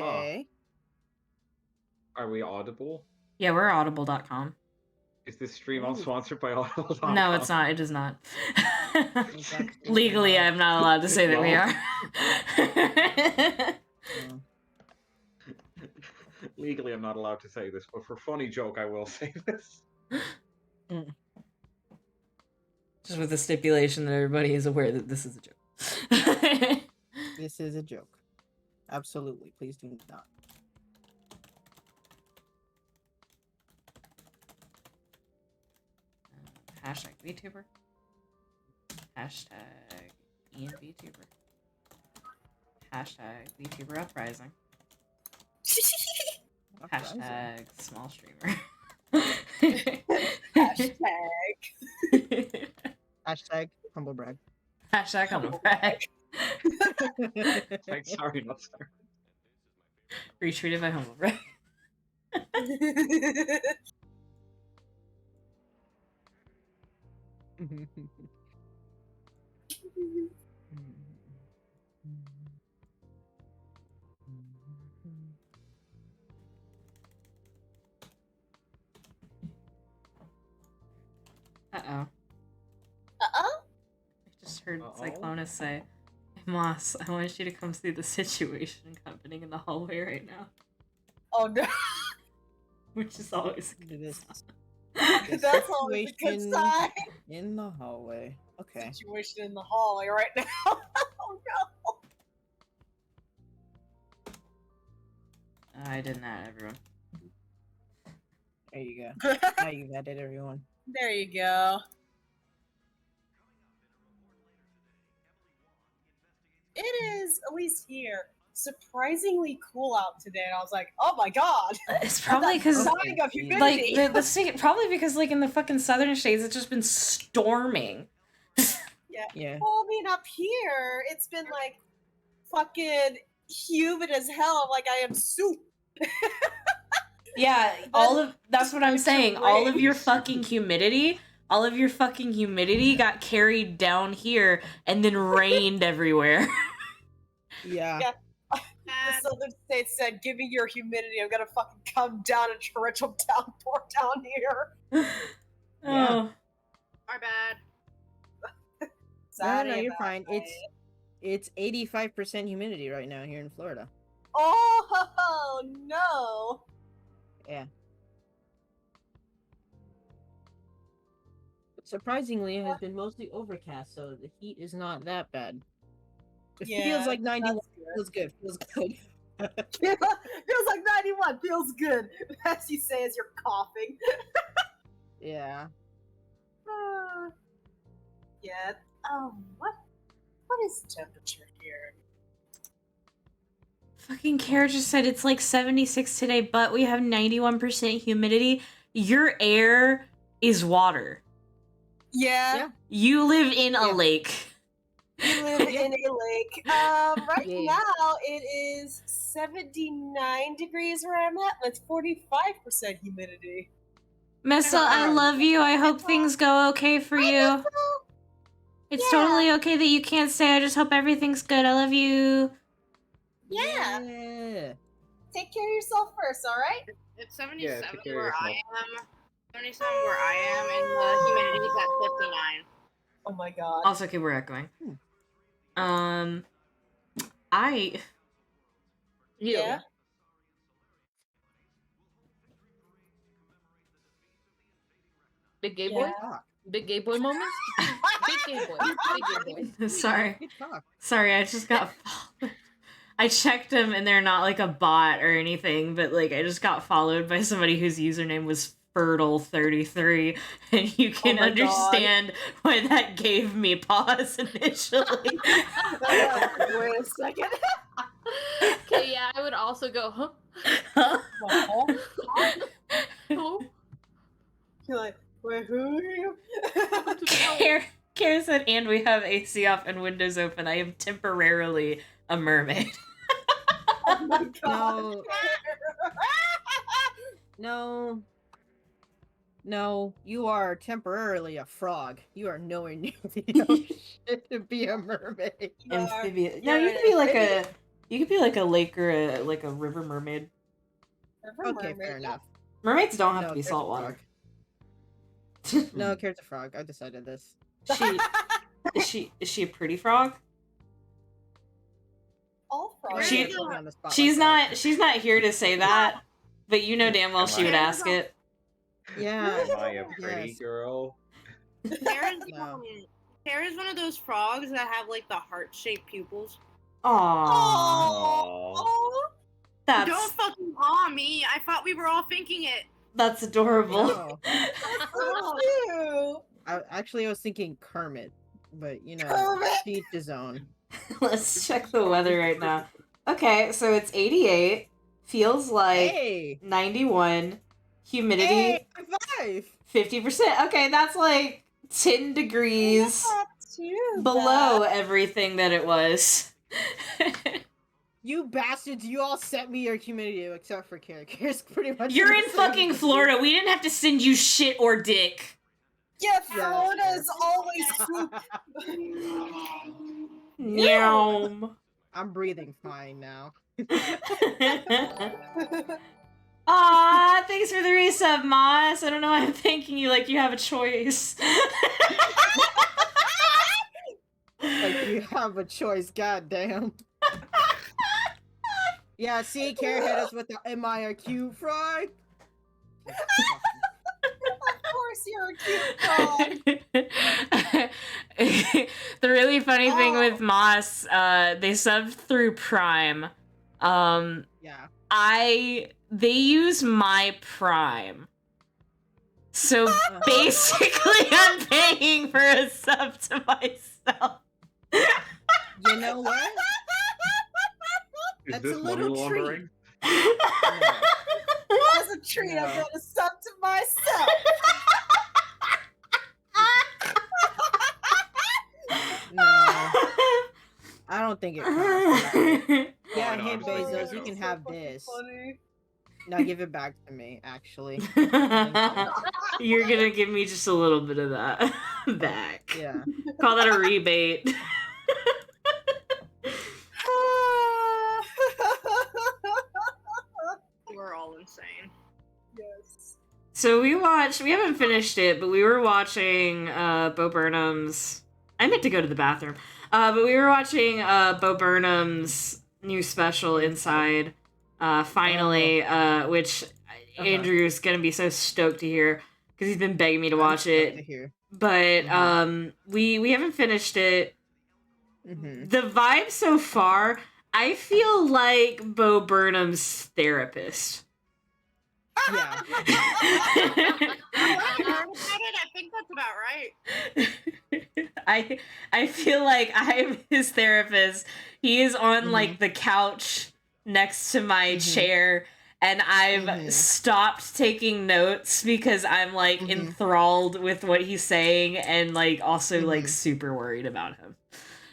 Okay. Are we audible? Yeah, we're audible.com. Is this stream all sponsored by audible.com? No, it's not. It is not. absolutely Legally, not. I'm not allowed to say that we No. are. Legally, I'm not allowed to say this, but for funny joke, I will say this. Just with the stipulation that everybody is aware that this is a joke. This is a joke. Absolutely. Please do not. Hashtag VTuber. Hashtag Ian VTuber. Hashtag VTuber Uprising. Hashtag small streamer. Hashtag humble brag. Hashtag humble brag. Like, sorry, not sorry. Retweeted by humble brag. Uh-oh. Uh-oh? I just heard Cyclonus say, "Hey, Moss, I want you to come see the situation happening in the hallway right now." Oh no. Which is always a good This That's always a good situation sign. in the hallway. Okay. Situation in the hallway right now. Oh no. I didn't add everyone. There you go. Now you've added everyone. There you go. It is, at least here, surprisingly cool out today. And I was like, oh my god. It's probably because Sign of humidity. probably because like in the fucking southern states it's just been storming. Yeah. Well, I mean, up here, it's been like fucking humid as hell. I'm like, I am soup. Yeah, that's what I'm saying. All of your fucking humidity got carried down here and then rained everywhere. Yeah. The southern states said, give me your humidity. I'm gonna fucking come down and torrential downpour down here. Oh. Our bad. No, Sorry you're about fine. that. It's 85% humidity right now here in Florida. Oh no. Yeah. But surprisingly, it has been mostly overcast, so the heat is not that bad. It feels like 91. Feels good. Feels good. Feels like 91. Feels good. As you say as you're coughing. Yeah. Yeah. What is the temperature here? Fucking Kara just said it's like 76 today, but we have 91% humidity. Your air is water. Yeah. You live in a lake. You live in a lake. Right Yeah. now it is 79 degrees where I'm at with 45% humidity. Messa, I love you. I hope things go okay for you. It's totally okay that you can't stay. I just hope everything's good. I love you. Yeah. Yeah. Take care of yourself first, alright? It's 77 take care of where I yourself. am. 77 where I am, and the humidity's at 59. Oh my god. Also, okay, we're echoing. Yeah. Big gay boy? Big gay boy moments? Big gay boy. Big gay boy. Sorry. Good talk. Sorry, I just got... I checked them and they're not like a bot or anything, but like I just got followed by somebody whose username was Fertile33, and you can understand why that gave me pause initially. Wait a second. Okay, yeah, I would also go, huh? Oh. You're like, wait, who are you? Karen said, and we have AC off and windows open. I am temporarily a mermaid. Oh my god. No, you are temporarily a frog. You are nowhere near the ocean to be a mermaid. Amphibious. No, you can be like a You could be like a lake or like a river mermaid. Okay, fair enough. Mermaids don't have No, to be Carrot's a saltwater. No, Carrot's a frog. I decided this. Is she a pretty frog? All frogs. She's not. she's not here to say that, but you know damn well she would ask it. Yeah. Am I a pretty Yes. girl? Kara's, No. Kara's one of those frogs that have like the heart-shaped pupils. Aww. Oh. That's Don't fucking awe me. I thought we were all thinking it. that's adorable. No. So I was thinking Kermit, but you know, Kermit! to each his own. Let's check the weather right now. Okay, so it's 88, feels like Hey! 91, humidity Hey! High five! 50%. Okay, that's like 10 degrees not too below bad. everything that it was. You bastards, you all sent me your humidity except for Carrot. Carrot's pretty much You're the in same fucking as you. Florida. We didn't have to send you shit or dick. Yeah, Yeah, Florida sure. is always swoop. Yum. I'm breathing fine now. Aw, thanks for the resub, Moss. I don't know why I'm thanking you like you have a choice. Like you have a choice, goddamn. Yeah, see, Carrot hit us with the "Am I a cute frog?" Of course, you're a cute frog. The really funny thing Oh. with Moss, they subbed through Prime. Yeah. They use my Prime. So basically I'm paying for a sub to myself. You know what? Is That's this a money little treat. laundering? As a treat, I'm No. gonna sub to myself. No, I don't think it counts. Yeah, I know, hey I'm sorry, Bezos, you Bezos. can have this. Funny. Now give it back to me, actually. You're gonna give me just a little bit of that back. Yeah. Call that a rebate. We're all insane. Yes. So we haven't finished it, but we were watching Bo Burnham's. I meant to go to the bathroom. But we were watching Bo Burnham's new special Inside. Finally, which Andrew's gonna be so stoked to hear because he's been begging me to watch it. But we haven't finished it. Mm-hmm. The vibe so far, I feel like Bo Burnham's therapist. Yeah. I think that's about right. I feel like I'm his therapist. He is on Mhm. like the couch next to my Mhm. chair, and I've Mhm. stopped taking notes because I'm like Mhm. enthralled with what he's saying and like also like Mhm. super worried about him.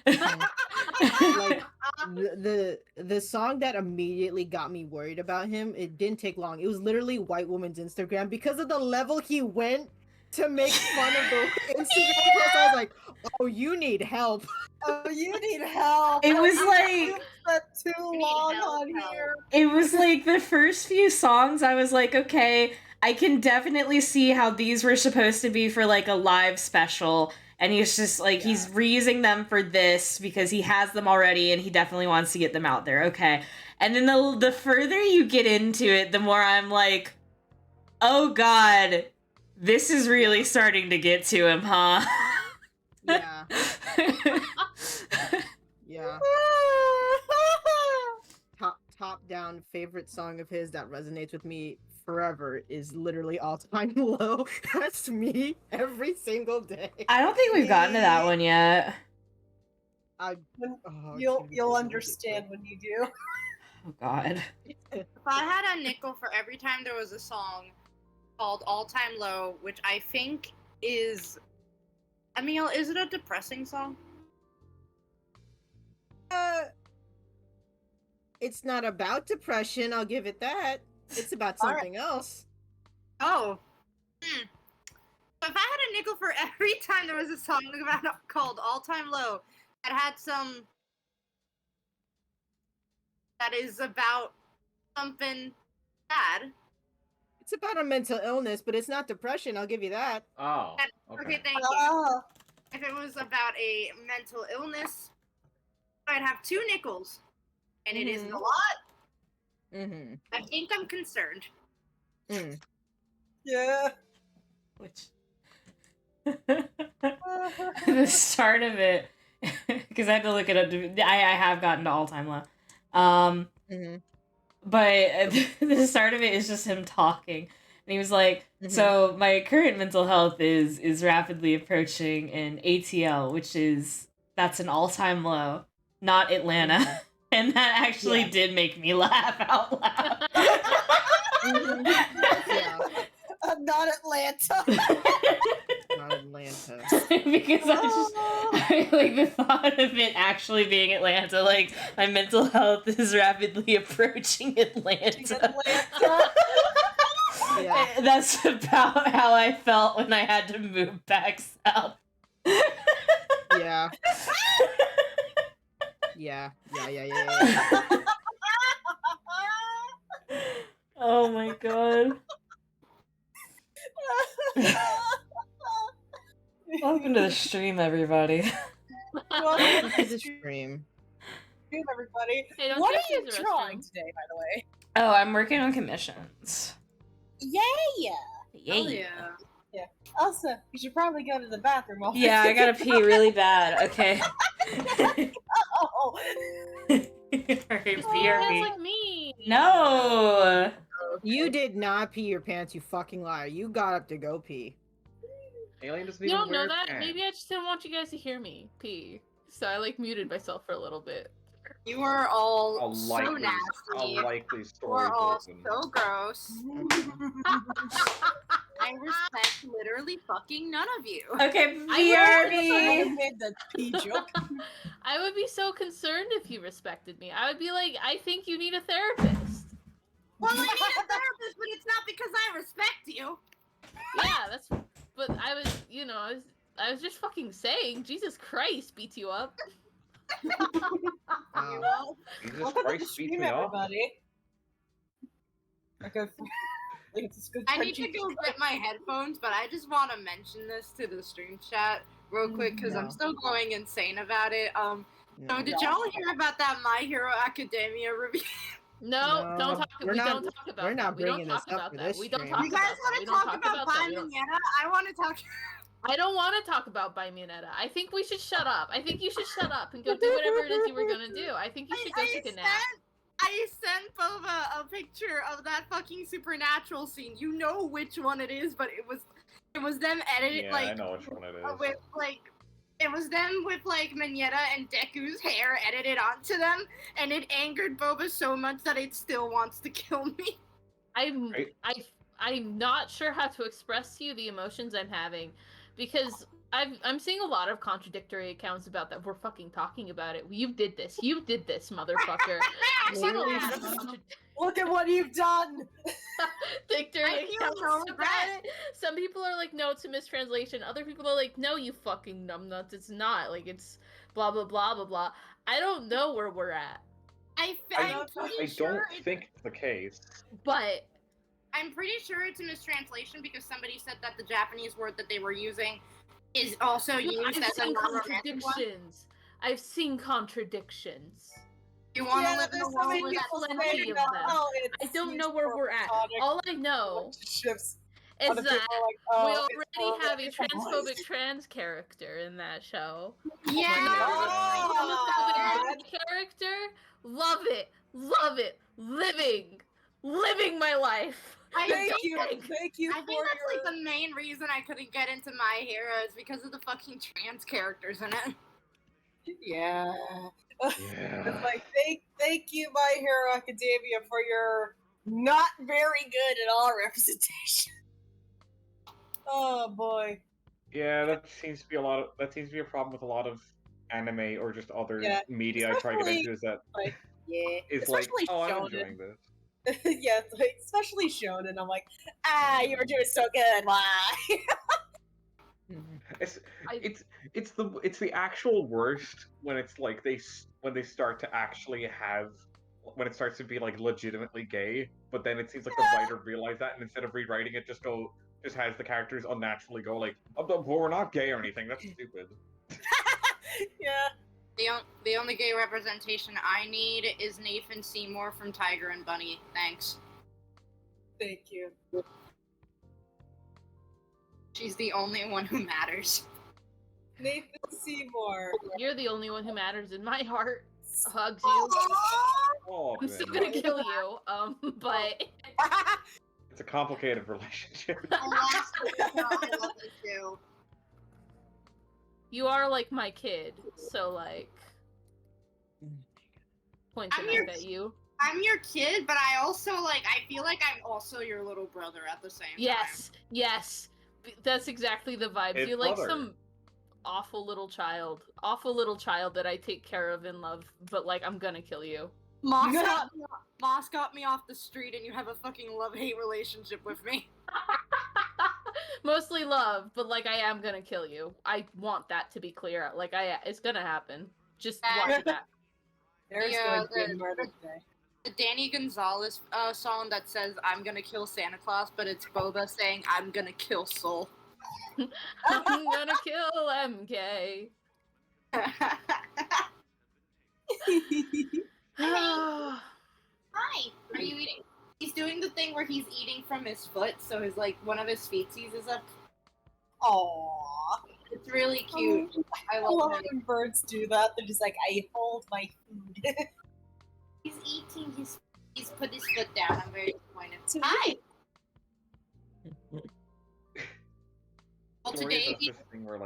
Like the song that immediately got me worried about him, it didn't take long. It was literally White Woman's Instagram because of the level he went to make fun of the Instagram post. I was like, oh, you need help. Oh, you need help. It was like You spent too need long help, on help. here. it was like the first few songs I was like, okay, I can definitely see how these were supposed to be for like a live special, and he's just like he's reusing them for this because he has them already and he definitely wants to get them out there. Okay. And then the further you get into it, the more I'm like, oh god, this is really starting to get to him, huh? Yeah. Yeah. Top down favorite song of his that resonates with me forever is literally All Time Low. That's me every single day. I don't think we've gotten to that one yet. You'll understand when you do. Oh god. If I had a nickel for every time there was a song called All Time Low, which I think is... Emil, is it a depressing song? It's not about depression, I'll give it that. It's about All right. something else. Oh. So if I had a nickel for every time there was a song called All Time Low that had some that is about something bad. It's about a mental illness, but it's not depression. I'll give you that. Oh, Okay, okay. thank you. If it was about a mental illness, I'd have 2 nickels, and it isn't a lot. Mm-hmm. I think I'm concerned. Mm. Yeah. Which the start of it, because I had to look it up. I have gotten to all-time low. Mm-hmm. But the start of it is just him talking, and he was like, "So my current mental health is rapidly approaching an ATL, that's an all-time low, not Atlanta." And that actually did make me laugh out loud. Yeah. Not Atlanta. Not Atlanta. Because I like the thought of it actually being Atlanta, like my mental health is rapidly approaching Atlanta. Yeah. That's about how I felt when I had to move back south. Yeah. Yeah. Oh my god. Welcome to the stream, everybody. Welcome To the stream. everybody. Hey, don't What you are you guys a drawing restroom? today, by the way? Oh, I'm working on commissions. Yeah. Hell yeah. Elsa, you should probably go to the bathroom. While Yeah, I gotta pee really bad. Okay. Oh. Alright, pee or That's pee. like me. No! You did not pee your pants, you fucking liar. You got up to go pee. Alien doesn't You even don't know wear that? pants. Maybe I just didn't want you guys to hear me pee. So I like muted myself for a little bit. You are all A so likely, nasty. a likely You story. are all Jason. so gross. I respect literally fucking none of you. Okay, I BRB! made the pee joke. I would be so concerned if you respected me. I would be like, I think you need a therapist. Well, I need a therapist, but it's not because I respect you. Yeah, that's. But I was, I was just fucking saying, Jesus Christ, beat you up. Wow. Jesus Welcome to the Christ, beat stream, me up. everybody. Okay. It's good I need to go get my headphones, but I just want to mention this to the stream chat real quick because I'm No. still going insane about it. No. So did y'all hear about that My Hero Academia review? No, No, don't talk. we're We not- don't talk about we're not that. We don't bringing talk this up about for that. this We don't stream. talk You guys about that. want We to don't talk about that. We don't- Bayonetta? I want to talk. I don't want to talk about Bayonetta. I think we should shut up. I think you should shut up and go do whatever it is you were gonna do. I think you should go take a nap. I sent Bova a picture of that fucking supernatural scene. You know which one it is, but it was them edited Yeah, like I know which one it is. with like it was them with like Mignetta and Deku's hair edited onto them, and it angered Boba so much that it still wants to kill me. I'm not sure how to express to you the emotions I'm having, because I'm seeing a lot of contradictory accounts about that. We're fucking talking about it. You did this, motherfucker. I'm seeing a lot of Look at what you've done. contradictory I feel accounts so about bad. it. Some people are like, no, it's a mistranslation. Other people are like, no, you fucking numbnuts, it's not. Like, it's blah blah blah blah blah. I don't know where we're at, I'm I pretty don't sure think it's the case. but I'm pretty sure it's a mistranslation because somebody said that the Japanese word that they were using is also used I've as a seen non-romantic one. contradictions. I've seen contradictions. You want to Yeah, live in a there's so world many where people that's plenty saying of that, them. oh, it's I don't used know where for we're at. platonic All I know relationships. is Other people that are like, oh, we it's already for have a everyone. transphobic trans character in that show. Yeah. Oh, Homophobic character, love it, living my life. Thank you I for think your... that's like the main reason I couldn't get into My Hero is because of the fucking trans characters in it. Yeah. Yeah. It's like, thank you, My Hero Academia, for your not very good at all representation. Oh boy. Yeah, that seems to be a problem with a lot of anime or just other Yeah, media I try to get especially, into is that Yeah. it's like, Especially oh, I'm shonen. enjoying this. Yeah, it's like, especially shonen. I'm like, you were doing so good. Why? It's the actual worst when it's like when they start to actually have when it starts to be like legitimately gay, but then it seems like the writer realized that, and instead of rewriting it, just has the characters unnaturally go like, oh, but we're not gay or anything. That's stupid. Yeah. The only gay representation I need is Nathan Seymour from Tiger and Bunny. Thanks. Thank you. She's the only one who matters. Nathan Seymour. You're the only one who matters in my heart. Hugs you. Oh, I'm still man. gonna kill you. But It's a complicated relationship. I love you too. you are like my kid, so like point a I'm knife your- at you. I'm your kid, but I also I feel like I'm also your little brother at the same Yes, yes. That's exactly the vibes. It's You're like brother. some awful little child that I take care of and love, but like I'm gonna kill you. time. Moss got me off the street, and you have a fucking love-hate relationship with me. Mostly love, but like I am gonna kill you. I want that to be clear. Like it's gonna happen. Just watch that. There's Yeah, going to be a murder today. The Danny Gonzalez song that says "I'm gonna kill Santa Claus," but it's Boba saying "I'm gonna kill Soul." I'm gonna kill MK. Hi. Are you eating? He's doing the thing where he's eating from his foot, so his one of his feetsies is up. Aww. It's really cute. I I love love it. when birds do that. They're just like, I hold my food. He's eating. He's put his foot down. I'm very disappointed. Hi. Well, Gloria today does this thing where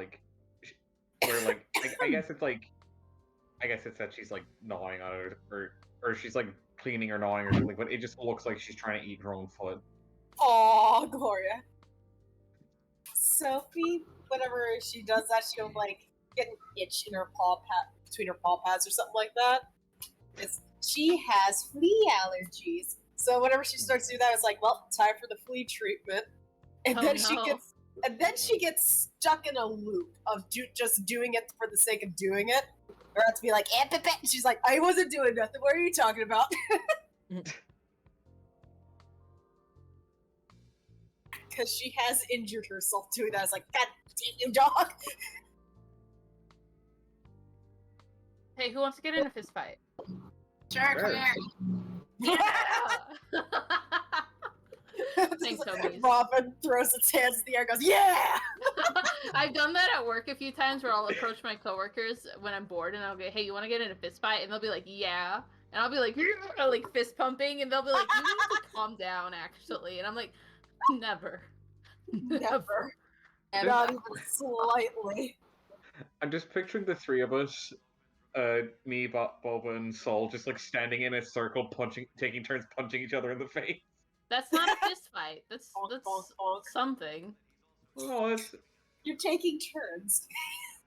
I guess it's that she's like gnawing on it, or she's like cleaning or gnawing or something, but it just looks like she's trying to eat her own foot. Aw, Gloria. Sophie, whenever she does that, she'll like get an itch in her between her paw pads or something like that. She has flea allergies, so whenever she starts to do that, it's like, well, time for the flea treatment. And Oh, then no. she gets stuck in a loop of just doing it for the sake of doing it. Or have to be like, and she's like, I wasn't doing nothing. What are you talking about? Because she has injured herself doing that. It's like, God damn you, dog. Hey, who wants to get in a fist fight? sure, come Sure. here. Yeah. Thanks, homies. Robin throws its hands in the air and goes, yeah! I've done that at work a few times where I'll approach my coworkers when I'm bored and I'll go, hey, you want to get in a fist fight? And they'll be like, yeah. And I'll be like, "Yeah," like fist pumping, and they'll be like, you need to calm down, actually. And I'm like, never. Never. And Not even slightly. I'm just picturing the three of us, me, Boba, and Sol, just like standing in a circle, taking turns punching each other in the face. That's not a fist fight. That's Bonk, bonk, bonk. something. Oh, it's You're taking turns.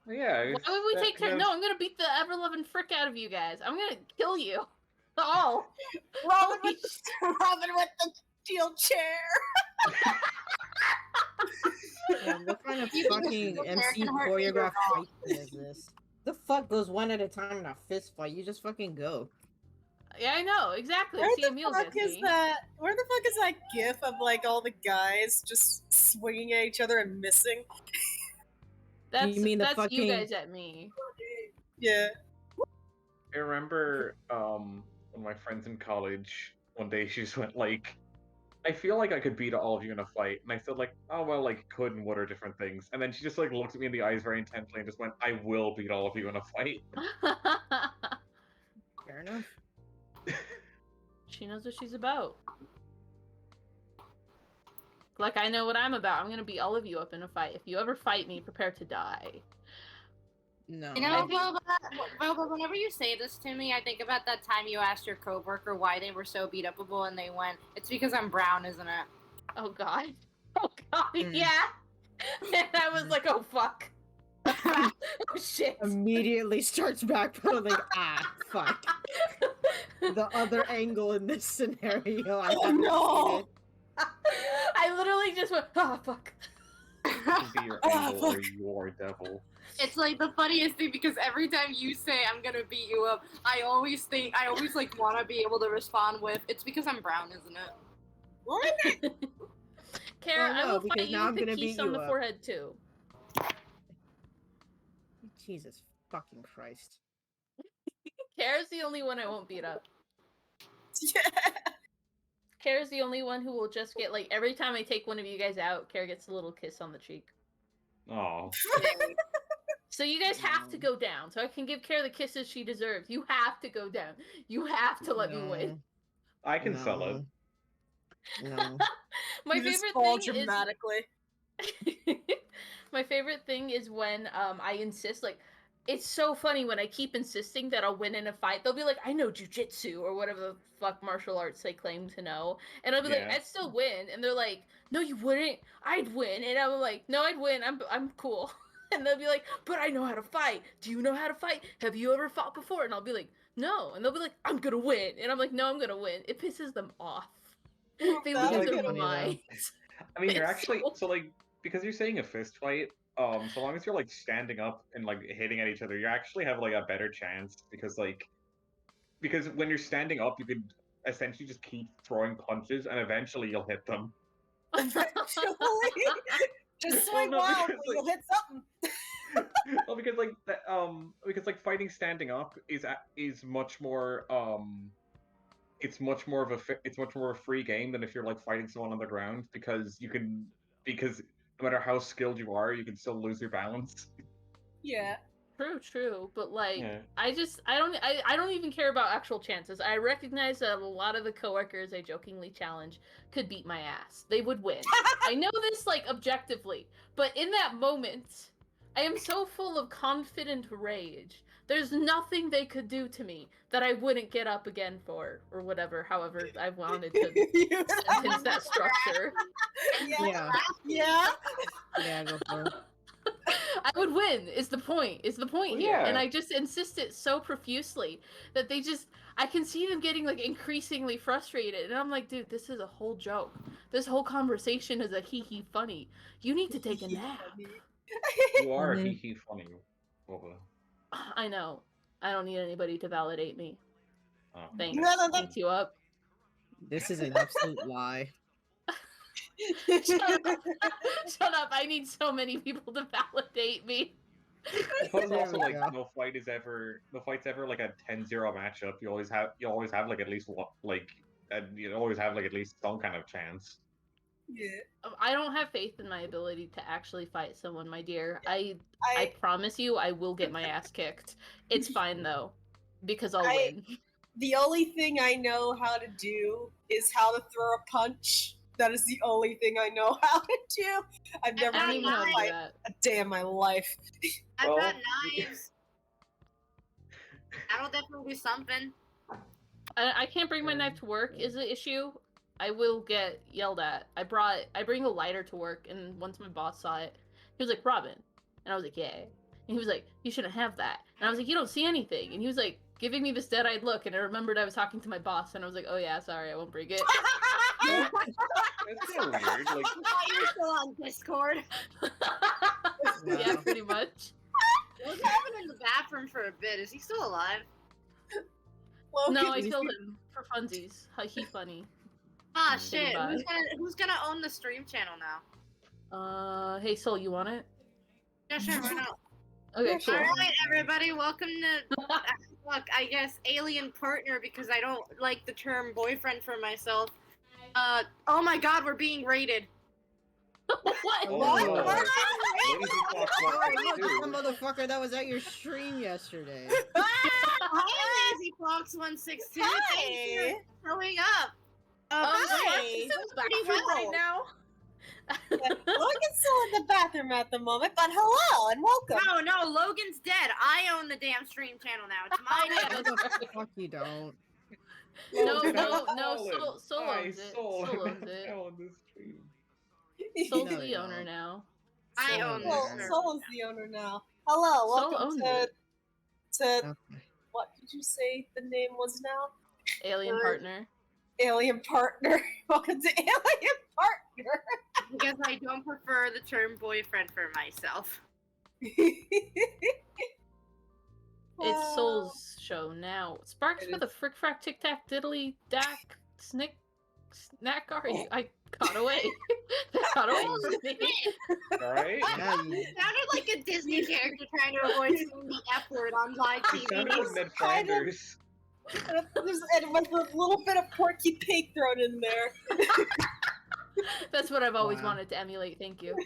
yeah. Why would we take turns? No, I'm gonna beat the ever-loving frick out of you guys. I'm gonna kill you. All. Robin Holy Robin with the steel chair. Damn, what kind of You can fucking just- MC can hurt me, choreographed girl. fight is this? The fuck goes one at a time in a fist fight? You just fucking go. Yeah, I know exactly. Where See, the Emil fuck gets is me. that? Where the fuck is that gif of like all the guys just swinging at each other and missing? That's You mean the that's you fucking- guys at me. Yeah. I remember one of my friends in college, one day she just went like, I feel like I could beat all of you in a fight. And I said like, oh well, like could and would are different things. And then she just like looked at me in the eyes very intently and just went, I will beat all of you in a fight. Fair enough. She knows what she's about. Like I know what I'm about. I'm gonna beat all of you up in a fight. If you ever fight me, prepare to die. No. You know, Boba, whenever you say this to me, I think about that time you asked your coworker why they were so beat upable, and they went, "It's because I'm brown, isn't it?" Oh god. Oh god, Mm. yeah. And I was like, oh fuck. Oh shit. Immediately starts backpedaling. Fuck. The other angle in this scenario. I Oh, haven't no. seen it. I literally just went, oh fuck. can be your angel or your devil. It's like the funniest thing because every time you say I'm gonna beat you up, I always like want to be able to respond with, "It's because I'm brown, isn't it?" What? Kara, Oh, I no, will because fight you now I'm with the gonna kiss beat on you the up. forehead too. Jesus fucking Christ. Kara's the only one I won't beat up. Yeah. Kara's the only one who will just get like every time I take one of you guys out, Kara gets a little kiss on the cheek. Oh. So you guys have to go down, so I can give Kara the kisses she deserves. You have to go down. You have to let me win. I can sell it. No. My You just favorite fall thing dramatically. is my favorite thing is when I insist, like, it's so funny when I keep insisting that I'll win in a fight. They'll be like, I know jujitsu or whatever the fuck martial arts they claim to know. And I'll be like, Yeah. I'd still win. And they're like, no, you wouldn't. I'd win. And I'm like, no, I'd win. I'm cool. And they'll be like, but I know how to fight. Do you know how to fight? Have you ever fought before? And I'll be like, no. And they'll be like, I'm gonna win. And I'm like, no, I'm gonna win. It pisses them off. They That's lose like- their funny, though. minds. I mean, you're It's actually so- so like because you're saying a fist fight. So long as you're like standing up and like hitting at each other, you actually have like a better chance because when you're standing up, you could essentially just keep throwing punches and eventually you'll hit them. Eventually. Just Well, swing no, wildly, because, you'll hit something. Well, because like fighting standing up is much more it's much more of a free game than if you're like fighting someone on the ground because no matter how skilled you are, you can still lose your balance. Yeah. True, but like Yeah. I don't even care about actual chances. I recognize that a lot of the coworkers I jokingly challenge could beat my ass. They would win. I know this like objectively, but in that moment, I am so full of confident rage. There's nothing they could do to me that I wouldn't get up again for, or whatever, however I wanted to sentence that structure. Yeah. Yeah. Yeah. Yeah, go for it. I would win is the point Well, here. And yeah. I just insist it so profusely that I can see them getting like increasingly frustrated. And I'm like, dude, this is a whole joke. This whole conversation is a hee funny. You need to take a nap. You are Mhm. hee funny, Boba. I know. I don't need anybody to validate me. Oh, Thanks. No, no, no. Beat you up. This is an absolute lie. Shut up. I need so many people to validate me. Plus, There also we like go. no fight's ever like a 10-0 matchup. You always have like at least one you always have like at least some kind of chance. Yeah. I don't have faith in my ability to actually fight someone, my dear. I I promise you I will get my ass kicked. It's fine though, because I'll I- win. the only thing I know how to do is how to throw a punch. That is the only thing I know how to do. I've never I don't been even able know to how to do fight that. a day in my life. I've Well, got knives. That'll definitely do something. I can't bring my knife to work is the issue. I will get yelled at. I bring a lighter to work, and once my boss saw it, he was like, Robin. And I was like, yeah. And he was like, you shouldn't have that. And I was like, you don't see anything. And he was like, giving me this dead-eyed look, and I remembered I was talking to my boss, and I was like, oh yeah, sorry, I won't bring it. That's kind of weird. Like, You're still on Discord. Yeah, Wow. pretty much. Logan's been in the bathroom for a bit. Is he still alive? Logan, No, I killed him for funsies. He funny. Ah, Mm. shit. Goodbye. Who's gonna own the stream channel now? Hey Soul, you want it? Yeah, sure, why not? Okay, cool. Alright, everybody, welcome to, look, I guess alien partner because I don't like the term boyfriend for myself. Oh my god, we're being raided. What? Oh, What? no. What? Ladies and Fox, Oh, what do look, you it's the do? motherfucker that was at your stream yesterday. Hi, Lazy Fox 116. Hi. Showing up. Hi. He's in the Pretty bathroom right well. now. Logan's still in the bathroom at the moment, but hello and welcome. No, Logan's dead. I own the damn stream channel now. It's Oh, mine. yeah. What the fuck you don't? No, Logan, no, Colin. Soul I owns it. sold Soul owns it. on this stream. Soul's No, the you owner don't. now. I Soul own owns this it. server. Soul is the owner now. Hello, Soul welcome owns to it. to Okay. what did you say the name was now? Alien partner. Alien Partner. Welcome to Alien Partner. because I don't prefer the term boyfriend for myself. It's Soul's show now. Sparks It for the frick frack tic tac diddly dack snick snack are you? I got away. That got away from me. Alright? Yeah, you- It sounded like a Disney character trying to avoid saying the F word on live You TV. sounded like Ned kind of- Flanders. and with a little bit of Porky Pig thrown in there. That's what I've always Wow. wanted to emulate. Thank you.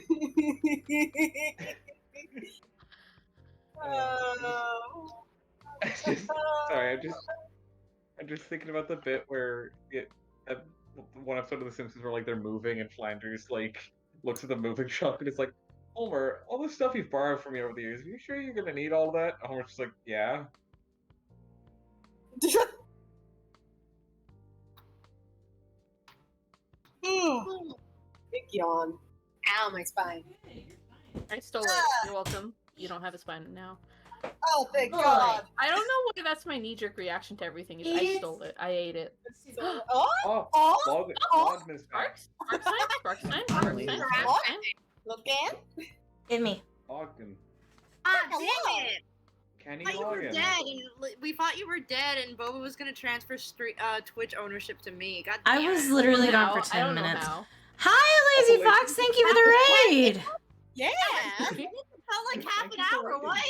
Oh. Sorry, I'm just thinking about the bit where one episode of The Simpsons where like they're moving and Flanders like looks at the moving shop and it's like, Homer, all the stuff you've borrowed from me over the years, are you sure you're gonna need all that? And Homer's just like, yeah. Big yawn. Ow, my spine. I stole it. You're welcome. You don't have a spine now. Oh, thank Ugh. God. I don't know why that's my knee-jerk reaction to everything. Is I stole it. I ate it. Oh, Oh, oh, Logman is back. Sparks? Sparks sign? Sparks sign? Sparks sign? What? look at. In me. Logman. Ah, Hello. damn it! Can I thought you you were log in? dead, and we thought you were dead, and Boba was gonna transfer Twitch ownership to me. God I damn was it. literally How? gone for I 10 don't know minutes. how. Hi, Lazy Oh, Fox. Thank you for the raid. Yeah. It felt like half an hour. What?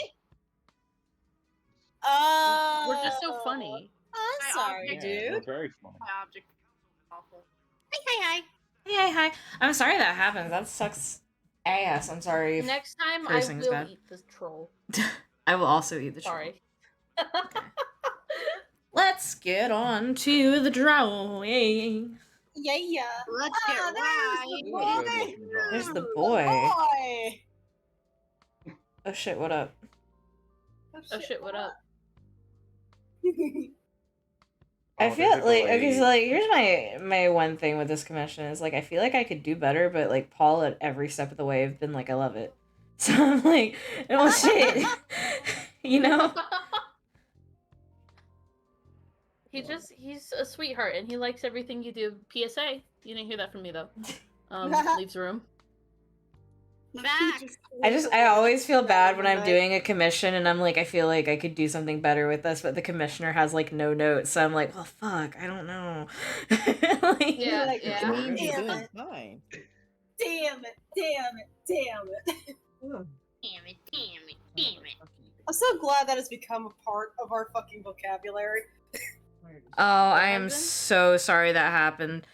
We're just so funny. I'm sorry, Yeah, dude. we're very funny. My object. Awful. Hi. Hey, hi. I'm sorry that happened. That sucks ass. I'm sorry. Next time I Cursing is will bad. eat this troll. I will also eat the troll. Sorry. Let's get on to the drawing. Yeah. Let's get Ah, right. Ooh, a good looking drawing. There's the boy. Boy. Oh shit, what up? Oh shit, what up? I Oh, feel there's a like okay, so delay. like here's my one thing with this commission is like I feel like I could do better, but like Paul at every step of the way have been like I love it. So I'm like, oh shit. You know? He's a sweetheart and he likes everything you do. PSA. You didn't hear that from me though. Leaves the room. Back. I always feel bad when I'm doing a commission and I'm like I feel like I could do something better with this, but the commissioner has like no notes, so I'm like, well fuck, I don't know. Like, Yeah, Like, yeah. it means you're Damn doing it. fine. Damn it. Ugh. Damn it. I'm so glad that has become a part of our fucking vocabulary. Oh, I am happened? so sorry that happened.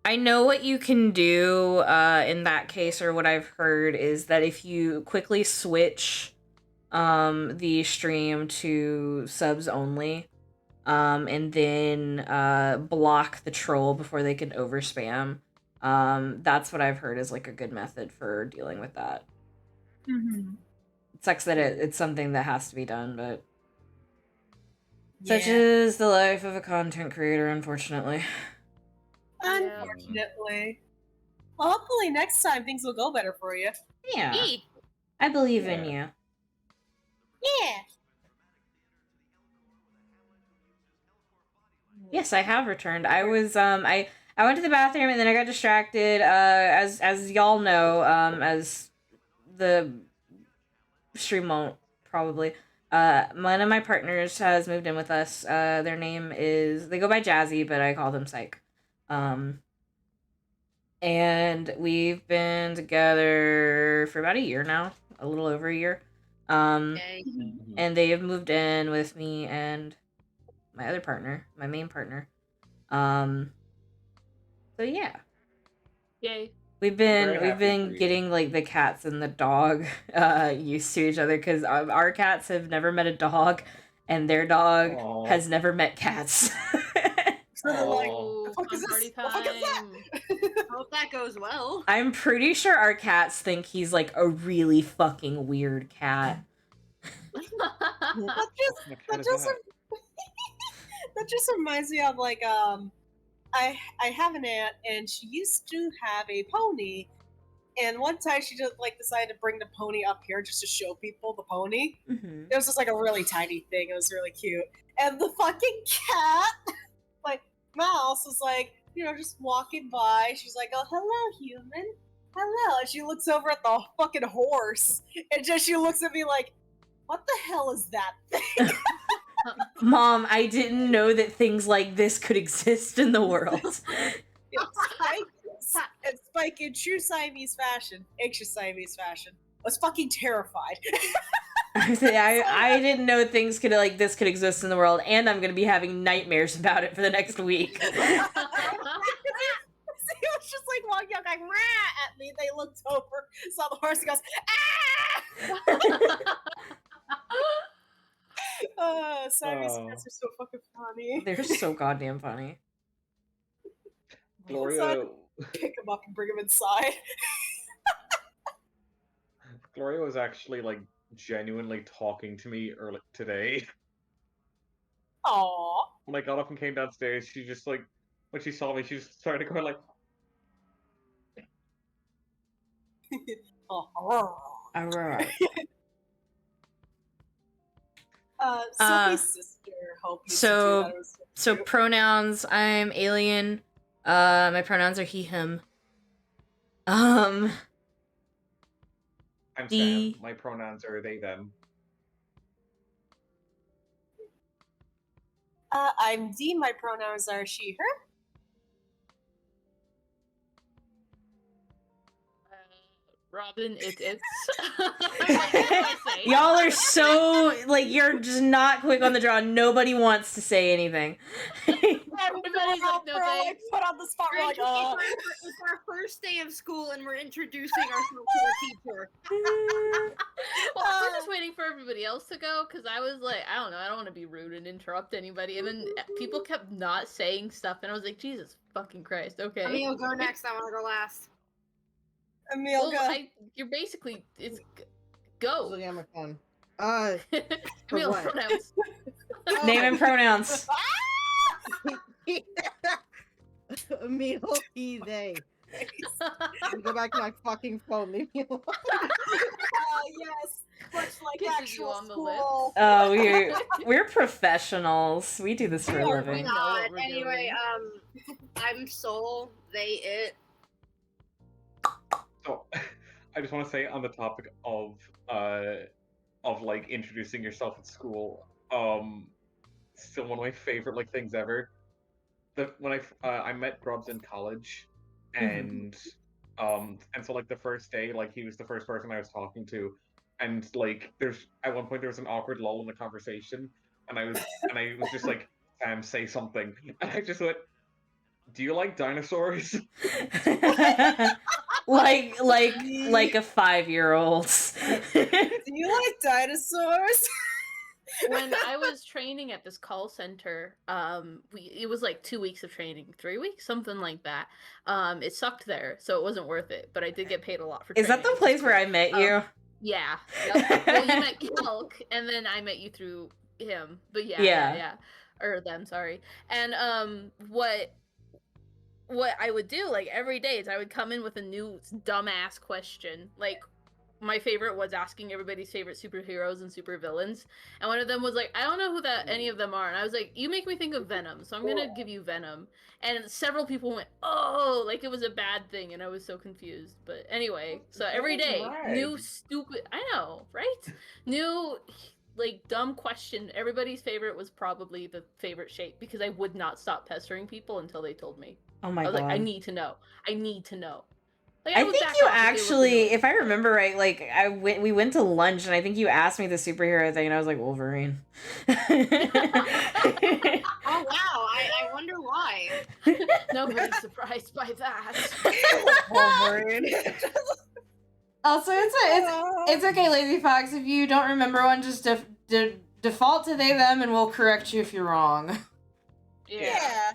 I know what you can do in that case, or what I've heard is that if you quickly switch the stream to subs only, and then block the troll before they can overspam, that's what I've heard is like a good method for dealing with that. Mm-hmm. It sucks that it's something that has to be done, but such Yeah. is the life of a content creator, unfortunately. Unfortunately. Well, hopefully next time things will go better for you. Yeah, Eat. I believe in Yeah. you. Yeah. Yes, I have returned. I was I went to the bathroom and then I got distracted. As y'all know, as the stream won't probably. One of my partners has moved in with us. Their name is, they go by Jazzy, but I call them Psych. And we've been together for about a year now, a little over a year. Okay. And they have moved in with me and my other partner, my main partner. So yeah, Yay. we've Very been happy for you. getting like the cats and the dog used to each other because our cats have never met a dog, and their dog Aw. has never met cats. So they're like, Oh, the fuck fun is this? party The fuck is that? time. Hope that goes well. I'm pretty sure our cats think he's like a really fucking weird cat. That What kind of just that? that just reminds me of like I have an aunt and she used to have a pony, and one time she just like decided to bring the pony up here just to show people the pony. Mm-hmm. It was just like a really tiny thing. It was really cute, and the fucking cat like meow else is like, just walking by. She's like, "Oh, hello, human. Hello." And she looks over at the fucking horse, and she looks at me like, "What the hell is that thing?" Mom, I didn't know that things like this could exist in the world. Spike in true Siamese fashion, anxious Siamese fashion, was fucking terrified. I didn't know things could like this could exist in the world, and I'm gonna be having nightmares about it for the next week. It was just like walking up like rah at me. They looked over, saw the horse, and goes ah. Siamese cats are so fucking funny. They're so goddamn funny. Gloria, pick him up and bring him inside. Gloria was actually like genuinely talking to me early today. Aww. When I got up and came downstairs, she just like when she saw me, she just started going like. Sophie's sister. Hope you So pronouns. I'm alien. My pronouns are he, him. I'm Sam. My pronouns are they, them. I'm D. My pronouns are she, her. Robin, it's. Y'all are so like you're just not quick on the draw. Nobody wants to say anything. Everybody's like, no thanks. Put on the spot. We're like, it's our first day of school and we're introducing ourselves to the teacher. Well, we're just waiting for everybody else to go because I was like, I don't know, I don't want to be rude and interrupt anybody. And then people kept not saying stuff, and I was like, Jesus fucking Christ, okay. Emil, go next. I want to go last. Emil, go. You're basically go. Looking at my phone. Emil, what? pronouns. Name and pronouns. Emil, he, they. Go back to my fucking phone. Leave me alone. Yes. Much like Kisses you actual on the school. Oh, we're professionals. We do this for a We are living. know what we're Anyway, I'm Soul. They, it. So, I just want to say on the topic of like introducing yourself at school, still one of my favorite like things ever. When I met Grubs in college, and so like the first day, like he was the first person I was talking to, and like there's at one point there was an awkward lull in the conversation, and I was just like, Sam, say something, and I just went, do you like dinosaurs? like a 5-year-old. Do you like dinosaurs? When I was training at this call center, it was like 2 weeks of training, 3 weeks, something like that. It sucked there, so it wasn't worth it. But I did get paid a lot for. Is that the place where I met you? Yeah. Yep. Well, you met Kelk, and then I met you through him. But yeah, or them. Sorry. And what I would do like every day is I would come in with a new dumbass question, like. My favorite was asking everybody's favorite superheroes and supervillains, and one of them was like, I don't know who any of them are, and I was like, you make me think of Venom, so I'm gonna give you Venom. And several people went, oh, like it was a bad thing, and I was so confused. But anyway, so every day, new stupid, I know, right? New, like, dumb question. Everybody's favorite was probably the favorite shape, because I would not stop pestering people until they told me. Oh my god. I was like, I need to know. Like, I think you actually, if I remember right, like we went to lunch and I think you asked me the superhero thing and I was like, Wolverine. Oh wow, I wonder why. Nobody's surprised by that. Wolverine. Also, it's okay, Lazy Fox. If you don't remember one, just default to they them and we'll correct you if you're wrong. Yeah.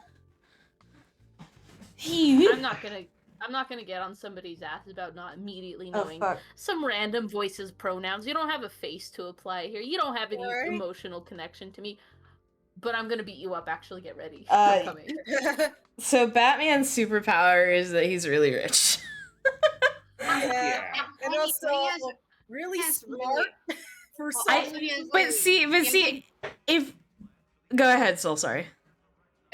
I'm not gonna get on somebody's ass about not immediately knowing some random voices, pronouns. You don't have a face to apply here. You don't have any emotional connection to me. But I'm gonna beat you up. Actually, get ready. I'm coming. So Batman's superpower is that he's really rich. Yeah. And also really smart for some. But see, if go ahead, Soul. Sorry.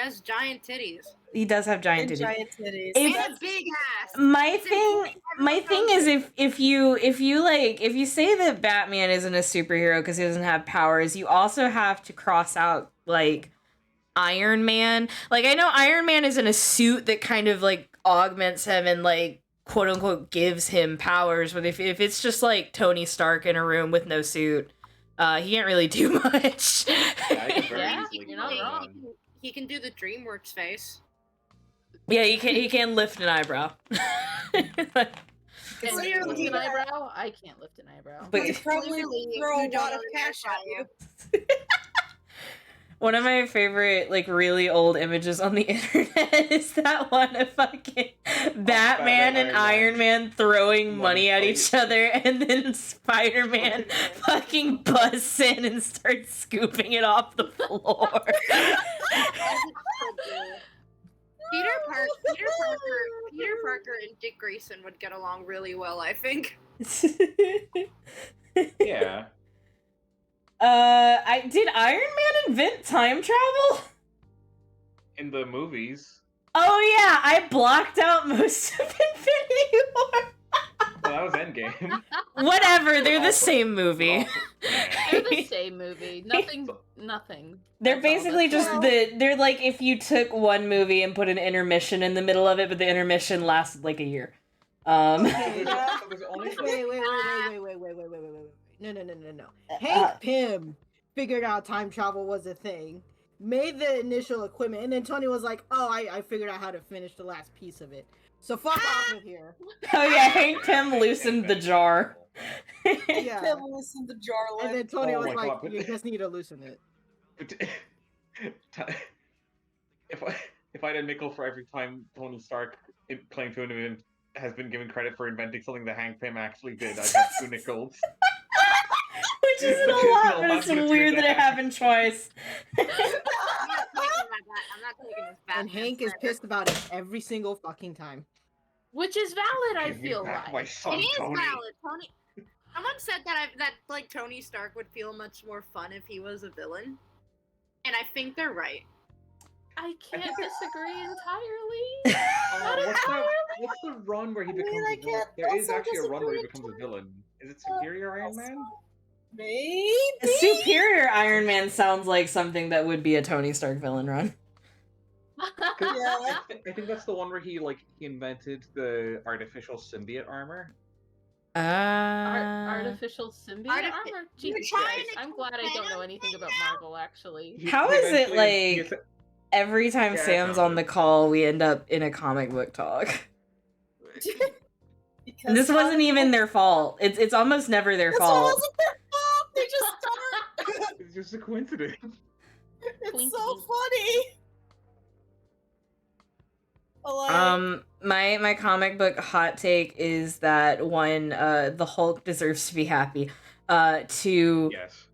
has giant titties. He does have giant And titties. giant titties. If- And a big ass. My It's thing important. is if you say that Batman isn't a superhero because he doesn't have powers, you also have to cross out like Iron Man. Like I know Iron Man is in a suit that kind of like augments him and like quote unquote gives him powers, but if it's just like Tony Stark in a room with no suit, he can't really do much. Yeah, I could very Yeah, easily you're not go wrong. on. He can do the DreamWorks face. Yeah, he can lift an eyebrow. And It's lift literally an that. eyebrow? I can't lift an eyebrow. But- He'd probably Clearly, throw a you don't lot of cash at you. One of my favorite, like, really old images on the internet is that one of fucking Batman and Iron Man throwing money at each other, and then Spider-Man fucking busts in and starts scooping it off the floor. Peter Parker and Dick Grayson would get along really well, I think. Yeah. Did Iron Man invent time travel? In the movies. Oh yeah, I blocked out most of Infinity War. Well, that was Endgame. Whatever, they're the same movie. They're the same movie. Nothing. They're That's all. basically That's just all. they're like if you took one movie and put an intermission in the middle of it, but the intermission lasted like a year. Okay, So yeah. there's only Wait. No. Hank Pym figured out time travel was a thing, made the initial equipment, and then Tony was like, "Oh, I figured out how to finish the last piece of it." So fuck off with here. Oh yeah, Hank Pym loosened the jar. Yeah. Pim loosened the jar And lid. then Tony Oh was my like, God, but- "You just need to loosen it." If I had a nickel for every time Tony Stark claimed to has been given credit for inventing something that Hank Pym actually did, I'd have 2 nickels. Which isn't a Which is lot, not but much it's of a weird that it trade-off. happened twice. I'm not taking this back. And Hank is pissed about it every single fucking time. Which is valid, I Give me feel back like. my son, It is Tony. valid, Tony. Someone said that like Tony Stark would feel much more fun if he was a villain, and I think they're right. I can't disagree entirely. What's the run where he becomes I a villain? can't There is also actually a run where he disagree becomes a villain. Is it Superior Iron Man? Maybe. Superior Iron Man sounds like something that would be a Tony Stark villain run. Yeah. I think that's the one where he invented the artificial symbiote armor. Artificial symbiote armor? You're Jesus trying Christ. to I'm glad I don't know compare anything about Marvel, actually. How is it like every time Yeah, Sam's no. on the call, we end up in a comic book talk? And this wasn't even their fault. It's almost never their This fault. wasn't their fault. They just start. It's just a coincidence. It's so funny. My comic book hot take is that one, the Hulk deserves to be happy. Two, Yes.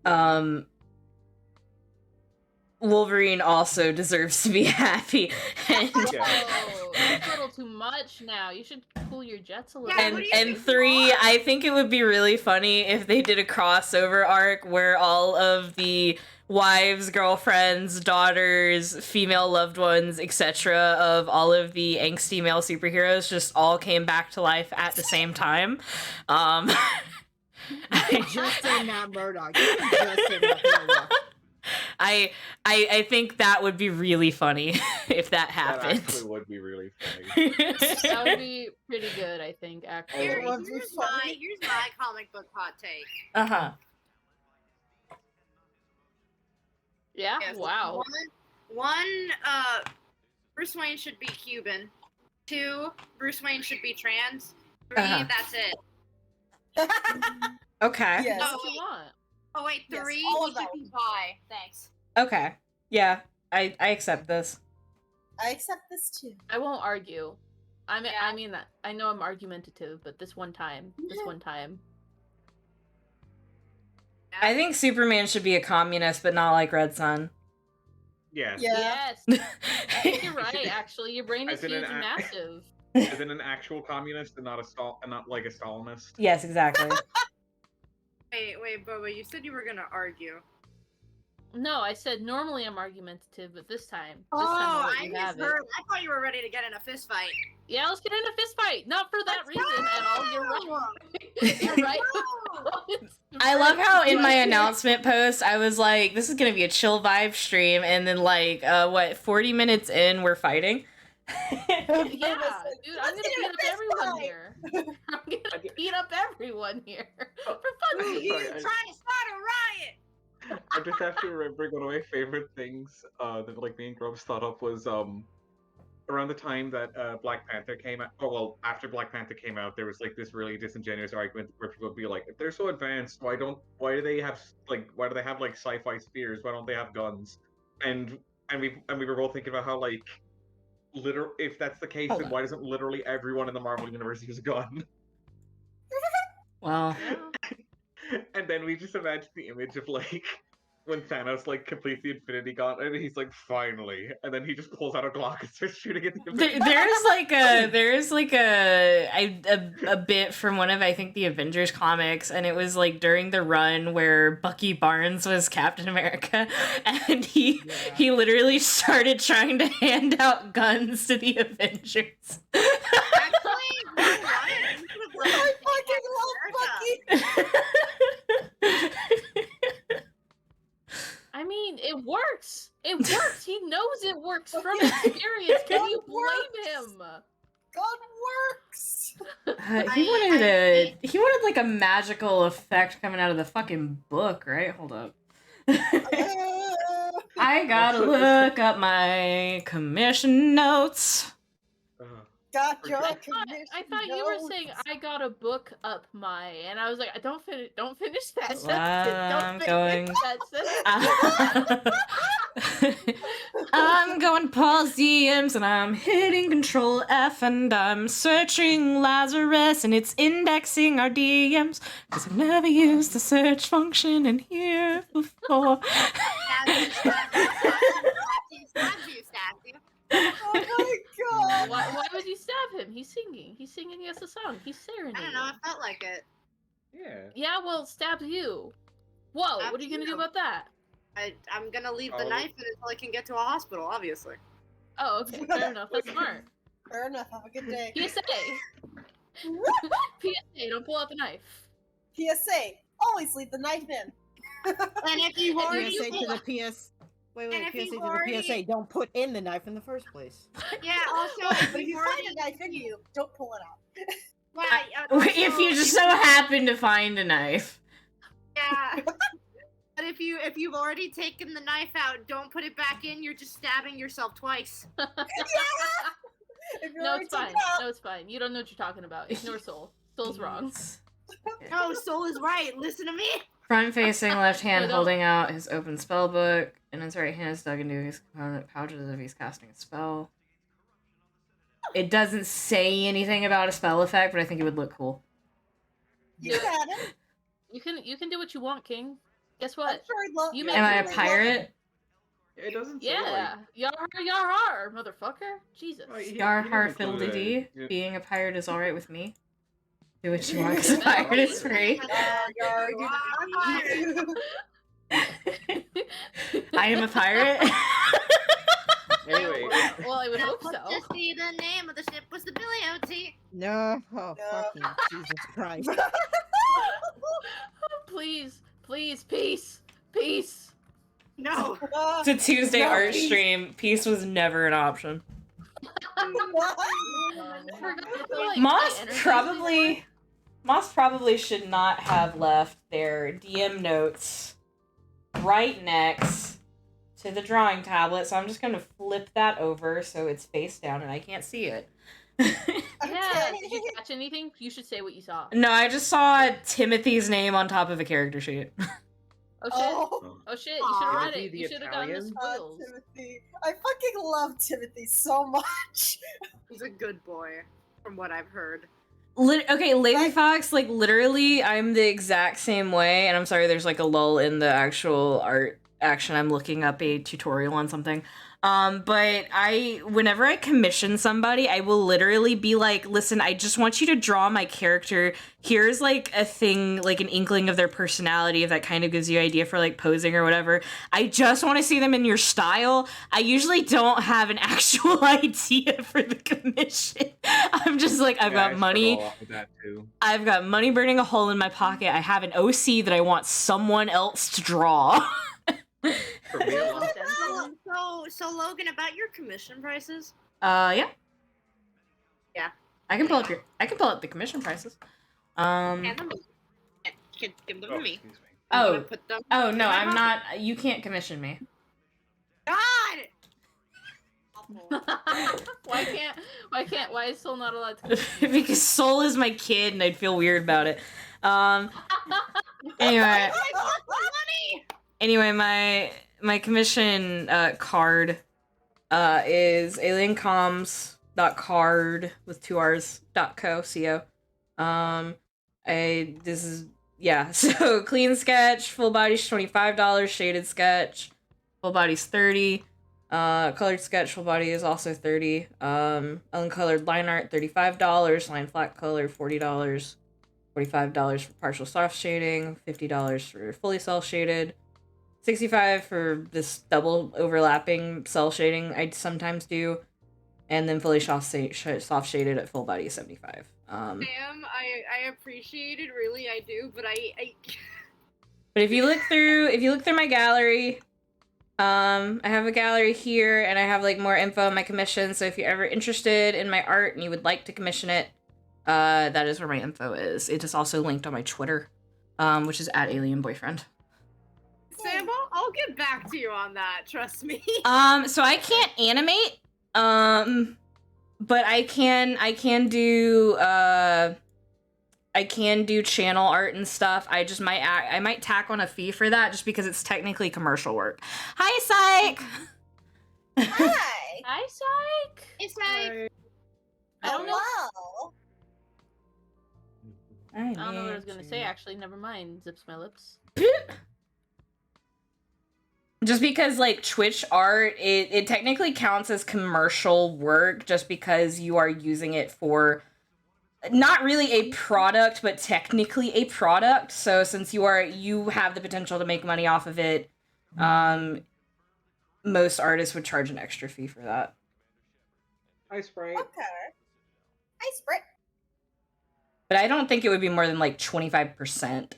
Wolverine also deserves to be happy. And Oh, that's a little too much now. You should cool your jets a little Yeah, bit. what do you and think three, you are? I think it would be really funny if they did a crossover arc where all of the wives, girlfriends, daughters, female loved ones, etc. of all of the angsty male superheroes just all came back to life at the same time. Just say Matt Murdock. Just say Matt Murdock. I think that would be really funny if that That happened. actually would be really funny. That would be pretty good, I think, actually. Here's would be funny. my comic book hot take. Uh-huh. Yeah? Yes, Wow. One, Bruce Wayne should be Cuban. 2, Bruce Wayne should be trans. 3, Uh-huh. that's it. Okay. Yes. That's what you want. Oh wait, Yes, 3, all he of that should be bi. Thanks. Okay. Yeah. I accept this. I accept this too. I won't argue. I mean, I know I'm argumentative, but this one time. I think Superman should be a communist, but not like Red Sun. Yes. Yeah. Yes. I think you're right, actually. Your brain is As in huge an and act- massive. As in an actual communist and not like a Stalinist. Yes, exactly. Wait, Boba, you said you were gonna argue. No, I said normally I'm argumentative, but this time Oh, I'll let I you have it. misheard. I thought you were ready to get in a fist fight. Yeah, let's get in a fist fight. Not for that Let's reason at all. You're go! right. You're right. I love how in my announcement post I was like, this is gonna be a chill vibe stream, and then like 40 minutes in we're fighting. Yeah, dude, I'm gonna beat up everyone here. I'm gonna beat up everyone here. For fun. You trying to start a riot? I just have to remember one of my favorite things that like me and Grubs thought up was around the time that Black Panther came out. Oh well, after Black Panther came out, there was like this really disingenuous argument where people would be like, "If they're so advanced, why do they have like sci-fi spears? Why don't they have guns?" And we were both thinking about how like if that's the case, then why doesn't literally everyone in the Marvel universe use a gun? Well, And then we just imagined the image of like when Thanos like completes the Infinity Gauntlet, and he's like, finally, and then he just pulls out a Glock and starts shooting at the Infinity there's like a bit from one of I think the Avengers comics, and it was like during the run where Bucky Barnes was Captain America, and he literally started trying to hand out guns to the Avengers. Actually, I fucking love Bucky. I mean, it works. It works. He knows it works from experience. Can you blame him? God works. He wanted like a magical effect coming out of the fucking book, right? Hold up. I gotta look up my commission notes. Got your I thought you were saying I got a book up my, and I was like, don't finish that sentence. I'm going pause DMs and I'm hitting Control F and I'm searching Lazarus and it's indexing our DMs because I've never used the search function in here before. Oh my god! Why would you stab him? He's singing. He has a song. He's serenading. I don't know. I felt like it. Yeah. Yeah, well, stabs you. Whoa, Stabs what are you gonna you. do about that? I'm gonna leave the knife in until I can get to a hospital, obviously. Oh, okay, fair enough. That's smart. Fair enough. Have a good day. PSA. PSA, don't pull out the knife. PSA. Always leave the knife in. And if you already PSA to the PS. Wait, And if PSA you've to the already- PSA. Don't put in the knife in the first place. yeah, also But if you find a knife in you, don't pull it out. If you just so happen to find a knife. Yeah. But if you've already taken the knife out, don't put it back in. You're just stabbing yourself twice. If you No, already it's took fine. it out, No, it's fine. You don't know what you're talking about. Ignore Soul. Soul's wrong. No, Soul is right. Listen to me. Front facing, left hand No, don't. holding out his open spell book, and his right hand is dug into his component pouches as if he's casting a spell. It doesn't say anything about a spell effect, but I think it would look cool. you had it. You can do what you want, King. Guess I'm what? sure he loved You it. make Am I a Really? pirate? It doesn't say Yeah. Yar har, motherfucker. Jesus. like. Yar har include fiddle a- dee. yeah. Being a pirate is alright with me. Do what you want, because a pirate is free. Yar, I am a pirate. Anyway, Well, I would hope Put so. to see the name of the ship was the Billy O.T. No. Oh, No. fucking Jesus Christ. Please, peace. Peace. No. It's a Tuesday No, art please. stream. Peace was never an option. I forgot to, like, Moss my energy probably should not have left their DM notes right next to the drawing tablet, so I'm just gonna flip that over so it's face down and I can't see it. Yeah, did you catch anything? You should say what you saw. No, I just saw Timothy's name on top of a character sheet. Oh shit. Oh, Oh shit, you should have read Timothy it. the You should have gotten the Italian? spoils. Timothy. I fucking love Timothy so much. He's a good boy, from what I've heard. Okay, Lady Fox, like, literally, I'm the exact same way, and I'm sorry there's, like, a lull in the actual art action. I'm looking up a tutorial on something. But whenever I commission somebody, I will literally be like, listen, I just want you to draw my character. Here's like a thing, like an inkling of their personality, if that kind of gives you an idea for like posing or whatever. I just want to see them in your style. I usually don't have an actual idea for the commission. I'm just like, I've got money. With that too. I've got money burning a hole in my pocket. I have an OC that I want someone else to draw. For me, a lot. So Logan, about your commission prices? Yeah. Yeah. I can pull up the commission prices. And them. Give them to me. Excuse me. I'm Oh. gonna put them Oh in no, my I'm pocket. not. You can't commission me. God. Why is Soul not allowed to? Because Soul is my kid, and I'd feel weird about it. Anyway, my commission card is aliencoms.card with 2 R's .co. So clean sketch, full body's $25, shaded sketch, full body's $30. Colored sketch, full body is also $30. Uncolored line art, $35. Line flat color, $40. $45 for partial soft shading, $50 for fully cell shaded, $65 for this double overlapping cell shading I sometimes do, and then fully soft shaded at full body, $75. Sam, I appreciate it, really, I do, but I But if you look through my gallery, I have a gallery here, and I have like more info on my commission. So if you're ever interested in my art and you would like to commission it, that is where my info is. It is also linked on my Twitter, which is @alienboyfriend. Sam, I'll get back to you on that. Trust me. So I can't animate, but I can do channel art and stuff. I might tack on a fee for that just because it's technically commercial work. Hi, Psych. Hi. Hi, Psych. It's like I don't know. Hello. I don't know what I was gonna say. Actually, never mind. Zips my lips. Just because like Twitch art, it technically counts as commercial work just because you are using it for not really a product, but technically a product. So since you have the potential to make money off of it, most artists would charge an extra fee for that. Hi, Sprite. Okay. Hi, Sprite. But I don't think it would be more than like 25%.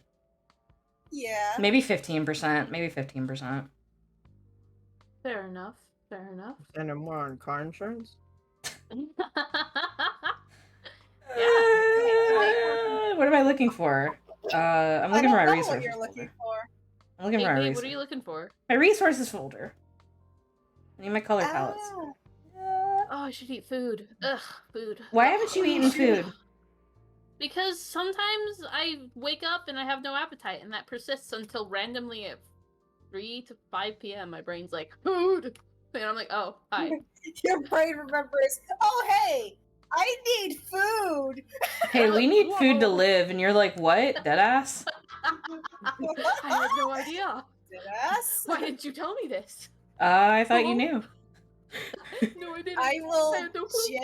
Yeah. Maybe 15%. Maybe 15%. Fair enough. Fair enough. And more on car insurance. What am I looking for? I'm looking for my I don't know resources. what you're looking for. I'm looking Hey, for my babe, resources. what are you looking for? My resources folder. I need my color palettes. Ah. Oh, I should eat food. Ugh, food. Why haven't you eaten food? Because sometimes I wake up and I have no appetite, and that persists until randomly at 3 to 5 p.m. my brain's like, food! And I'm like, oh, hi. Your brain remembers, oh, hey, I need food. Hey, we need food to live, and you're like, what? Deadass? I had no idea. Yes. Why didn't you tell me this? I thought you knew. No, I didn't. I will, had no clue.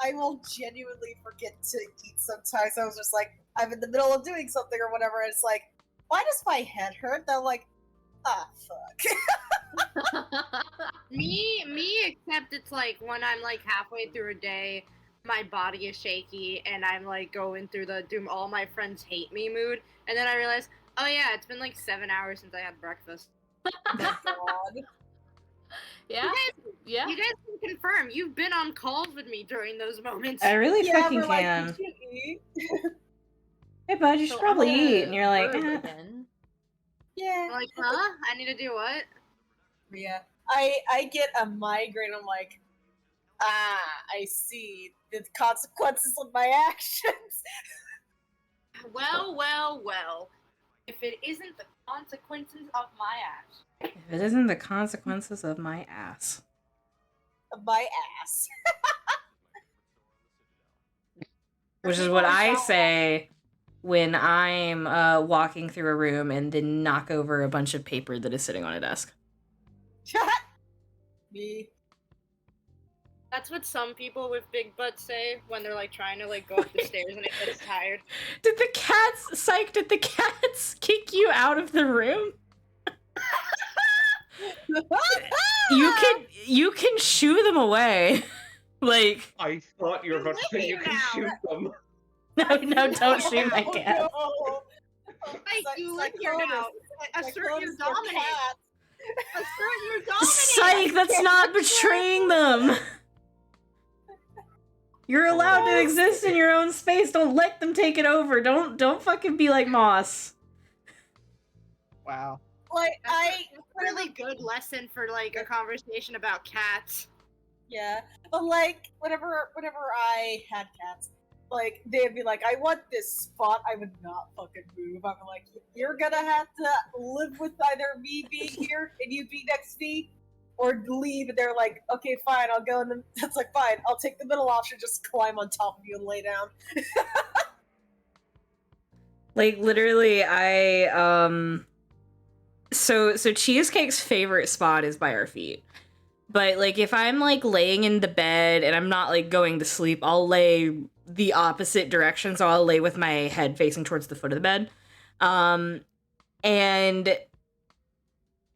I will genuinely forget to eat sometimes. I was just like, I'm in the middle of doing something or whatever, and it's like, why does my head hurt? And I'm like, ah, fuck. me, except it's like when I'm like halfway through a day, my body is shaky, and I'm like going through the do all my friends hate me mood, and then I realize, oh yeah, it's been like 7 hours since I had breakfast. God. Yeah? Yeah? You guys can confirm, you've been on calls with me during those moments. I really Yeah, fucking we're like, can. did you eat? Hey, bud, you should probably eat. And you're like, eh. Yeah. I'm like, huh? I need to do what? Yeah. I get a migraine. I'm like, I see the consequences of my actions. Well. If it isn't the consequences of my ass. If it isn't the consequences of my ass. Of my ass. Which is what I say when I'm walking through a room and then knock over a bunch of paper that is sitting on a desk. Me. That's what some people with big butts say when they're like trying to like go up the stairs and it gets tired. Did the cats kick you out of the room? You can shoo them away. Like, I thought you were about to say you can Now. shoot them. no, don't shoot my cat. No. Like, you live here now. Assert your Cyclones, dominance. cat. Assert your dominance. Psych, that's not betraying them. You're allowed to exist in your own space. Don't let them take it over. Don't fucking be like Moss. Wow. Like That's a really good lesson for like a conversation about cats. yeah, but like whenever I had cats, like they'd be like, I want this spot. I would not fucking move. I'm like, you're gonna have to live with either me being here and you be next to me, or leave. And they're like, okay, fine, I'll go. And that's like, fine, I'll take the middle option. Just climb on top of you and lay down. Like, literally, so Cheesecake's favorite spot is by our feet. But, like, if I'm, like, laying in the bed and I'm not, like, going to sleep, I'll lay the opposite direction. So I'll lay with my head facing towards the foot of the bed. And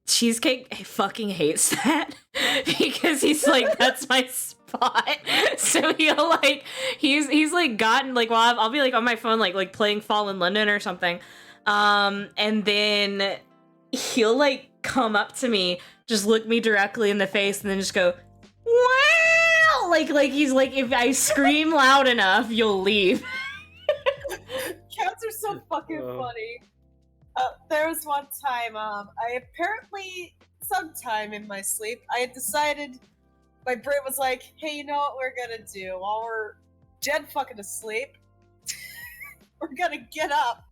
Cheesecake fucking hates that because he's like, that's my spot. So he'll, like, he's like, gotten, like, well, I'll be, like, on my phone, like playing Fall in London or something. And then he'll, like, come up to me, just look me directly in the face, and then just go, wow! Like he's like, if I scream loud enough, you'll leave. Cats are so fucking funny. There was one time, I apparently, sometime in my sleep, I had decided, my brain was like, hey, you know what we're gonna do? While we're dead fucking asleep, we're gonna get up,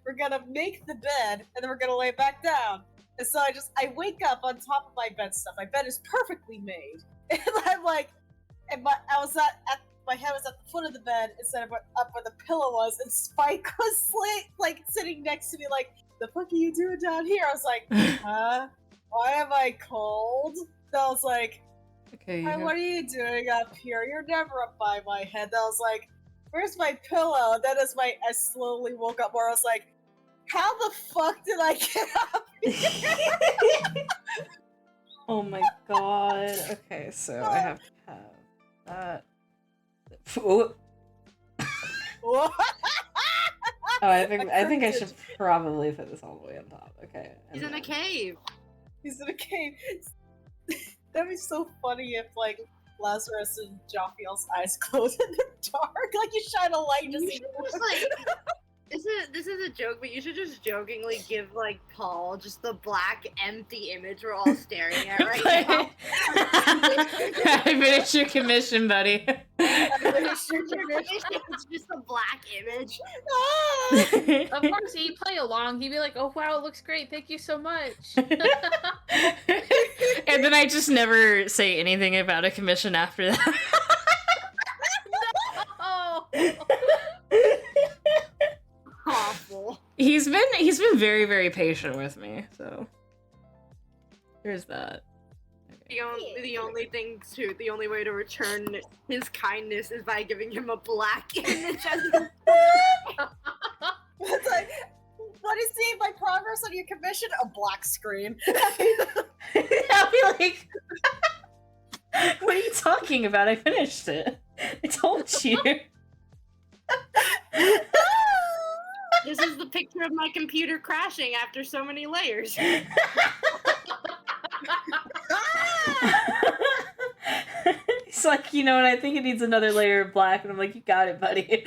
we're gonna make the bed, and then we're gonna lay back down. And so I wake up on top of my bed stuff. My bed is perfectly made. And I'm like, my head was at the foot of the bed instead of up where the pillow was, and Spike was like sitting next to me like, the fuck are you doing down here? I was like, huh? Why am I cold? So I was like, Okay. "Hi, what are you doing up here? You're never up by my head." I was like, where's my pillow? And then I slowly woke up more, I was like, how the fuck did I get up here? Oh my god. Okay, so I have to have that. Oh, What? I think I should probably put this all the way on top. Okay. He's in a cave. He's in a cave. That'd be so funny if, like, Lazarus and Jophiel's eyes close in the dark. Like, you shine a light just You should just, like, this is a joke, but you should just jokingly give like Paul just the black empty image we're all staring at right now. I finished your commission, buddy. It's just a black image. Of course, he'd play along. He'd be like, "Oh wow, it looks great. Thank you so much." And then I just never say anything about a commission after that. Oh. Awful. He's been very, very patient with me, so there's that. The only way to return his kindness is by giving him a black image as his It's like, what is seeing my progress on your commission? A black screen. I'll be like, what are you talking about? I finished it. I told you. This is the picture of my computer crashing after so many layers. He's like, you know what, I think it needs another layer of black, and I'm like, you got it, buddy.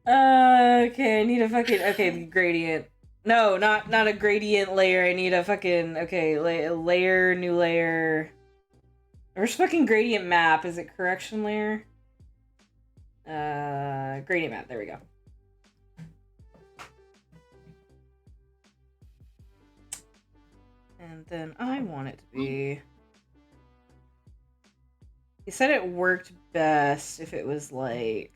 Okay, I need a fucking, okay, gradient. No, not a gradient layer, I need a fucking, okay, layer, new layer. Where's fucking gradient map? Is it correction layer? Gradient map, there we go. And then I want it to be... He said it worked best if it was like...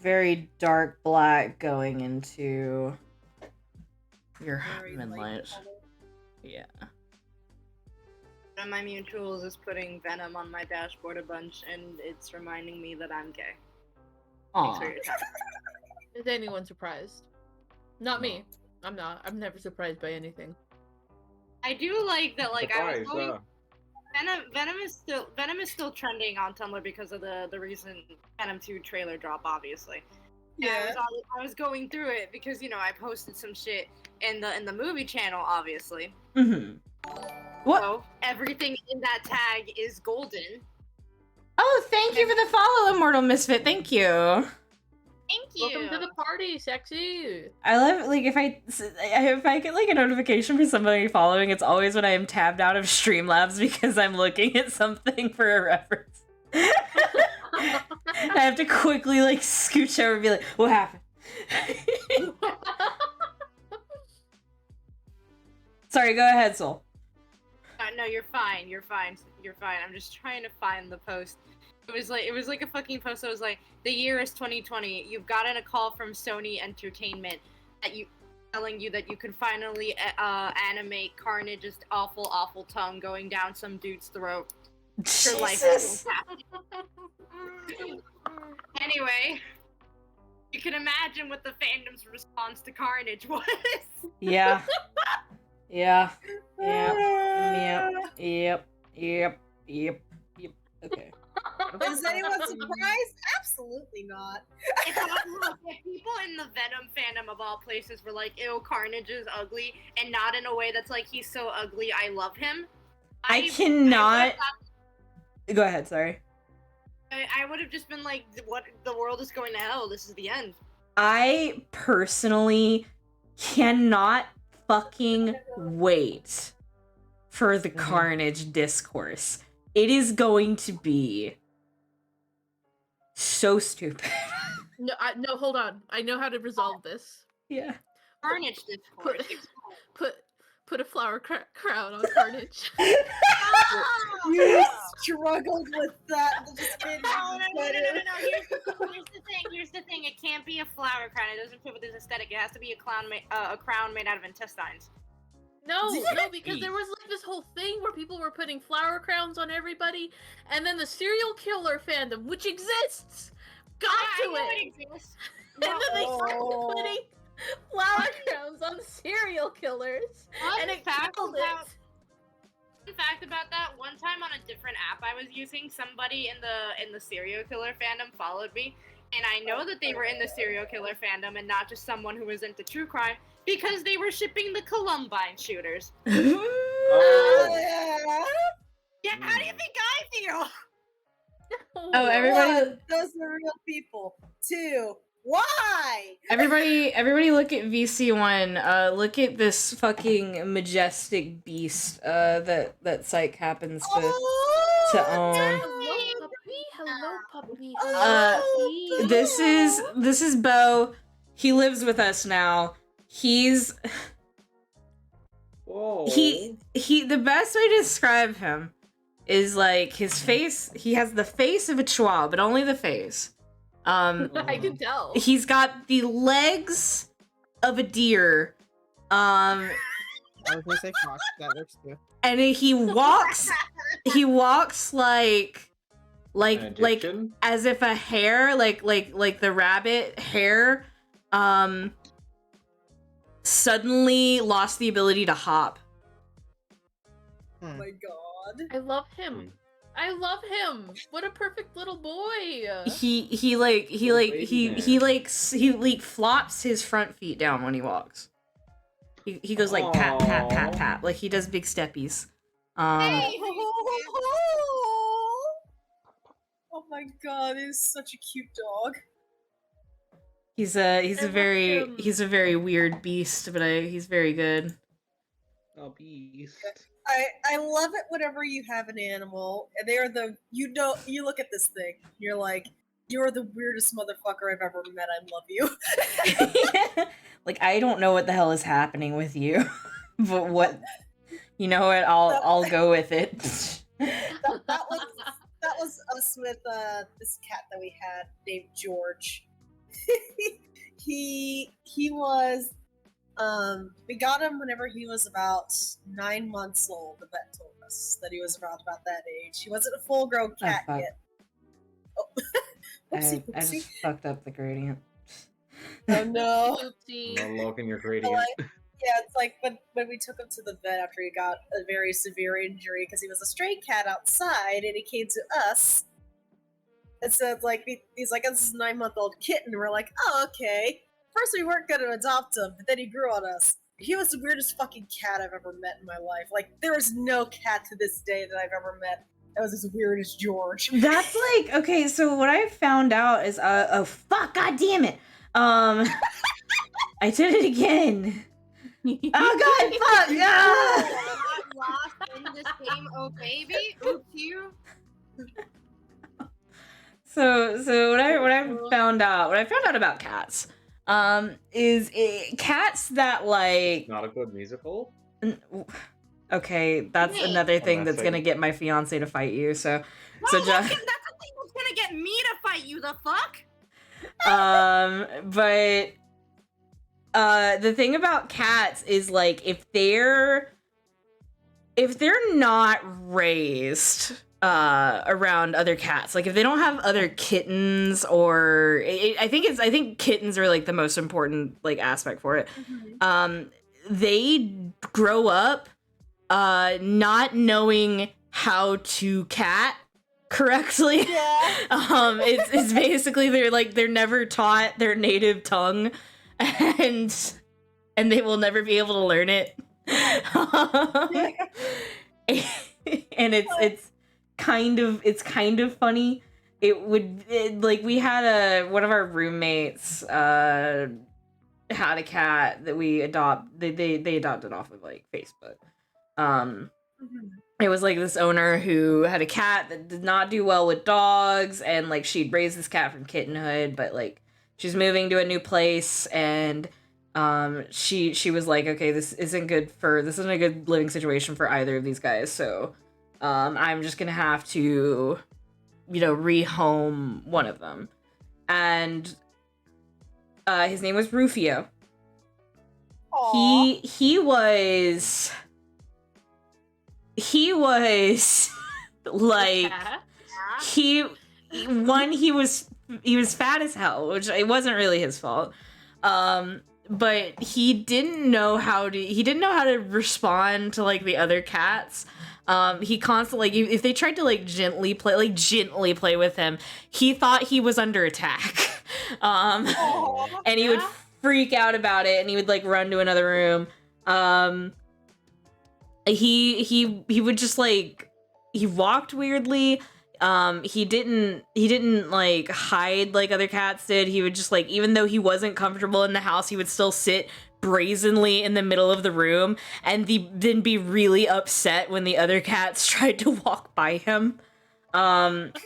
very dark black going into your Very midlight. light color. Yeah. One of my mutuals is putting Venom on my dashboard a bunch, and it's reminding me that I'm gay. Thanks Aw. for your time. Is anyone surprised? Not me. I'm not. I'm never surprised by anything. I do like that. Like I was Surprise, going. Venom is still trending on Tumblr because of the recent Venom 2 trailer drop, obviously. And I was going through it because I posted some shit in the movie channel, obviously. Mm-hmm. What? So everything in that tag is golden. Oh, thank you for the follow, Immortal Misfit. Thank you. Thank you. Welcome to the party, sexy. I love like if I get like a notification for somebody following, it's always when I am tabbed out of Streamlabs because I'm looking at something for a reference. I have to quickly like scooch over and be like, what happened? Sorry, go ahead, Soul. No, you're fine. You're fine. You're fine. I'm just trying to find the post. It was like a fucking post that was like, the year is 2020. You've gotten a call from Sony Entertainment telling you that you can finally animate Carnage's awful tongue going down some dude's throat. Your life Jesus. is Anyway, you can imagine what the fandom's response to Carnage was. Yeah. Yeah. Yep. Okay. Is anyone surprised? Absolutely not. If people in the Venom fandom of all places were like, ew, Carnage is ugly, and not in a way that's like, he's so ugly, I love him. I cannot. Go ahead, sorry. I would have just been like, what? The world is going to hell. This is the end. I personally cannot fucking wait for the Carnage discourse. It is going to be so stupid. No, hold on. I know how to resolve this. Yeah. Carnage discourse. Put a flower crown on Carnage. You struggled with that. Just kidding. No. Here's the thing. It can't be a flower crown. It doesn't fit with his aesthetic. It has to be a crown made out of intestines. No, because there was like this whole thing where people were putting flower crowns on everybody, and then the serial killer fandom, which exists, got to it. exists. And then they started putting flower crowns on serial killers, and it killed it. Fun fact about that: one time on a different app I was using, somebody in the serial killer fandom followed me, and I know that they were in the serial killer fandom and not just someone who was into true crime because they were shipping the Columbine shooters. Oh. Yeah, how do you think I feel? Oh, everybody! One, those are real people. Two, why? Everybody, look at VC1. Look at this fucking majestic beast. That Psych happens to own. Hello, puppy. This is Bo. He lives with us now. Whoa. He the best way to describe him is like his face. He has the face of a chihuahua, but only the face. I can tell. He's got the legs of a deer. I was gonna say fox. That works too. And he walks like as if a hare, like the rabbit hair, suddenly lost the ability to hop. Oh my god. I love him. I love him. What a perfect little boy. He flops his front feet down when he walks. He goes like pat pat pat pat, like he does big steppies. Oh my god, he's such a cute dog. He's a very weird beast, but he's very good. Oh, beast. I love it whenever you have an animal and they're you look at this thing, you're like, you're the weirdest motherfucker I've ever met. I love you. Like, I don't know what the hell is happening with you, but what, you know what? I'll go with it. that was us with this cat that we had named George. he was we got him whenever he was about 9 months old. The vet told us that he was about that age. He wasn't a full grown cat fuck. yet. Oh. I Oopsie. just fucked up the gradient. Oh no. Oopsie. I'm logging your So, gradient. yeah, it's like when we took him to the vet after he got a very severe injury because he was a stray cat outside and he came to us. And so it's like he's like, this is a 9-month-old kitten. And we're like, oh, okay. First we weren't gonna adopt him, but then he grew on us. He was the weirdest fucking cat I've ever met in my life. Like, there is no cat to this day that I've ever met that was as weird as George. That's like, okay, so what I found out is, oh fuck, god damn it. I did it again. Oh god, fuck! Ah! I'm lost in this game, oh baby. Oops, you. So what I found out about cats, is cats that like. Not a good musical. Okay, that's Wait. another thing that that's side. gonna get my fiance to fight you. So No, so look, John. that's the thing that's gonna get me to fight you. The fuck? But the thing about cats is like if they're not raised around other cats, like if they don't have other kittens or I think kittens are like the most important like aspect for it. They grow up not knowing how to cat correctly. Yeah. It's basically they're never taught their native tongue, and they will never be able to learn it. And it's kind of funny. Like we had one of our roommates had a cat that we they adopted off of like Facebook. It was like this owner who had a cat that did not do well with dogs, and like she'd raised this cat from kittenhood, but like she's moving to a new place, and she was like, okay, this isn't a good living situation for either of these guys, so I'm just gonna have to, rehome one of them. And his name was Rufio. Aww. He was like Cat? he was fat as hell, which it wasn't really his fault. But he didn't know how to respond to like the other cats. He constantly, like, if they tried to like gently play with him, he thought he was under attack. And he would freak out about it, and he would like run to another room. He would just like, he walked weirdly. He didn't like hide like other cats did. He would just like, even though he wasn't comfortable in the house, he would still sit brazenly in the middle of the room and then be really upset when the other cats tried to walk by him.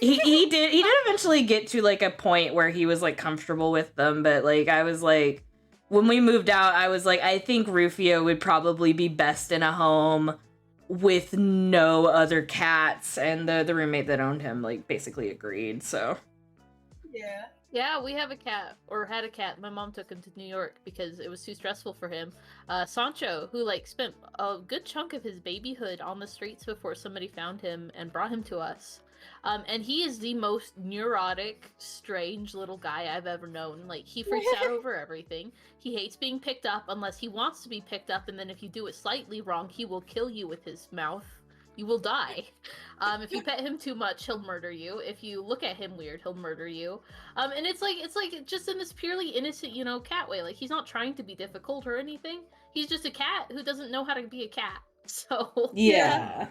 He did eventually get to like a point where he was like comfortable with them, but like I was like, when we moved out, I was like, I think Rufio would probably be best in a home with no other cats, and the roommate that owned him like basically agreed. So Yeah. Yeah, we have a cat, or had a cat. My mom took him to New York because it was too stressful for him. Sancho, who like spent a good chunk of his babyhood on the streets before somebody found him and brought him to us. And he is the most neurotic, strange little guy I've ever known. Like, he freaks out over everything. He hates being picked up unless he wants to be picked up, and then if you do it slightly wrong, he will kill you with his mouth. You will die. If you pet him too much, he'll murder you. If you look at him weird, he'll murder you. And it's like just in this purely innocent, cat way. Like, he's not trying to be difficult or anything. He's just a cat who doesn't know how to be a cat. So yeah.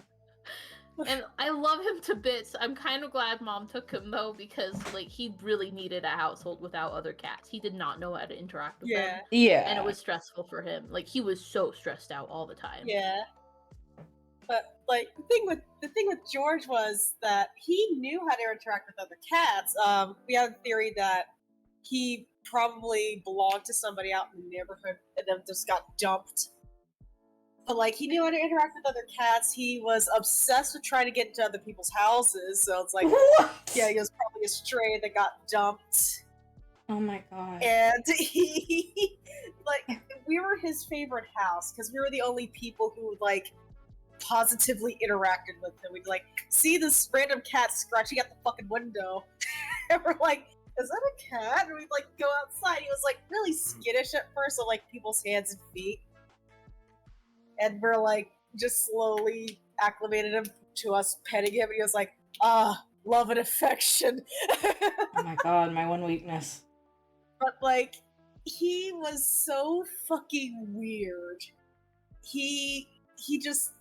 And I love him to bits. I'm kind of glad Mom took him though, because like he really needed a household without other cats. He did not know how to interact with them. Yeah. And it was stressful for him. Like, he was so stressed out all the time. Yeah. But like the thing with George was that he knew how to interact with other cats. We had a theory that he probably belonged to somebody out in the neighborhood and then just got dumped. But like, he knew how to interact with other cats. He was obsessed with trying to get into other people's houses. So it's like, What? yeah, he was probably a stray that got dumped. Oh my god. And he, like, we were his favorite house because we were the only people who, like, positively interacted with him. We'd, like, see this random cat scratching at the fucking window. And we're like, is that a cat? And we'd, like, go outside. He was, like, really skittish at first of, like, people's hands and feet. And we're, like, just slowly acclimated him to us petting him. And he was like, love and affection. Oh my god, my one weakness. But, like, he was so fucking weird. He just...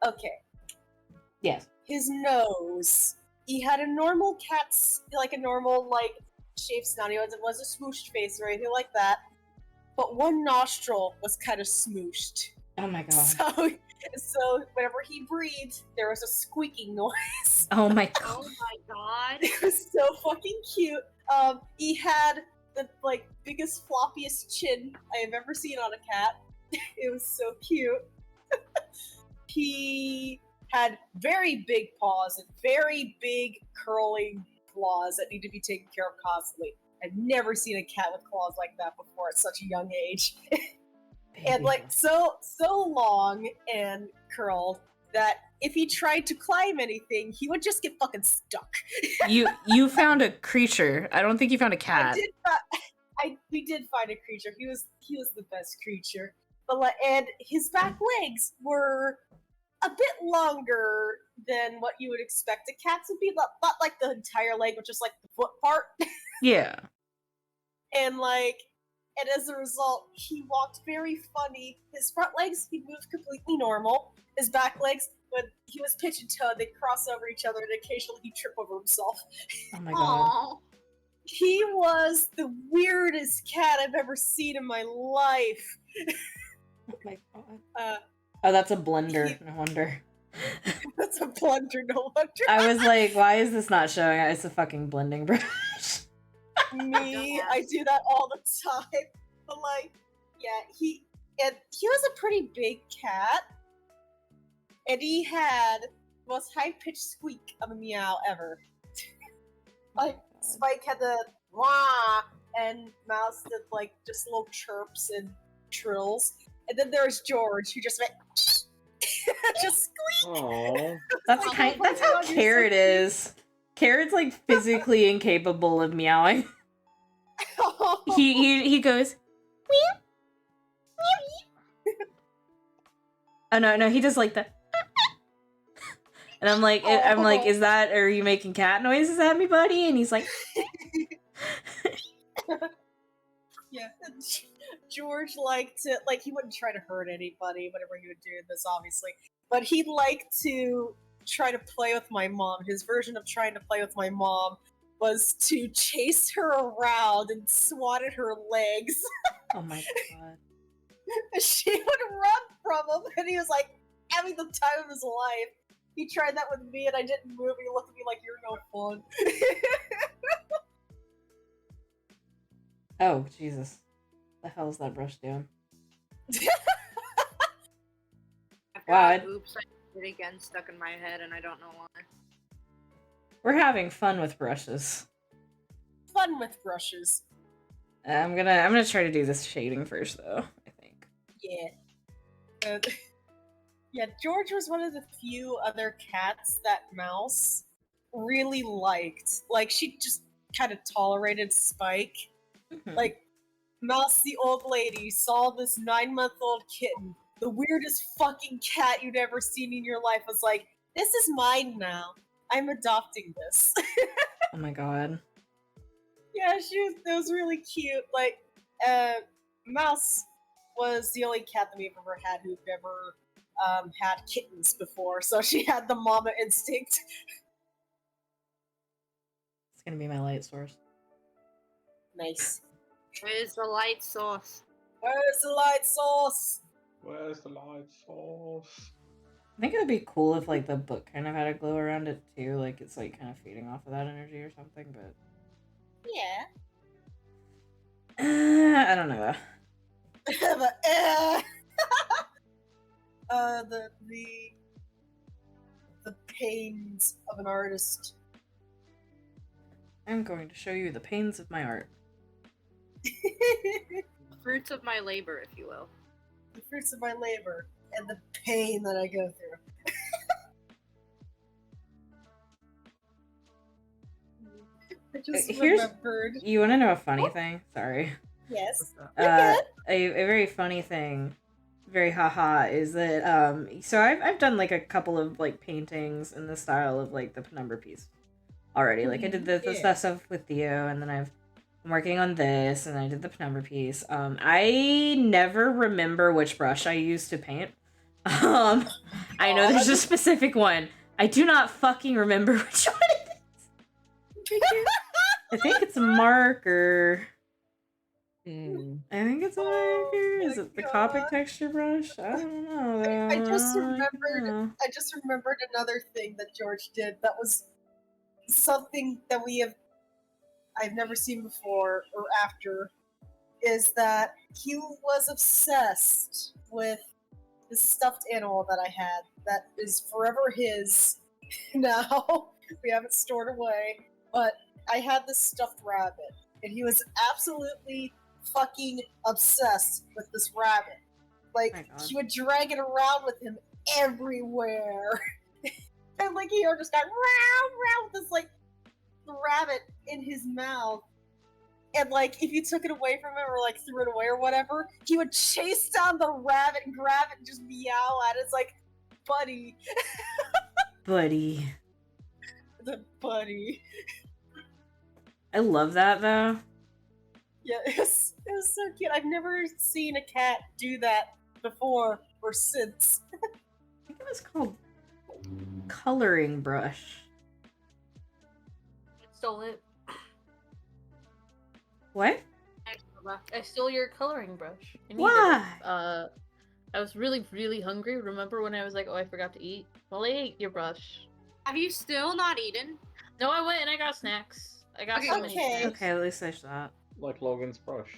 Okay. Yes. His nose. He had a normal cat's, like, a normal, like, shaved snout. It wasn't a smooshed face or anything like that. But one nostril was kind of smooshed. Oh my god. So whenever he breathed, there was a squeaking noise. Oh my god. Oh my god. It was so fucking cute. He had the, like, biggest, floppiest chin I have ever seen on a cat. It was so cute. He had very big paws and very big curling claws that need to be taken care of constantly. I've never seen a cat with claws like that before at such a young age. And, like, so long and curled that if he tried to climb anything, he would just get fucking stuck. You found a creature. I don't think you found a cat. We did find a creature. He was the best creature. But, like, and his back legs were a bit longer than what you would expect a cat to be. Not like the entire leg, but just like the foot part. Yeah. And, like, and as a result, he walked very funny. His front legs, he moved completely normal. His back legs, when he was pitch and toe, they'd cross over each other and occasionally he'd trip over himself. Oh my god. Aww. He was the weirdest cat I've ever seen in my life. Oh my god. Uh, Oh, that's a blender. No wonder. That's a blunder, no wonder. I was like, why is this not showing? It's a fucking blending brush. Me, I do that all the time. But, like, yeah, he was a pretty big cat, and he had the most high-pitched squeak of a meow ever. Like, Spike had the wah, and Mouse did, like, just little chirps and trills, and then there's George, who just went just squeak. Aww. That's how Carrot is. Carrot's like physically incapable of meowing. He goes meow, meow. Oh no, he does like the and I'm like, is that, are you making cat noises at me, buddy? And he's like Yeah, George liked to, like, he wouldn't try to hurt anybody whenever he would do this, obviously, but he'd like to try to play with my mom. His version of trying to play with my mom was to chase her around and swat at her legs. oh my god. She would run from him, and he was like having the time of his life. He tried that with me, and I didn't move. He looked at me like, "You're no fun." Oh Jesus, the hell is that brush doing? I've Wow, got oops, I did it again stuck in my head, and I don't know why. We're having fun with brushes. Fun with brushes. I'm gonna try to do this shading first, though. I think. Yeah. Yeah, George was one of the few other cats that Mouse really liked. Like, she just kind of tolerated Spike. Mhm. Like, Mouse, the old lady, saw this 9-month-old kitten, the weirdest fucking cat you'd ever seen in your life, was like, this is mine now. I'm adopting this. Oh my god. Yeah, it was really cute. Like, Mouse was the only cat that we've ever had who'd ever had kittens before, so she had the mama instinct. It's gonna be my light source. Nice. Where's the light source? Where's the light source? Where's the light source? I think it would be cool if like the book kind of had a glow around it too, like it's like kind of feeding off of that energy or something. But Yeah. I don't know. But, the pains of an artist. I'm going to show you the pains of my art. Fruits of my labor, if you will. The fruits of my labor and the pain that I go through. I just remembered. You want to know a funny thing? Sorry. Yes. A very funny thing, very haha, is that so I've done like a couple of like paintings in the style of like the penumbra piece already. Like I did the stuff with Theo, and then I'm working on this, and I did the penumbra piece. I never remember which brush I used to paint. I know there's a specific one. I do not fucking remember which one it is. I think it's a marker. I think it's a marker. Is it the Copic texture brush? I don't know. I just remembered another thing that George did that was something that I've never seen before or after, is that he was obsessed with this stuffed animal that I had that is forever his now. We have it stored away, but I had this stuffed rabbit, and he was absolutely fucking obsessed with this rabbit. Like, he would drag it around with him everywhere. And like he just got round with this like rabbit in his mouth. And like if you took it away from him or like threw it away or whatever, he would chase down the rabbit and grab it and just meow at it. It's like, buddy. Buddy. The buddy. I love that though. Yeah, it was so cute. I've never seen a cat do that before or since. I think it was called coloring brush. I stole it. What? I stole your coloring brush. Why? I was really, really hungry. Remember when I was like, oh, I forgot to eat? Well, I ate your brush. Have you still not eaten? No, I went and I got snacks. I got so many snacks. Okay, at least I shot. Like Logan's brush.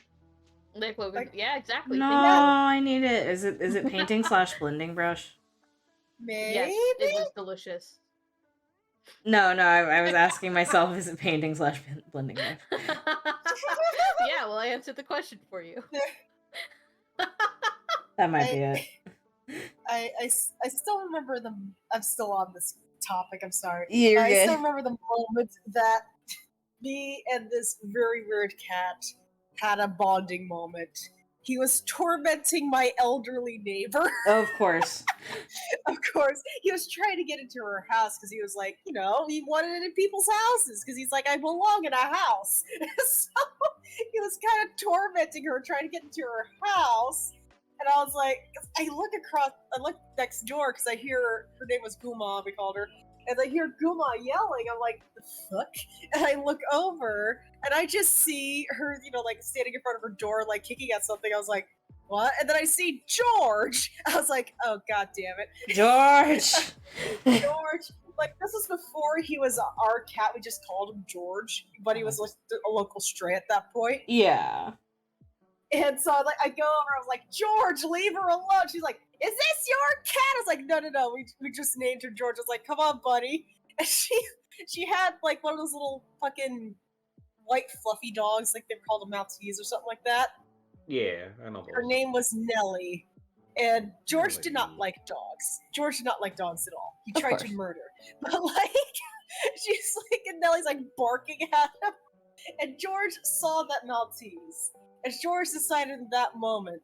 Like Logan. Yeah, exactly. No, I need it. Is it painting / blending brush? Maybe? Yes, it was delicious. No, I was asking myself, is it painting / blending brush? Yeah, well, I answered the question for you. That might be it. I still remember I'm still on this topic, I'm sorry. You're I good. still remember the moment that me and this very weird cat had a bonding moment. He was tormenting my elderly neighbor. Of course. Of course. He was trying to get into her house because he was like, he wanted it in people's houses because he's like, I belong in a house. So he was kind of tormenting her, trying to get into her house. And I was like, I look next door because I hear her name was Guma, we called her. And I hear Guma yelling. I'm like, the fuck? And I look over and I just see her, like standing in front of her door, like kicking at something. I was like, what? And then I see George. I was like, oh, god damn it. George! George. Like, this was before he was our cat. We just called him George. But he was like a local stray at that point. Yeah. And so I go over, I was like, George, leave her alone. She's like, is this your cat? I was like, no, we just named her George. I was like, come on, buddy. And she had like one of those little fucking white fluffy dogs, like they're called a Maltese or something like that. Yeah, I know. Her name was Nellie. And George did not like dogs. George did not like dogs at all. He tried to murder. But like, she's like, and Nellie's like barking at him. And George saw that Maltese. And George decided in that moment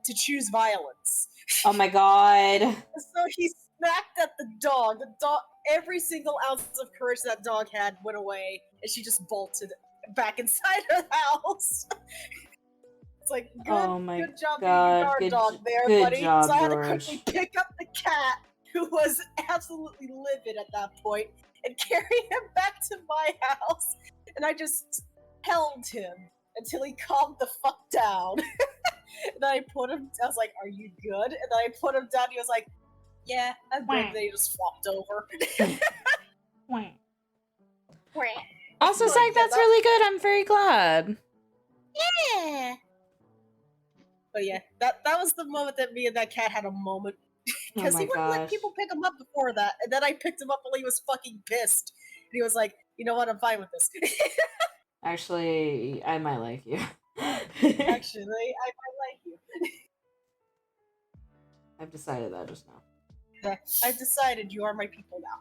to choose violence. Oh my god. So he smacked at the dog. The dog, every single ounce of courage that dog had went away, and she just bolted back inside her house. It's like, good job being a guard dog there, buddy. Job, so I had to George. quickly pick up the cat, who was absolutely livid at that point, and carry him back to my house. And I just held him until he calmed the fuck down. And then I was like, are you good? And then I put him down, he was like, yeah, I'm good. And then he just flopped over. Also, Psych, that's really good. I'm very glad. Yeah. But yeah, that was the moment that me and that cat had a moment. Because he wouldn't let people pick him up before that. And then I picked him up while he was fucking pissed. And he was like, you know what, I'm fine with this. Actually, I might like you. Actually, I like you. I've decided that just now. I've decided you are my people now.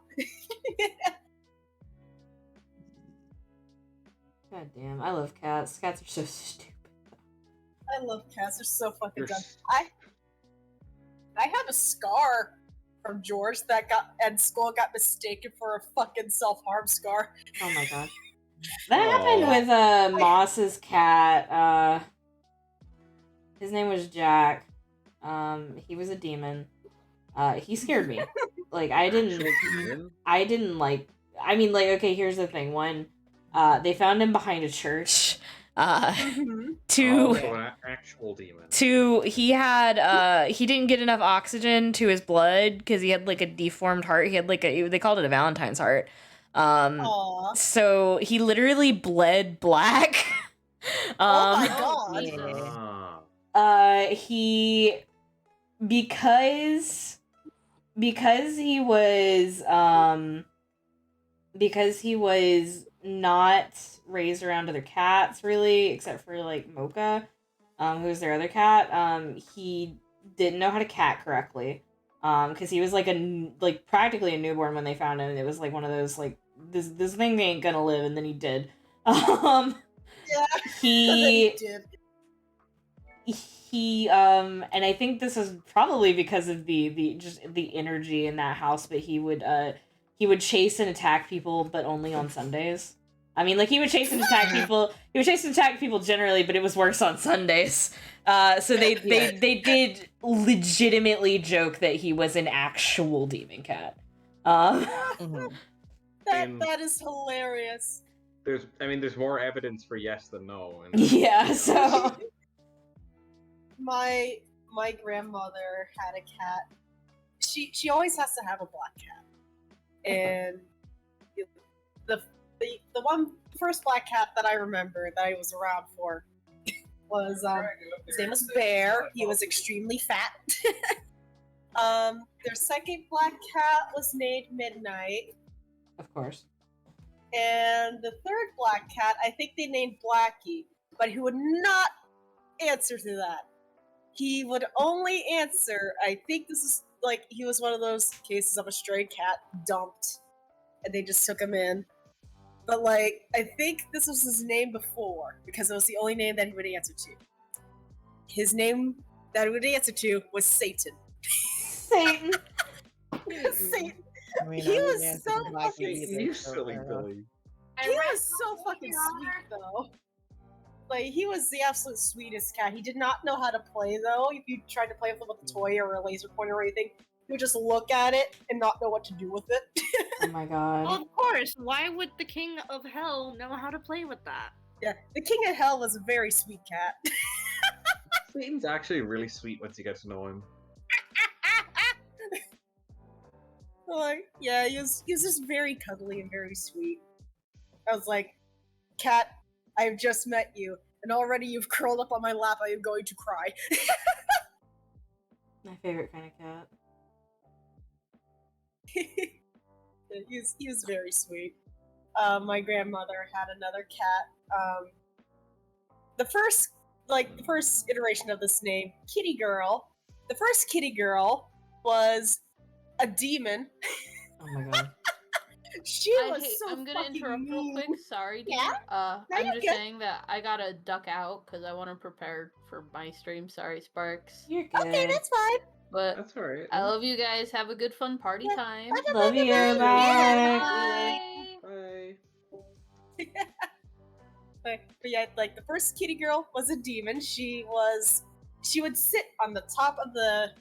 God damn, I love cats. Cats are so stupid. I love cats. They're so fucking You're dumb. s- I have a scar from George that Skull got mistaken for a fucking self-harm scar. Oh my god. That Aw. happened with Moss's cat. His name was Jack. He was a demon. He scared me. Like I didn't like. I mean, like, okay, here's the thing. One, they found him behind a church. Two, So an actual demon. two, he didn't get enough oxygen to his blood because he had like a deformed heart. He had like they called it a Valentine's heart. Aw. So he literally bled black. Oh my Oh, god. Jesus. He because he was not raised around other cats really, except for like Mocha, who's their other cat. He didn't know how to cat correctly, because he was like practically a newborn when they found him. It was like one of those like this thing ain't gonna live, and then he did. Yeah. He did. And I think this is probably because of the energy in that house, but he would chase and attack people, but only on Sundays. I mean, like, he would chase and attack people generally, but it was worse on Sundays. So they did legitimately joke that he was an actual demon cat. That is hilarious. There's more evidence for yes than no. Yeah, so My grandmother had a cat. She always has to have a black cat. And the one first black cat that I remember that I was around for was his name was Bear. He was extremely fat. Their second black cat was named Midnight. of course. And the third black cat, I think they named Blackie, but he would not answer to that. He would only answer, I think this is like, he was one of those cases of a stray cat dumped, and they just took him in. But like, I think this was his name before, because it was the only name that he would answer to. His name that he would answer to was Satan. Satan. Satan. I mean, He I was wouldn't answer so to Blackie fucking either, You so, silly Billy. He was so fucking sweet, though. Like, he was the absolute sweetest cat. He did not know how to play, though. If you tried to play with him with a toy or a laser pointer or anything, he would just look at it and not know what to do with it. Oh my god. Well, of course. Why would the king of hell know how to play with that? Yeah, the King of Hell was a very sweet cat. Satan's actually really sweet once you get to know him. Like, yeah, he was just very cuddly and very sweet. I was like, cat, I have just met you, and already you've curled up on my lap. I am going to cry. My favorite kind of cat. He was very sweet. My grandmother had another cat. The first iteration of this name, Kitty Girl. The first Kitty Girl was a demon. Oh my god. She was so I'm gonna fucking interrupt real mean. quick. Sorry, dude. Yeah? I'm you're just good. saying that I gotta duck out because I want to prepare for my stream. Sorry, Sparks. You're good. Okay, that's fine. But That's alright. I love you guys. Have a good, fun party Yeah. time. Love you. Bye. Bye. Bye. Bye. But yeah, like the first Kitty Girl was a demon. She would sit on the top of the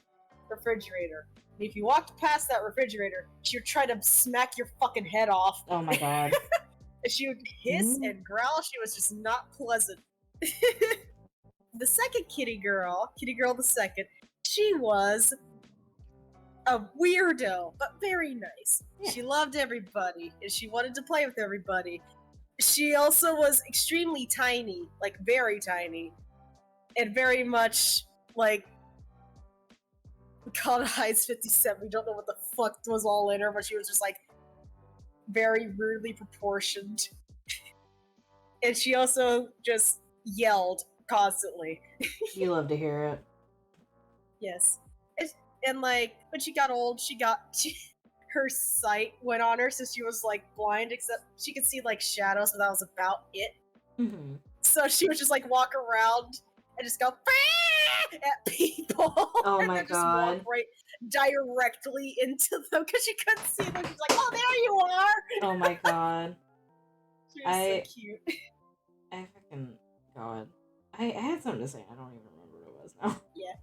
refrigerator. And if you walked past that refrigerator, she would try to smack your fucking head off. Oh my god. And she would hiss and growl. She was just not pleasant. The second Kitty Girl the second, she was a weirdo, but very nice. Yeah. She loved everybody, and she wanted to play with everybody. She also was extremely tiny, like very tiny, and very much like we call it Heights 57. We don't know what the fuck was all in her, but she was just like very rudely proportioned. And she also just yelled constantly. You love to hear it. Yes. And like when she got old, her sight went on her, so she was like blind, except she could see like shadows, but that was about it. Mm-hmm. So she would just like walk around and just go at people. Oh and my then just God. walk right directly into them because she couldn't see them. She's like, "Oh, there you are!" Oh my God. She was so cute. I fucking God. I had something to say. I don't even remember what it was now. Yeah.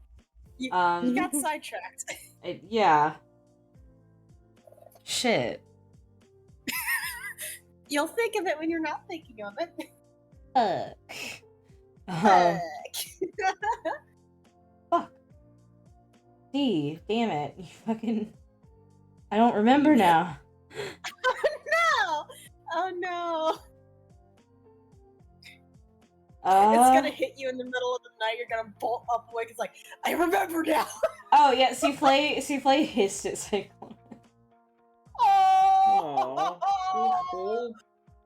You Um, got sidetracked. yeah. Shit. You'll think of it when you're not thinking of it. Fuck. D, damn it. You fucking. I don't remember now. No! Oh no! It's gonna hit you in the middle of the night. You're gonna bolt up awake. It's like, I remember now. Oh yeah, Souffle hissed at Cyclone. Oh! Cool.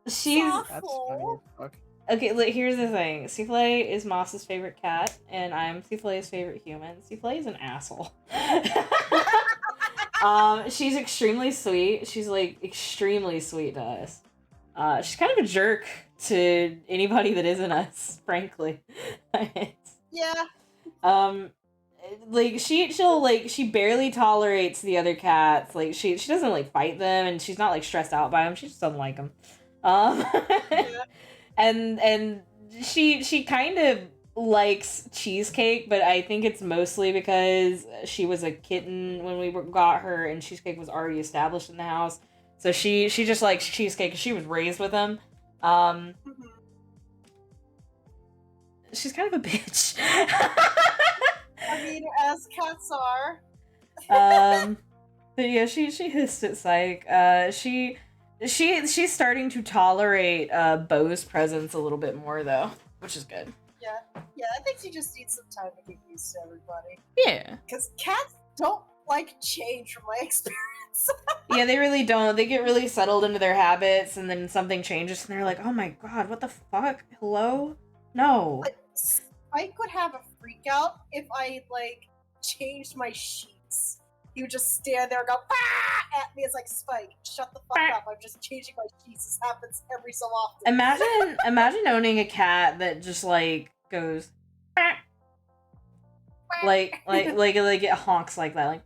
She's That's funny as fuck. okay. Look, here's the thing. Souffle is Moss's favorite cat, and I'm Souffle's favorite human. Souffle is an asshole. She's extremely sweet. She's like extremely sweet to us. She's kind of a jerk to anybody that isn't us, frankly. Yeah. Like she barely tolerates the other cats. Like she doesn't like fight them, and she's not like stressed out by them. She just doesn't like them. Yeah. and she kind of likes Cheesecake, but I think it's mostly because she was a kitten when we got her, and Cheesecake was already established in the house. So she just likes Cheesecake because she was raised with him. She's kind of a bitch. I mean, as cats are. But yeah, she hissed at Psych. She's starting to tolerate Bo's presence a little bit more though, which is good. Yeah, I think she just needs some time to get used to everybody. Yeah. Because cats don't like change from my experience. Yeah, they really don't. They get really settled into their habits, and then something changes, and they're like, "Oh my god, what the fuck? Hello? No." But Spike would have a freak out if I like changed my sheets. He would just stand there and go "Bah!" at me. It's like, Spike, shut the fuck up. I'm just changing my sheets. This happens every so often. Imagine owning a cat that just like goes like it honks like that,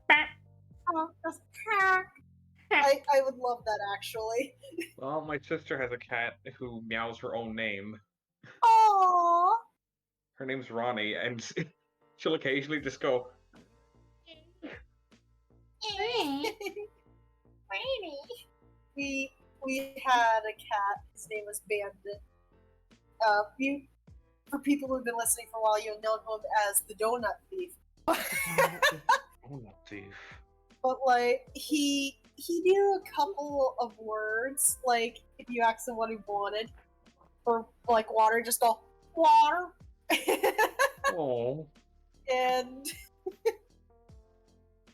like I would love that actually. Well, my sister has a cat who meows her own name. Aww. Her name's Ronnie, and she'll occasionally just go. We had a cat. His name was Bandit. For people who've been listening for a while, you'll know him as the Donut Thief. Donut thief. But like he knew a couple of words. Like if you asked him what he wanted, or like water, just go water. Oh. And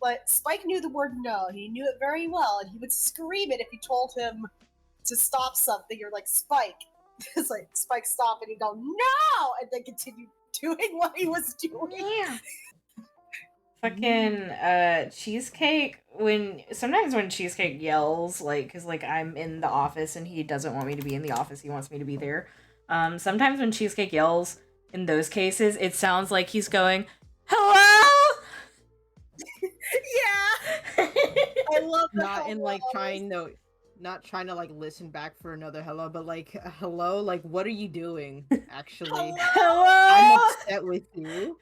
like Spike knew the word no. He knew it very well, and he would scream it if you told him to stop something. You're like, Spike. It's like, Spike, stop, and he'd go no, and then continue doing what he was doing. yeah. Fucking Cheesecake, sometimes when Cheesecake yells, like, cause like I'm in the office and he doesn't want me to be in the office, he wants me to be there. Sometimes when Cheesecake yells, in those cases, it sounds like he's going, "Hello?" Yeah. I love that. Not in like not trying to like listen back for another hello, but like hello, like what are you doing? Actually, Hello? I'm upset with you.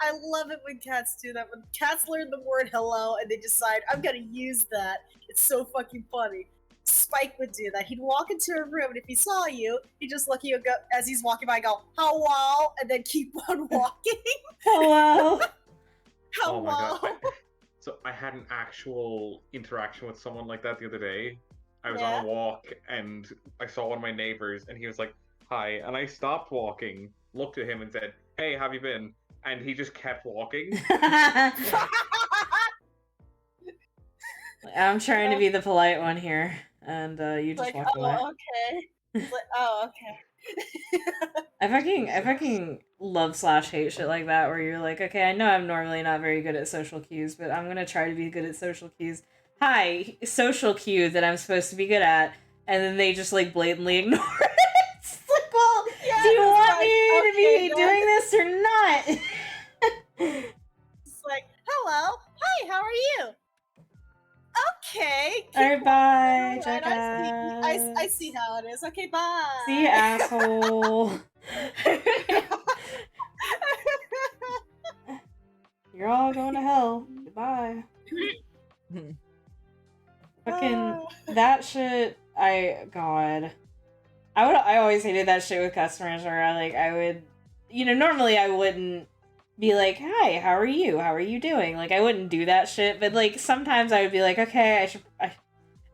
I love it when cats do that. When cats learn the word hello and they decide, I'm gonna use that. It's so fucking funny. Spike would do that. He'd walk into a room, and if he saw you, he'd just look at you and go, as he's walking by, go, hello, and then keep on walking. Hello? Hello. Oh my god. So I had an actual interaction with someone like that the other day. I was on a walk and I saw one of my neighbors and he was like, "Hi," and I stopped walking, looked at him and said, "Hey, how have you been?" And he just kept walking. I'm trying to be the polite one here, and you just like, walk away. oh, okay. He's like, oh, okay. I fucking love / hate shit like that where you're like, okay, I know I'm normally not very good at social cues, but I'm gonna try to be good at social cues. Hi, social cue that I'm supposed to be good at, and then they just like blatantly ignore it. It's like, well, Yeah, do you it's want like, me to okay, be then. doing this or not? It's like, hello, hi, how are you? Okay. Alright, bye, Alright, jackass. I see how it is. Okay, bye. See you, asshole. You're all going to hell. Goodbye. Fucking that shit. God. I always hated that shit with customers where I would, normally I wouldn't be like, hi, how are you? How are you doing? Like, I wouldn't do that shit, but like sometimes I would be like, okay, I've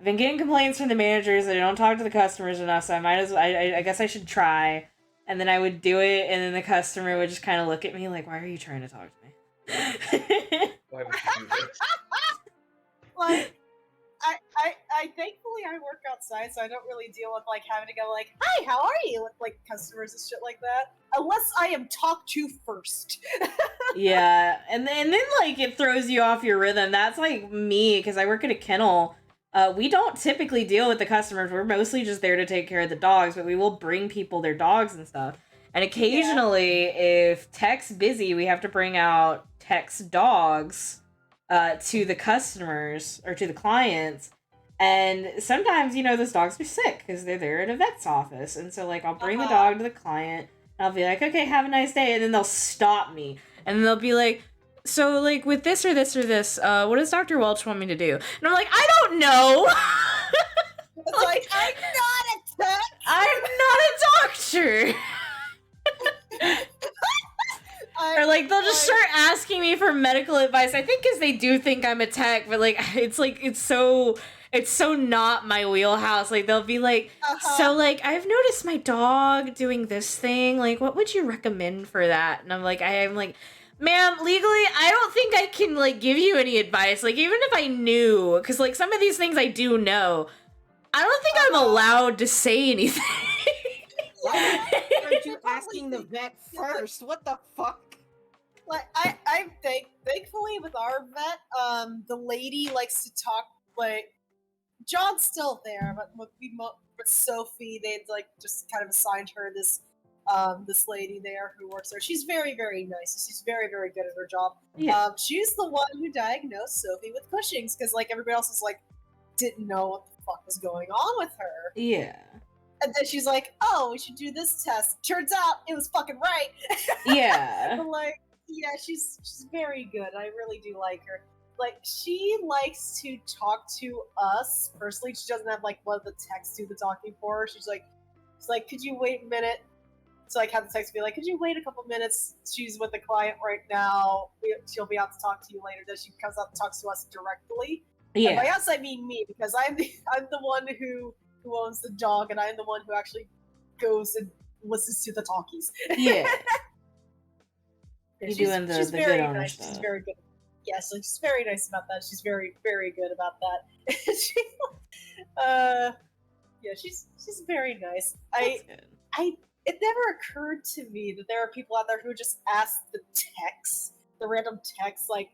been getting complaints from the managers that I don't talk to the customers enough, so I might as well, I guess I should try. And then I would do it, and then the customer would just kind of look at me like, why are you trying to talk to me? Why would you do this? Like, I thankfully I work outside, so I don't really deal with like having to go like, hi, how are you? With like customers and shit like that. Unless I am talked to first. Yeah, and then like it throws you off your rhythm. That's like me, because I work at a kennel. We don't typically deal with the customers. We're mostly just there to take care of the dogs, but we will bring people their dogs and stuff. And occasionally, if tech's busy, we have to bring out tech's dogs to the customers or to the clients. And sometimes, those dogs are sick because they're there at a vet's office. And so, like, I'll bring the dog to the client, and I'll be like, okay, have a nice day. And then they'll stop me. And then they'll be like, so, like, with this or this or this, what does Dr. Welch want me to do? And I'm like, I don't know. It's like, I'm not a tech. I'm not a doctor. Or like they'll just start asking me for medical advice. I think because they do think I'm a tech, but like it's so not my wheelhouse. Like they'll be like, so like I've noticed my dog doing this thing. Like, what would you recommend for that? And I'm like, ma'am, legally, I don't think I can like give you any advice. Like even if I knew, because like some of these things I do know, I don't think I'm allowed to say anything. Why aren't you asking the vet first? What the fuck? Like I'm thankfully with our vet, the lady likes to talk. Like John's still there, but Sophie, they'd like just kind of assigned her this this lady there who works there. She's very, very nice. She's very, very good at her job. Yeah. She's the one who diagnosed Sophie with Cushing's because like everybody else was like didn't know what the fuck was going on with her. Yeah. And then she's like, "Oh, we should do this test." Turns out it was fucking right. Yeah. But like, yeah, she's very good. I really do like her. Like, she likes to talk to us personally. She doesn't have like one of the techs do the talking for her. She's like, "Could you wait a minute?" So like, have the text be like, "Could you wait a couple minutes? She's with the client right now. She'll be out to talk to you later." Then she comes out and talks to us directly. Yeah. And by us, I mean me, because I'm the one who owns the dog, and I'm the one who actually goes and listens to the talkies. Yeah. She's doing the very good owner nice. stuff. She's very good. Yes, she's very nice about that. She's very, very good about that. Yeah, she's very nice. That's good. It never occurred to me that there are people out there who just ask the random techs, like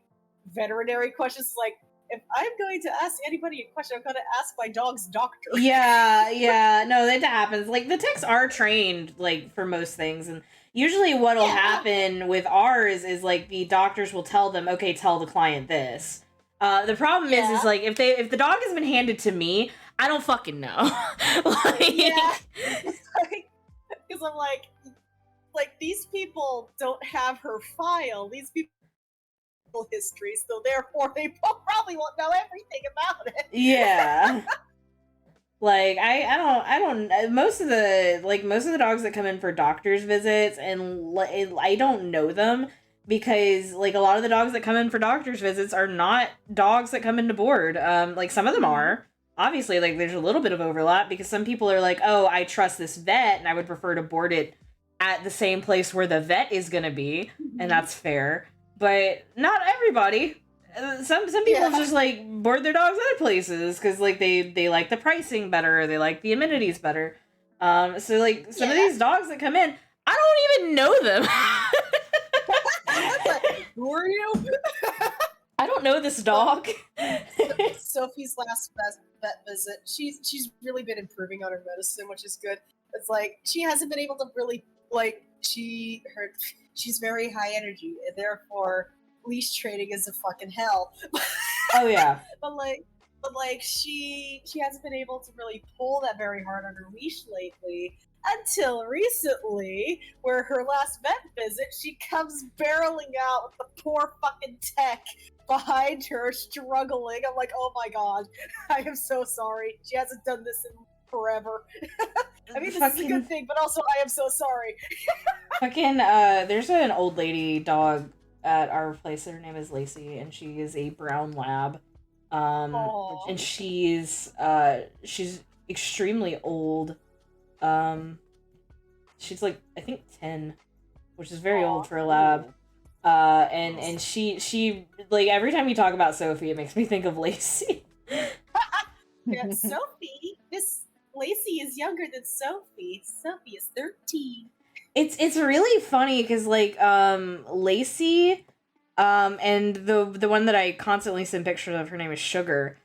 veterinary questions. Like, if I'm going to ask anybody a question, I'm going to ask my dog's doctor. Yeah, no, that happens. Like, the techs are trained, like, for most things, and usually what'll happen with ours is, like, the doctors will tell them, okay, tell the client this. The problem is, like, if the dog has been handed to me, I don't fucking know. Like... Yeah. Because I'm like, these people don't have her file. These people history, so therefore they probably won't know everything about it. Yeah. Like I don't most of the dogs that come in for doctor's visits, and I don't know them because like a lot of the dogs that come in for doctor's visits are not dogs that come into board. Like some of them are. Obviously, like there's a little bit of overlap because some people are like, "Oh, I trust this vet and I would prefer to board it at the same place where the vet is going to be." And that's fair. But not everybody. Some people just like board their dogs other places because like they like the pricing better, or they like the amenities better. So like some of Yeah. these dogs that come in, I don't even know them. Who are you? I don't know this dog. Sophie's last vet visit, she's really been improving on her medicine, which is good. It's like she hasn't been able to really like she's very high energy, and therefore leash training is a fucking hell. Oh yeah. but like she hasn't been able to really pull that very hard on her leash lately. Until recently, where her last vet visit, she comes barreling out with the poor fucking tech behind her, struggling. I'm like, oh my god, I am so sorry. She hasn't done this in forever. I mean, this is a good thing, but also I am so sorry. There's an old lady dog at our place. Her name is Lacey, and she is a brown lab. Aww. And she's extremely old. She's like, I think 10, which is very old for a lab. And she like, every time you talk about Sophie, it makes me think of Lacey. Yeah, Sophie, this Lacey is younger than Sophie. Sophie is 13. It's really funny because like Lacey, and the one that I constantly send pictures of, her name is Sugar.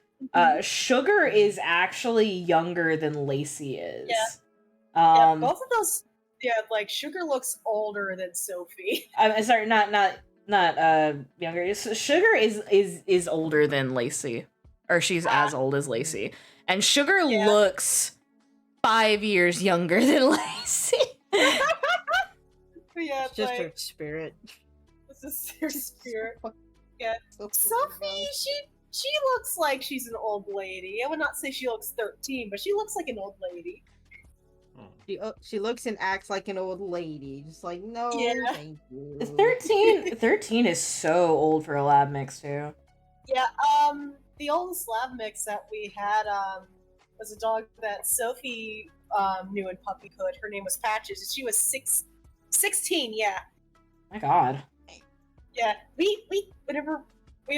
Sugar is actually younger than Lacey is. Yeah, both of those. Yeah, like Sugar looks older than Sophie. I'm sorry, not younger. Sugar is older than Lacey, or she's as old as Lacey, and Sugar looks 5 years younger than Lacey. Yeah, It's just her spirit. This is her spirit. Yeah, Sophie, she looks like she's an old lady. I would not say she looks 13, but she looks like an old lady. She looks and acts like an old lady. Just like, no, thank you. 13 is so old for a lab mix too. Yeah, the oldest lab mix that we had was a dog that Sophie knew in puppyhood. Her name was Patches, and she was 16, yeah. My god. Yeah, we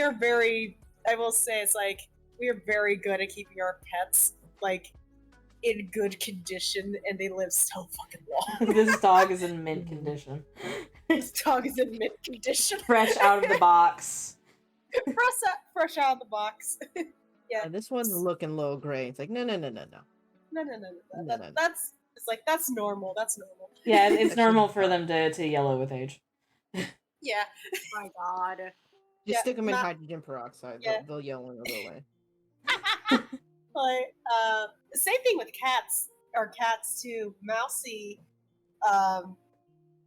are very, I will say, it's like, we are very good at keeping our pets, like, in good condition, and they live so fucking long. This dog is in mint condition. This dog is in mint condition. Fresh out of the box. Fresh out of the box. Yeah. This one's looking a little gray. It's like, no. No. That's it's like that's normal. That's normal. Yeah, it's normal for them to yellow with age. Yeah. Oh my god. Just stick them in hydrogen peroxide. Yeah. They'll yell and they'll go away. Like, same thing with cats, or cats too. Mousy,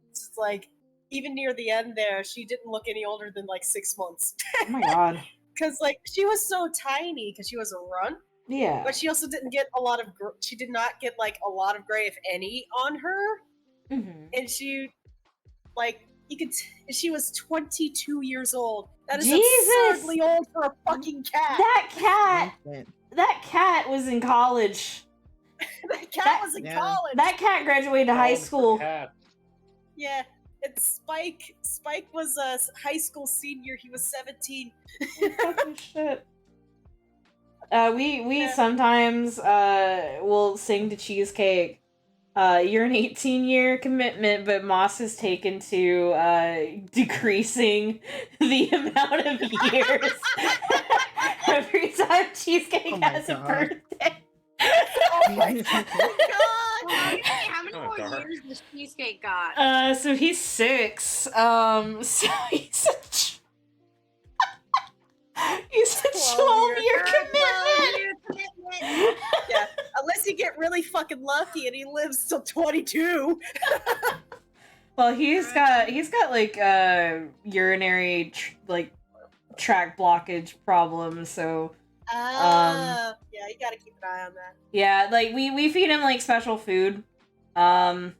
it's like, even near the end there, she didn't look any older than like 6 months. Oh my god. Because like she was so tiny because she was a runt, Yeah. but she also didn't get a lot of. She did not get like a lot of gray, if any, on her. Mm-hmm. And she, like, you could. She was 22 years old. That is Jesus! absurdly old for a fucking cat. That cat was in college. That cat was in college. That cat graduated high school. Yeah, it's Spike. Spike was a high school senior. He was 17. Fucking shit. We sometimes will sing to Cheesecake. You're an 18-year commitment, but Moss has taken to decreasing the amount of years every time Cheesecake has a birthday. Oh my god! How many more years does Cheesecake got? So he's 6. So he's a 12-year commitment. Yeah, unless you get really fucking lucky and he lives till 22. Well, he's got like urinary tract blockage problems, so yeah, you gotta keep an eye on that. yeah, like we feed him like special food, Aw,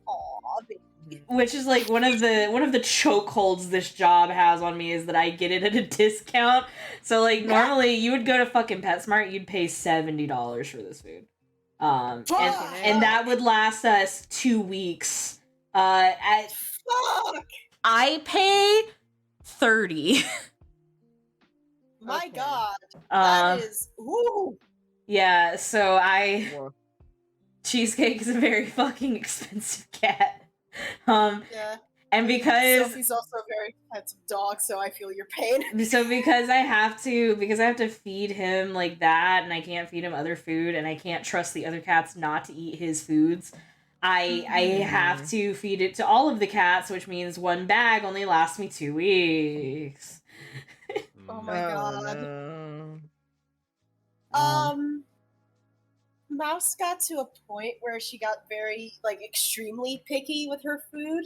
baby. which is like one of the chokeholds this job has on me, is that I get it at a discount. So like normally you would go to fucking PetSmart, you'd pay $70 for this food, and that would last us 2 weeks. Fuck! I pay 30. My god, that is ooh. Yeah, so Cheesecake is a very fucking expensive cat. Yeah. And because Sophie's also a very expensive dog, so I feel your pain. because I have to feed him like that, and I can't feed him other food, and I can't trust the other cats not to eat his foods. I have to feed it to all of the cats, which means one bag only lasts me 2 weeks. Oh my god. No. Mouse got to a point where she got very, like, extremely picky with her food.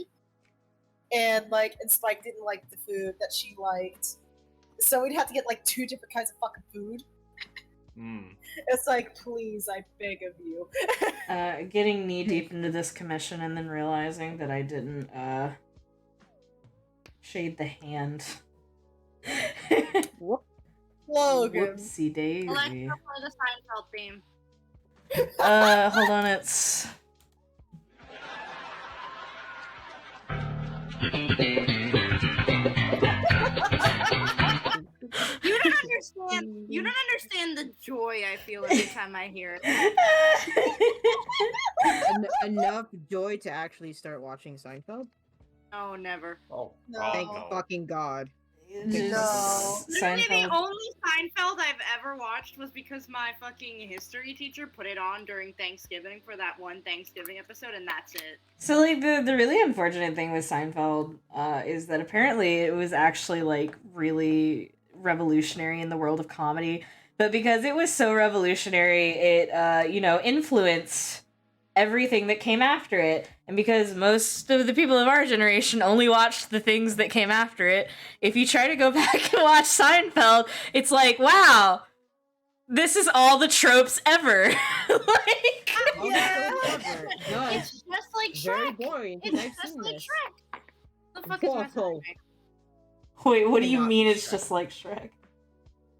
And Spike didn't like the food that she liked. So we'd have to get, like, 2 different kinds of fucking food. It's like, please, I beg of you. Getting knee deep into this commission and then realizing that I didn't, shade the hand. Logan. Whoopsie daisy. Alexa, play the Seinfeld theme. Hold on, it's... You don't understand the joy I feel every time I hear it. Enough joy to actually start watching Seinfeld? Oh, never. Oh, No. Thank fucking God. No. Literally, the Seinfeld. only Seinfeld I've ever watched was because my fucking history teacher put it on during Thanksgiving for that one Thanksgiving episode, and that's it. So, like, the really unfortunate thing with Seinfeld is that apparently it was actually, like, really revolutionary in the world of comedy. But because it was so revolutionary, it, influenced everything that came after it. And because most of the people of our generation only watched the things that came after it, if you try to go back and watch Seinfeld, it's like, wow, this is all the tropes ever. Like, It's just like Very Shrek. boring. It's I've just seen like this. Shrek. The fuck is my Whoa. Shrek? wait, what do you Not mean it's Shrek. just like Shrek?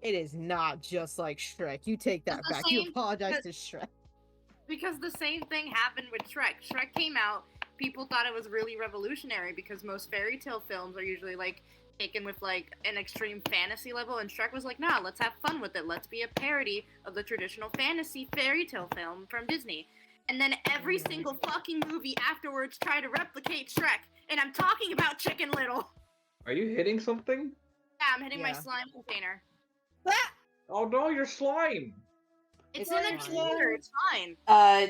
It is not just like Shrek. You take that It's the back. You same- apologize to Shrek. Because the same thing happened with Shrek. Shrek came out, people thought it was really revolutionary because most fairy tale films are usually like taken with like an extreme fantasy level, and Shrek was like, nah, let's have fun with it. Let's be a parody of the traditional fantasy fairy tale film from Disney. And then every single fucking movie afterwards tried to replicate Shrek. And I'm talking about Chicken Little. Are you hitting something? Yeah, I'm hitting my Yeah. slime container. Oh no, your slime! It's It's in a fine. container, it's fine.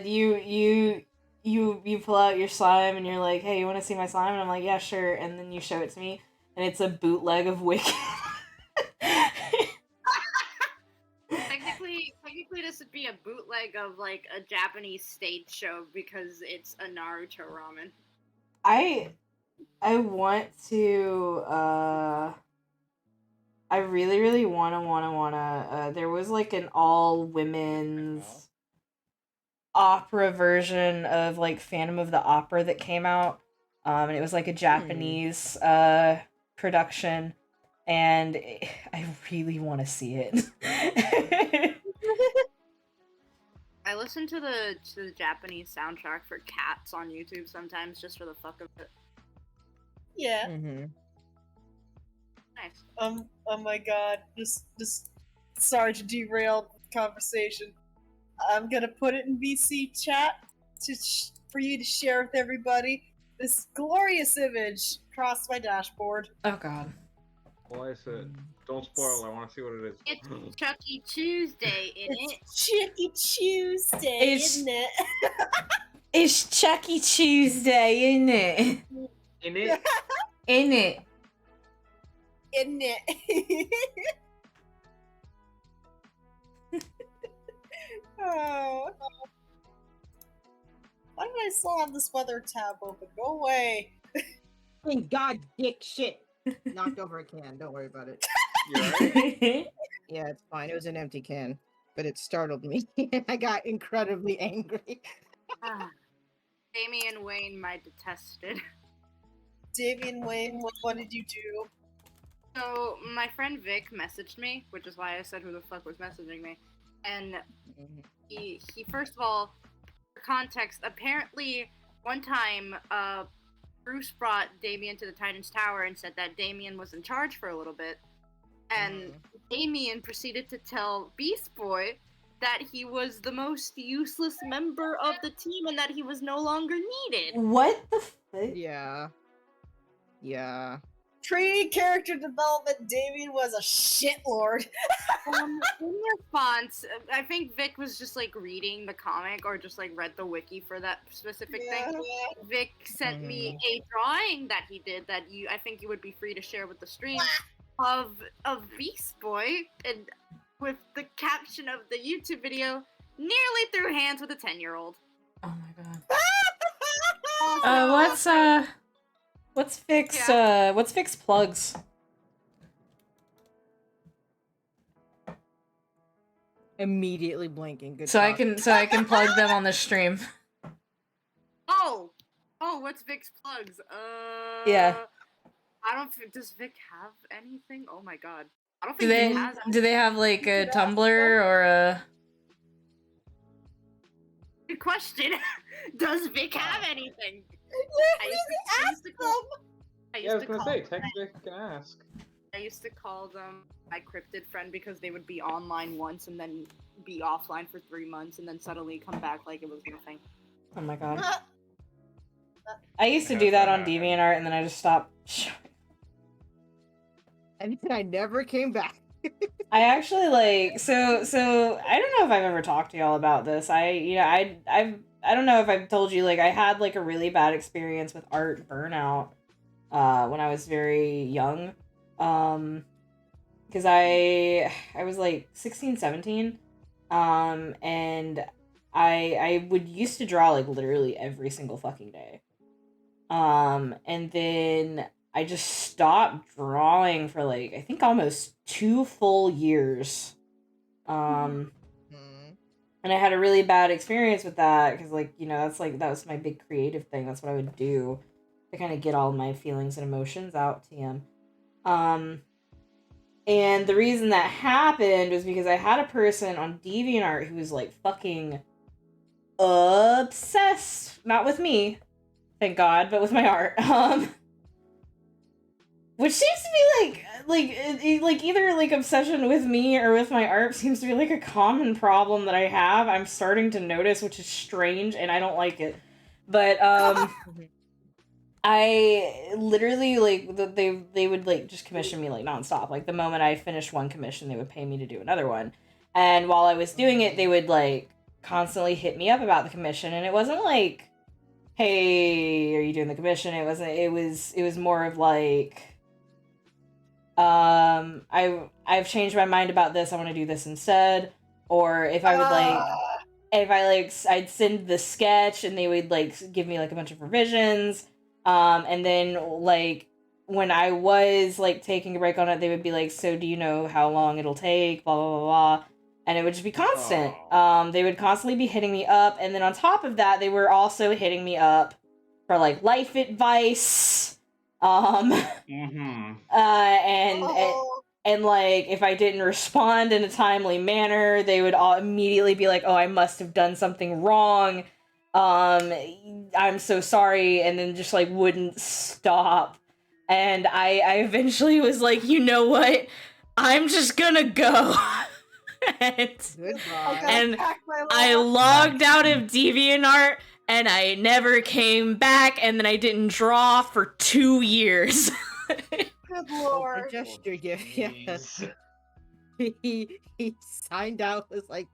You pull out your slime and you're like, hey, you want to see my slime? And I'm like, yeah, sure. And then you show it to me, and it's a bootleg of Wicked. Technically, this would be a bootleg of like a Japanese stage show because it's a Naruto ramen. I want to I really wanna there was like an all women's opera version of like Phantom of the Opera that came out. And it was like a Japanese production, and I really want to see it. I listen to the Japanese soundtrack for Cats on YouTube sometimes just for the fuck of it. Yeah. Mm-hmm. Nice. Oh my god. Just sorry to derail the conversation. I'm gonna put it in VC chat for you to share with everybody. This glorious image crossed my dashboard. Oh god. Well, I said, don't spoil. I want to see what it is. It's Chucky Tuesday, isn't it? It's Chucky Tuesday, It's- isn't it? It's Chucky Tuesday, isn't it? In it? Isn't it? Isn't it? Oh. Why did I still have this weather tab open? Go away. Thank God, dick shit. Knocked over a can. Don't worry about it. You alright? Yeah, it's fine. It was an empty can, but it startled me. I got incredibly angry. Ah. Damian Wayne, my detested. Damian Wayne, what did you do? So my friend Vic messaged me, which is why I said who the fuck was messaging me. And he first of all, for context, apparently one time Bruce brought Damien to the Titans Tower and said that Damien was in charge for a little bit. And Damien proceeded to tell Beast Boy that he was the most useless member of the team and that he was no longer needed. What the fuck? Yeah. Yeah. Pre-character development, Damien was a shitlord. In response, I think Vic was just like reading the comic or just like read the wiki for that specific thing. Vic sent me a drawing that he did that I think you would be free to share with the stream of Beast Boy, and with the caption of the YouTube video, nearly threw hands with a 10-year-old. Oh my god. What's Vic's plugs? Immediately blinking. Good So I talk. can plug them on the stream. Oh, what's Vic's plugs? Yeah. I don't think, does Vic have anything? Oh my god. I don't Do think they he has do they have like a Tumblr or a Good question. Does Vic have anything? Yeah, I was gonna say, text Vic and ask. I used to call them my cryptid friend because they would be online once and then be offline for 3 months and then suddenly come back like it was nothing. Oh my god. I used to do that on DeviantArt and then I just stopped. And I never came back. I actually like so I don't know if I've ever talked to y'all about this. I don't know if I've told you, like, I had like a really bad experience with art burnout when I was very young. Because I was like 16, 17. And I would used to draw like literally every single fucking day. And then I just stopped drawing for like, I think almost 2 full years. And I had a really bad experience with that because, like, you know, that was my big creative thing. That's what I would do to kind of get all my feelings and emotions out to him. And the reason that happened was because I had a person on DeviantArt who was like fucking obsessed, not with me, thank God, but with my art. Which seems to be like either like obsession with me or with my art seems to be like a common problem that I have. I'm starting to notice, which is strange, and I don't like it. But I literally like they would like just commission me like nonstop. Like the moment I finished one commission, they would pay me to do another one. And while I was doing it, they would like constantly hit me up about the commission, and it wasn't like, "Hey, are you doing the commission?" It wasn't. It was more of like, I've changed my mind about this. I want to do this instead. Or if I would I'd send the sketch and they would like give me like a bunch of revisions. And then like when I was like taking a break on it, they would be like, "So do you know how long it'll take?" Blah blah blah blah. And it would just be constant. They would constantly be hitting me up, and then on top of that, they were also hitting me up for like life advice. And like if I didn't respond in a timely manner, they would all immediately be like, "Oh, I must have done something wrong. I'm so sorry," and then just like wouldn't stop. And I eventually was like, "You know what? I'm just gonna go." and I logged out of DeviantArt and I never came back, and then I didn't draw for 2 years. Good lord. The gesture gift, yeah. He signed out, was like,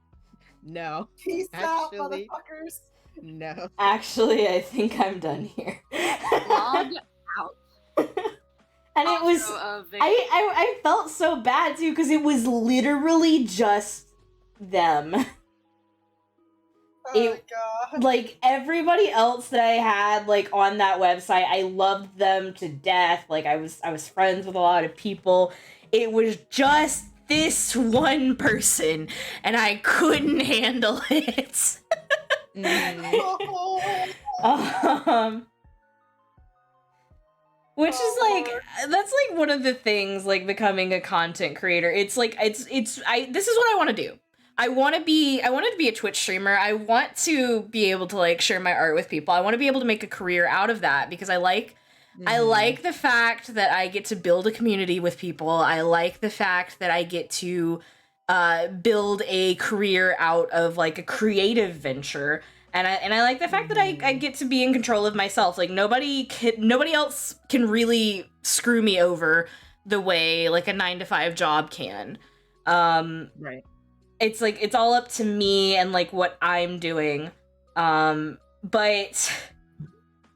"No. Peace out, Actually, motherfuckers." No. Actually, I think I'm done here. Log out. And it was I felt so bad too because it was literally just them. Oh god. Like everybody else that I had like on that website, I loved them to death. Like I was friends with a lot of people. It was just this one person and I couldn't handle it. Which is like, that's like one of the things like becoming a content creator. It's like this is what I want to do. I wanted to be a Twitch streamer. I want to be able to like share my art with people. I want to be able to make a career out of that because I like the fact that I get to build a community with people. I like the fact that I get to build a career out of like a creative venture. And I like the fact that I get to be in control of myself. Like nobody else can really screw me over the way like a 9-to-5 job can. Right. It's like it's all up to me and like what I'm doing. But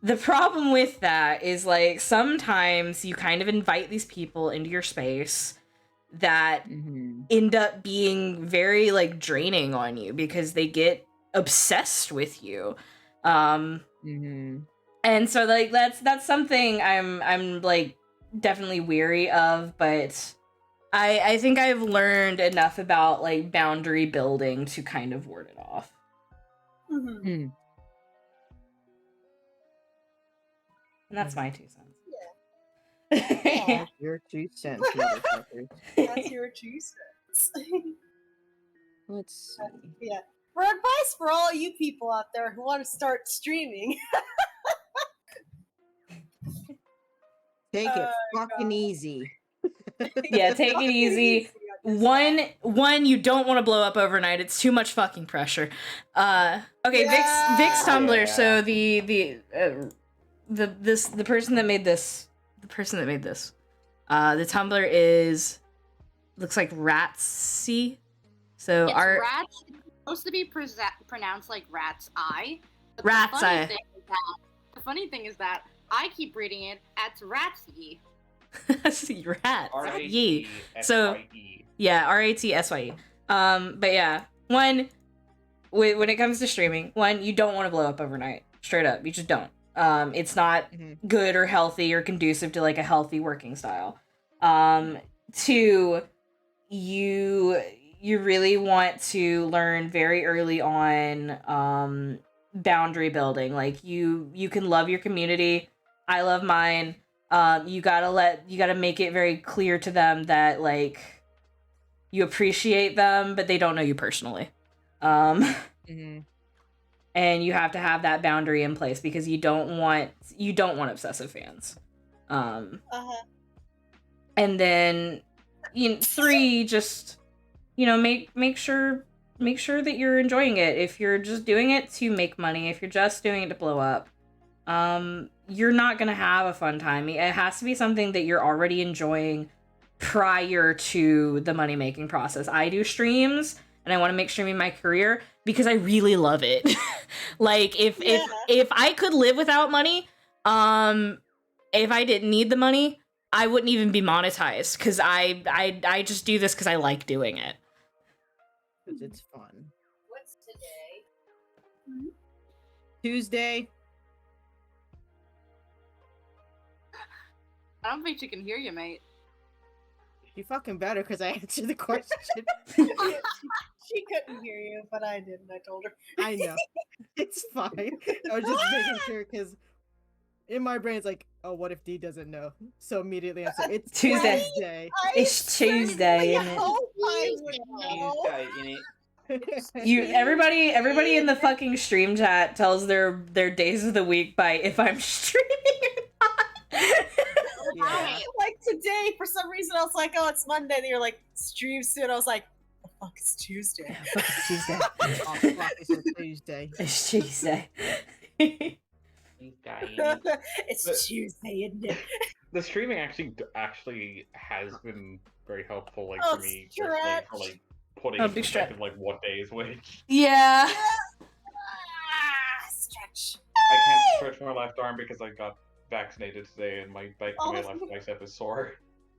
the problem with that is like sometimes you kind of invite these people into your space that end up being very like draining on you because they get obsessed with you. And so like that's something I'm like definitely weary of, but I think I've learned enough about like boundary building to kind of ward it off. And that's my 2 cents. Yeah. Your 2 cents, motherfuckers. That's your 2 cents. Let's see. Yeah. For advice for all you people out there who want to start streaming. Take it Oh, fucking easy. Yeah, take it easy. One, you don't want to blow up overnight. It's too much fucking pressure. Okay, Yeah. Vic's Tumblr. Yeah. So the person that made this, the Tumblr is looks like Ratsy. So It's our rats. It's supposed to be pronounced like rat's eye. But Rat's eye. The funny thing is that I keep reading it as Ratsy. Rats. R-A-T-S-Y-E. So yeah, Ratsye. But yeah, when it comes to streaming, you don't want to blow up overnight. Straight up, you just don't. It's not good or healthy or conducive to like a healthy working style. 2, you really want to learn very early on boundary building. Like you can love your community. I love mine. You gotta make it very clear to them that like you appreciate them, but they don't know you personally. And you have to have that boundary in place because you don't want obsessive fans. And then 3, just make sure that you're enjoying it. If you're just doing it to make money, if you're just doing it to blow up, you're not gonna have a fun time. It has to be something that you're already enjoying prior to the money making process. I do streams and I want to make streaming my career because I really love it. Like if I could live without money, if I didn't need the money, I wouldn't even be monetized because I just do this because I like doing it. Because it's fun. What's today? Tuesday. I don't think she can hear you, mate. You fucking better because I answered the question. She couldn't hear you, but I didn't. I told her. I know. It's fine. I was just making sure because in my brain it's like, oh, what if D doesn't know? So immediately I said, it's Tuesday. Tuesday. It's Tuesday, I isn't it? hope I would know. Everybody in the fucking stream chat tells their days of the week by if I'm streaming or not. Yeah. Like today, for some reason, I was like, "Oh, it's Monday." And you're like, "Stream soon." I was like, "The fuck, it's Tuesday." It's Tuesday. Oh, fuck, it's a Tuesday. It's Tuesday. It's Tuesday, isn't it? The streaming actually has been very helpful, like Oh, for me, stretch. personally, for like putting Oh, into big stretch. perspective, like what day is which. Yeah. Stretch. I can't stretch my left arm because I got vaccinated today, and my left bicep is sore.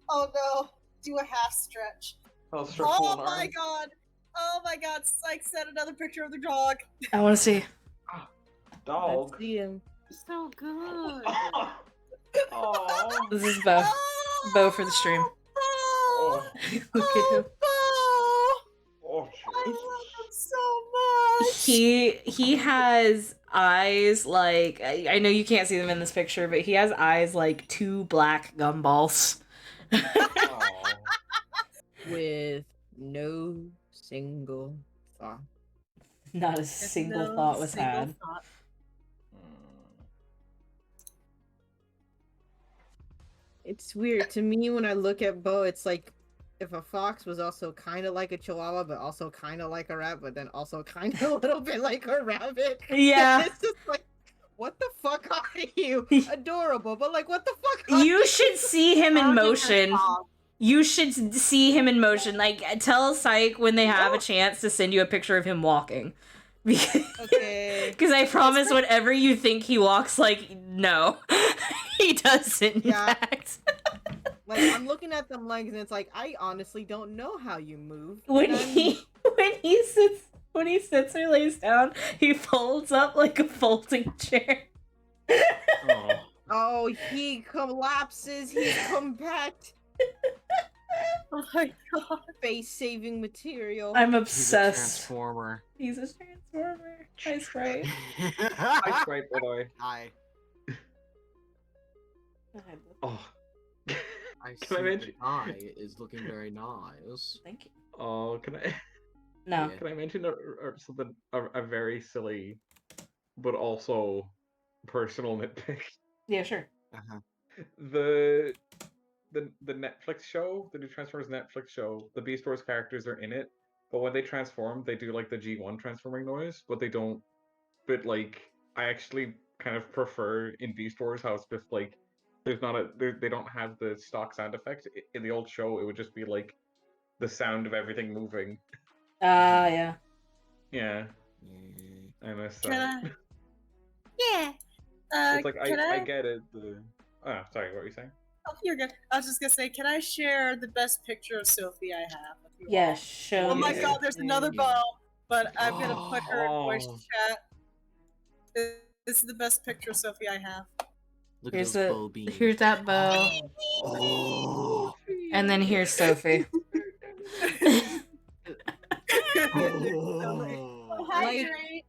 Oh no! Do a half stretch. I'll stretch Oh one my arm. god! Oh my god! Psych sent another picture of the dog. I want to see. Dog. Let's see him. So good. Oh. This is Bo. Bo for the stream. Oh, Look at him. Oh, I love him so much. He has eyes like I know you can't see them in this picture, but he has eyes like 2 black gumballs. Aw. With no single thought. Not a single thought was had. It's weird to me when I look at Bo. It's like if a fox was also kind of like a chihuahua, but also kind of like a rat, but then also kind of a little bit like a rabbit. Yeah. It's just like, what the fuck are you? Adorable, but like, what the fuck are You should see him in Dogs are motion. dogs. You should see him in motion. Like, tell Psych when they have a chance to send you a picture of him walking. Okay. Because I promise whatever you think he walks like, no. He doesn't, in Yeah. fact. Like, I'm looking at them legs, and it's like, I honestly don't know how you move. When and I'm- he sits or lays down, he folds up like a folding chair. Oh. Oh, he collapses. He's compact. Oh my god. Face-saving material. I'm He's a obsessed. transformer. He's a transformer. Hi, Sprite. Hi, Sprite, by the way. Hi. Oh. I Can see I mention? the eye is looking very nice. Thank you. Oh, can I? No. Yeah. Can I mention something a very silly, but also personal nitpick? Yeah, sure. Uh-huh. The Netflix show, the new Transformers Netflix show, the Beast Wars characters are in it, but when they transform, they do like the G1 transforming noise, but they don't. But like, I actually kind of prefer in Beast Wars how it's just like there's not a they don't have the stock sound effect. In the old show, it would just be like the sound of everything moving. Yeah. Yeah, Yeah. I miss Can that. Yeah. It's like can I get it. Sorry, what were you saying? Oh, you're good. I was just gonna say, can I share the best picture of Sophie I have with you all? Yeah, show Oh my me. god, there's another bow, but I'm gonna put her in voice Oh. chat. This is the best picture of Sophie I have. Look at Here's those the bow beams. here's that bow. Oh. And then here's Sophie. Oh. Hydrate.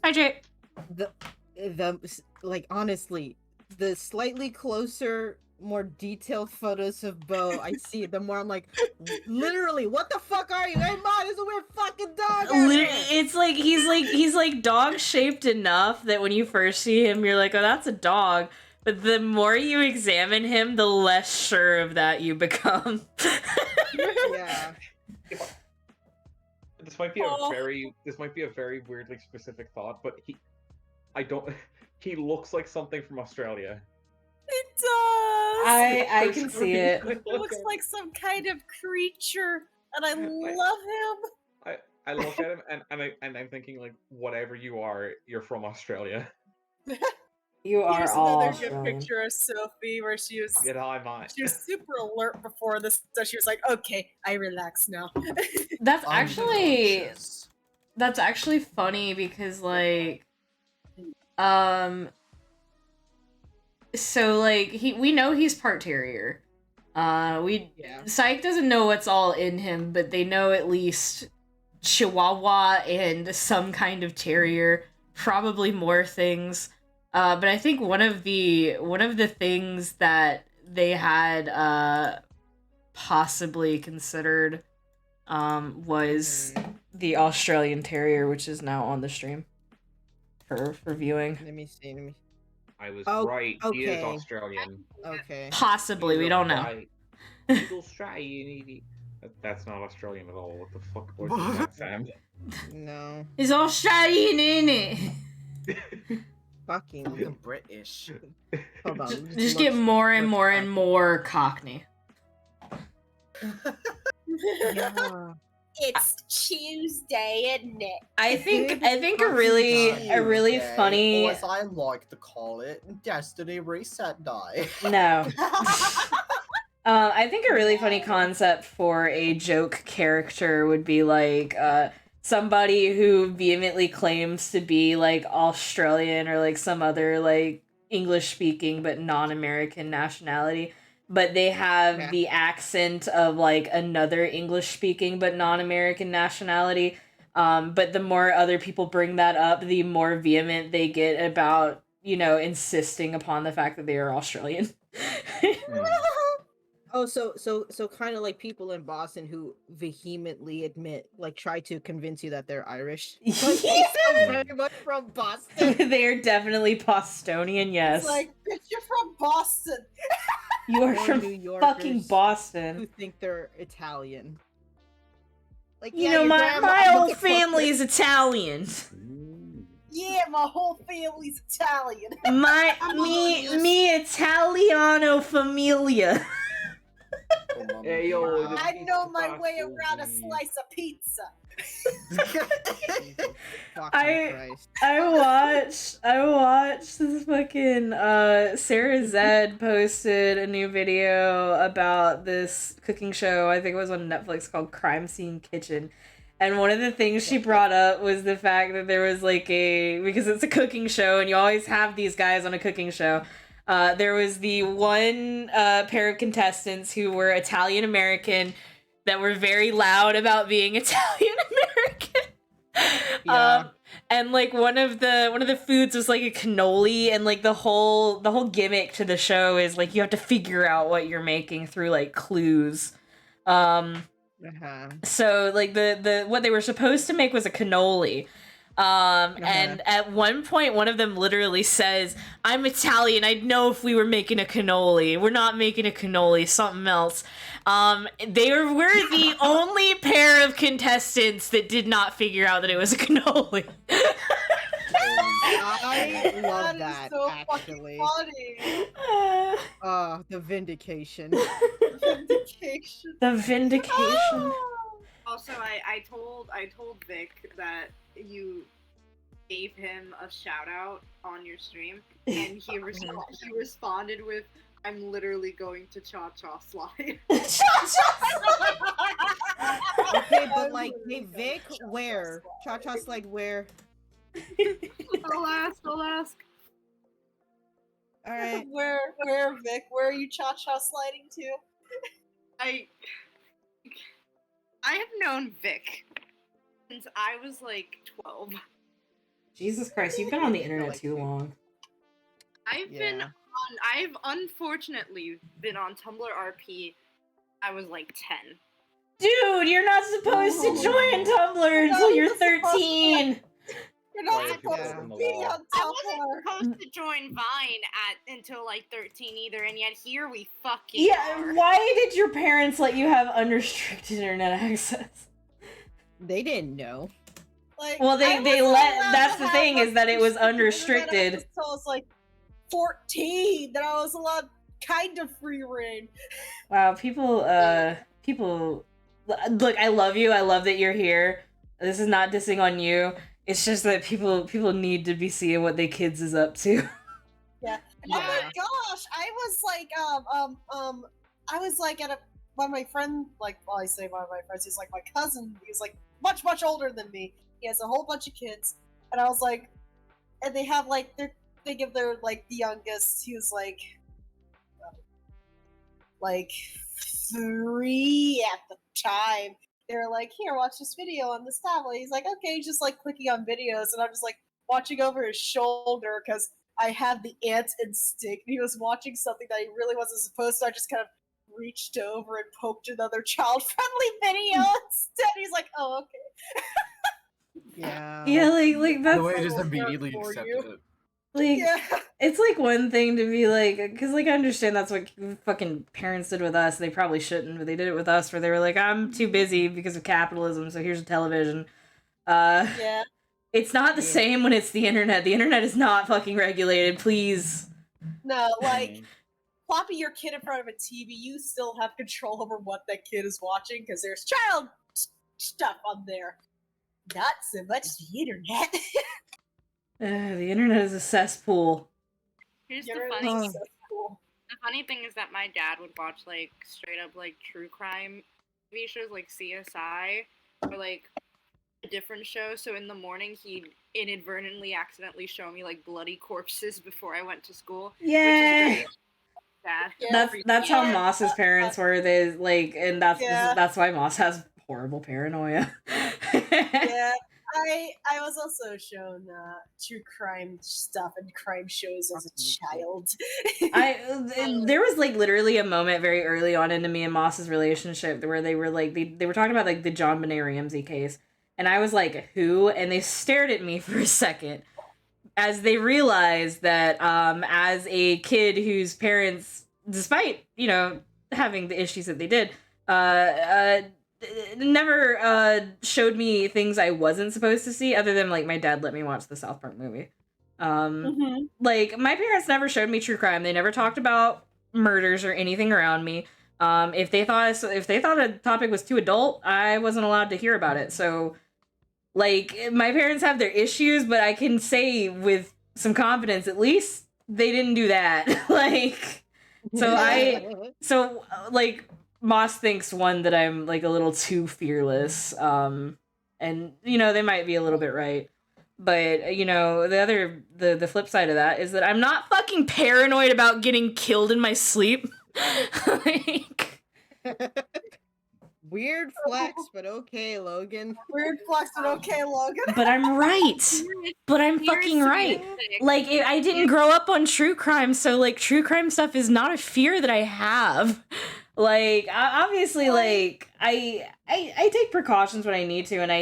Hi, Jay. The like, honestly, the slightly closer, more detailed photos of Bo I see, the more I'm like, literally, what the fuck are you? Hey, Mom, there's a weird fucking dog. out here!" It's like he's like dog shaped enough that when you first see him, you're like, oh, that's a dog. But the more you examine him, the less sure of that you become. Yeah. This might be Oh. a very weirdly specific thought, but he looks like something from Australia. It does. I can see it. It looks like some kind of creature, and I love him. I look at him and I'm thinking like, whatever you are, you're from Australia. You are Here's all another good Australian. picture of Sophie where she was Mate. super alert before this, so she was like, "Okay, I relax now." That's actually Unconscious. that's actually funny because like so like we know he's part terrier. Yeah. Psych doesn't know what's all in him, but they know at least Chihuahua and some kind of terrier, probably more things. But I think one of the things that they had possibly considered was the Australian Terrier, which is now on the stream for viewing. Let me see. I was Oh, right. He is okay. Australian. Okay. Possibly, we don't know. Right. He's Australian. That's not Australian at all. What the fuck was that, Sam? No. It's Australian, in it. Fucking. Fucking British. Hold on. Just get more and more and more Cockney. Yeah. It's Tuesday, isn't it? I think a really funny. Or as I like to call it, Destiny Reset Die. No. I think a really funny concept for a joke character would be like somebody who vehemently claims to be like Australian or like some other like English speaking but non-American nationality, but they have the accent of like another English speaking but non-American nationality. But the more other people bring that up, the more vehement they get about, insisting upon the fact that they are Australian. Oh, so kind of like people in Boston who vehemently try to convince you that they're Irish. Like, they sound very much from Boston. They are definitely Bostonian, yes. It's like, bitch, you're from Boston. You are Or from New Yorkers fucking Boston. who think they're Italian. Like, You yeah, know, your my grandma my was whole a family is Italian. Yeah, my whole family's Italian. My I'm me Italiano familia. Oh, Mamma Hey, yo, Mia. this I know pizza my way taco, around a please. slice of pizza. Fucking I- Christ. I watched this fucking Sarah Zed posted a new video about this cooking show. I think it was on Netflix called Crime Scene Kitchen. And one of the things she brought up was the fact that there was like because it's a cooking show and you always have these guys on a cooking show. There was the one pair of contestants who were Italian American that were very loud about being Italian American. Yeah. And like one of the foods was like a cannoli, and like the whole gimmick to the show is like you have to figure out what you're making through like clues. Uh-huh. So like the what they were supposed to make was a cannoli. And at one point one of them literally says, "I'm Italian, I'd know if we were making a cannoli. We're not making a cannoli, something else." They were the only pair of contestants that did not figure out that it was a cannoli. I love That is that, so actually. fucking funny. The vindication. Vindication. The vindication. Also, I told Vic that you gave him a shout out on your stream, and he responded with, "I'm literally going to Cha Cha Slide." Okay, but like, hey Vic, where? Cha Cha Slide where? I'll ask. Alright. Where, Vic? Where are you cha-cha sliding to? I have known Vic since I was like 12. Jesus Christ, you've been on the internet too long. I've unfortunately been on Tumblr RP. I was like 10. Dude, you're not supposed to join Tumblr until you're 13. You're not Why supposed is it to on the be wall? on I Tumblr. wasn't supposed to join Vine until like 13 either, and yet here we fucking Yeah, are. why did your parents let you have unrestricted internet access? They didn't know. Like, Well, I they wasn't let. allowed That's to the have thing is that it was unrestricted internet unrestricted. access Until I was like 14, then I was allowed kind of free reign. Wow, people. Look, I love you. I love that you're here. This is not dissing on you. It's just that people need to be seeing what their kids is up to. Yeah. Oh my gosh, I was like at one of my friends, like, well, I say one of my friends, he's like my cousin. He's like much older than me. He has a whole bunch of kids, and I was like, and they have like they give their like the youngest. He was like 3 at the time. They were like, here, watch this video on this tablet. He's like, okay, just like clicking on videos, and I'm just like watching over his shoulder because I have the ant instinct. He was watching something that he really wasn't supposed to. I just kind of reached over and poked another child-friendly video instead. He's like, oh, okay. Yeah. Yeah, like that's The way I just for immediately you. accepted it. like. Yeah. It's like one thing to be like, because like I understand that's what fucking parents did with us. They probably shouldn't, but they did it with us where they were like, I'm too busy because of capitalism, so here's a television. Yeah. It's not the Yeah. same when it's the internet. The internet is not fucking regulated, please. No, like, plopping your kid in front of a TV, you still have control over what that kid is watching because there's child stuff on there. Not so much the internet. The internet is a cesspool. Here's Get the rid of funny this. That's cool. The funny thing is that my dad would watch like straight up like true crime TV shows like CSI or like a different show. So in the morning he'd inadvertently accidentally show me like bloody corpses before I went to school. Yeah. Which is great. Dad. Yeah. That's how Yeah. Moss's parents were. They like, and Yeah. that's why Moss has horrible paranoia. Yeah. I was also shown true crime stuff and crime shows as a child. There was like literally a moment very early on into me and Moss's relationship where they were like they were talking about like the John Benet Ramsey case, and I was like, who? And they stared at me for a second as they realized that as a kid whose parents despite, having the issues that they did, never showed me things I wasn't supposed to see, other than, like, my dad let me watch the South Park movie. Like, my parents never showed me true crime. They never talked about murders or anything around me. If they thought a topic was too adult, I wasn't allowed to hear about it. So, like, my parents have their issues, but I can say with some confidence, at least they didn't do that. Like, like, Moss thinks, one, that I'm, like, a little too fearless. And, they might be a little bit right. But, the flip side of that is that I'm not fucking paranoid about getting killed in my sleep. Like... Weird flex, but okay, Logan. Weird flex, but okay, Logan. But I'm right. But I'm fucking right. Like, I didn't grow up on true crime, so, like, true crime stuff is not a fear that I have. Like, obviously, like, I take precautions when I need to, and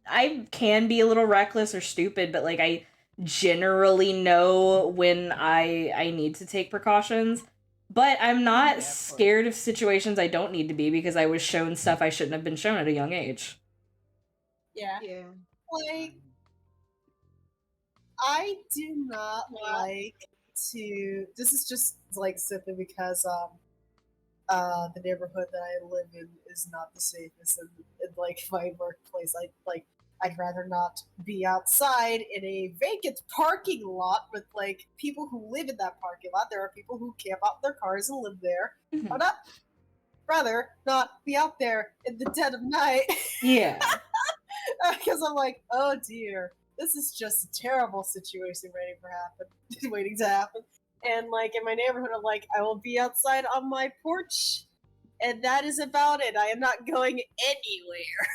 I can be a little reckless or stupid, but, like, I generally know when I need to take precautions. But I'm not scared of situations I don't need to be, because I was shown stuff I shouldn't have been shown at a young age. Yeah. Yeah. Like, I do not like to. This is just, like, simply because the neighborhood that I live in is not the safest, and like, my workplace, I'd rather not be outside in a vacant parking lot with, like, people who live in that parking lot. There are people who camp out in their cars and live there. I'd rather not be out there in the dead of night. Yeah. Because I'm like, oh dear, this is just a terrible situation waiting to happen. And, like, in my neighborhood, I'm like, I will be outside on my porch, and that is about it. I am not going anywhere.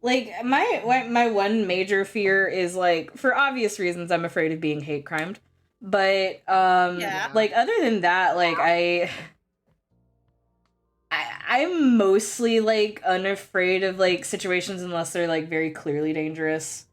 Like, my one major fear is, like, for obvious reasons, I'm afraid of being hate crimed. But, like, other than that, like, I'm mostly, like, unafraid of, like, situations unless they're, like, very clearly dangerous.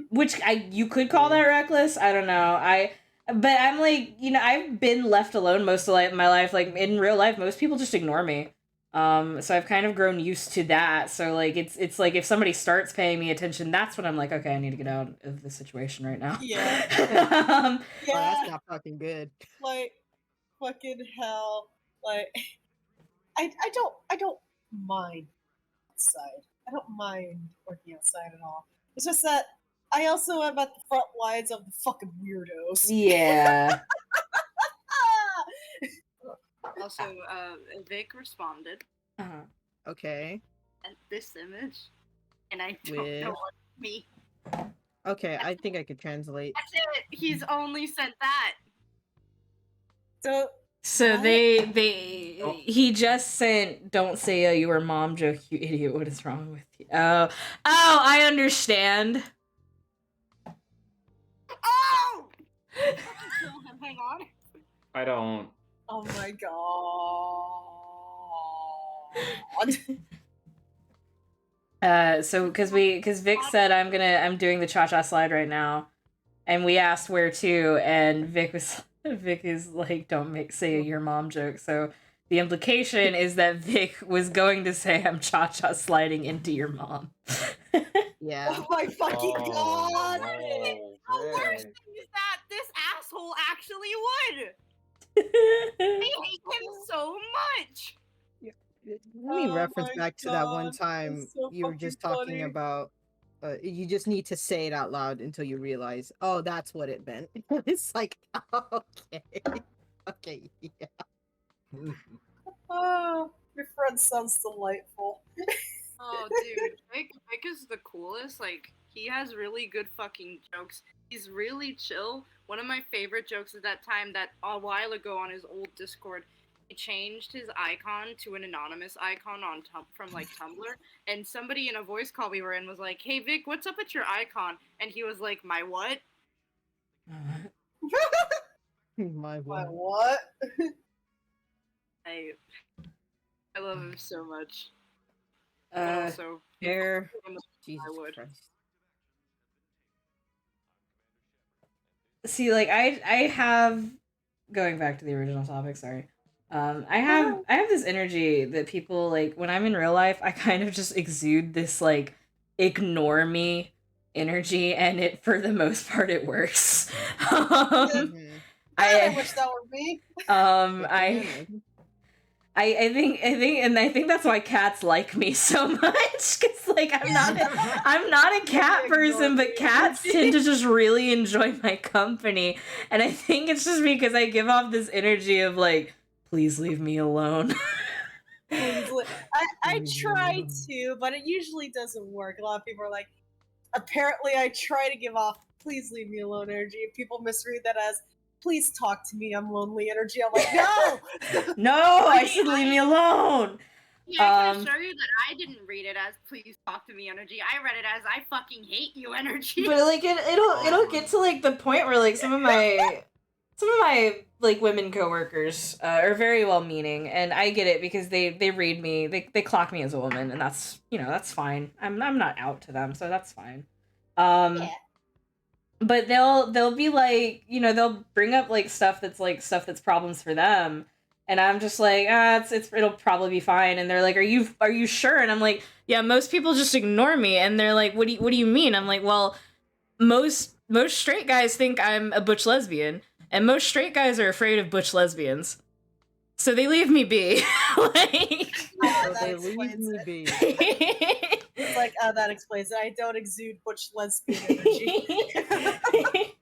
Which you could call that reckless. I don't know. But I'm, like, I've been left alone most of my life. Like, in real life, most people just ignore me. So I've kind of grown used to that. So, like, it's like, if somebody starts paying me attention, that's when I'm like, okay, I need to get out of this situation right now. Yeah. Oh, that's not fucking good. Like, fucking hell. Like, I don't mind outside. I don't mind working outside at all. It's just that I also am at the front lines of the fucking weirdos. Yeah. Also, Vic responded. Okay. And this image, and I don't know what me. Okay, I think I could translate. That's it. He's only sent that. So he just sent, "Don't say a your mom joke, you idiot. What is wrong with you?" Oh, I understand. Oh! Hang on. I don't. Oh my god. So because Vic said I'm doing the cha-cha slide right now, and we asked where to, and Vic is like, "Don't say your mom joke." So the implication is that Vic was going to say, "I'm cha-cha sliding into your mom." Yeah. Oh my fucking god! The worst thing is that this asshole actually would. I hate him so much. Let me reference back to that one time so you were just talking about. You just need to say it out loud until you realize, oh, that's what it meant. It's like, okay, okay, yeah. Oh, your friend sounds delightful. Oh, dude, Vic is the coolest. Like, he has really good fucking jokes. He's really chill. One of my favorite jokes is that time that a while ago on his old Discord, he changed his icon to an anonymous icon on from like Tumblr, and somebody in a voice call we were in was like, "Hey Vic, what's up with your icon?" And he was like, "My what?" My what? I love him so much. Also, here, Jesus I would. Christ. See, like, I have going back to the original topic, sorry. I have this energy that people like when I'm in real life, I kind of just exude this like ignore me energy, and it for the most part it works. Mhm. I wish that were me. I think that's why cats like me so much, because like I'm not a cat person, but cats tend to just really enjoy my company, and I think it's just because I give off this energy of like, please leave me alone. I try to, but it usually doesn't work. A lot of people are like, apparently I try to give off please leave me alone energy. People misread that as please talk to me, I'm lonely energy. I'm like, no! No, I said leave me alone. Yeah, I can assure you that I didn't read it as please talk to me energy. I read it as I fucking hate you energy. But like it'll get to like the point where like some of my like women coworkers are very well meaning, and I get it because they read me, they clock me as a woman, and that's, you know, that's fine. I'm not out to them, so that's fine. Yeah. But they'll be like, you know, they'll bring up like stuff that's problems for them, and I'm just like, it'll probably be fine. And they're like, are you sure? And I'm like, yeah, most people just ignore me. And they're like, what do you mean? I'm like, well, most straight guys think I'm a butch lesbian, and most straight guys are afraid of butch lesbians, so they leave me be. Like, So that they leave explains me it. be. It's like, that explains it. I don't exude butch lesbian energy.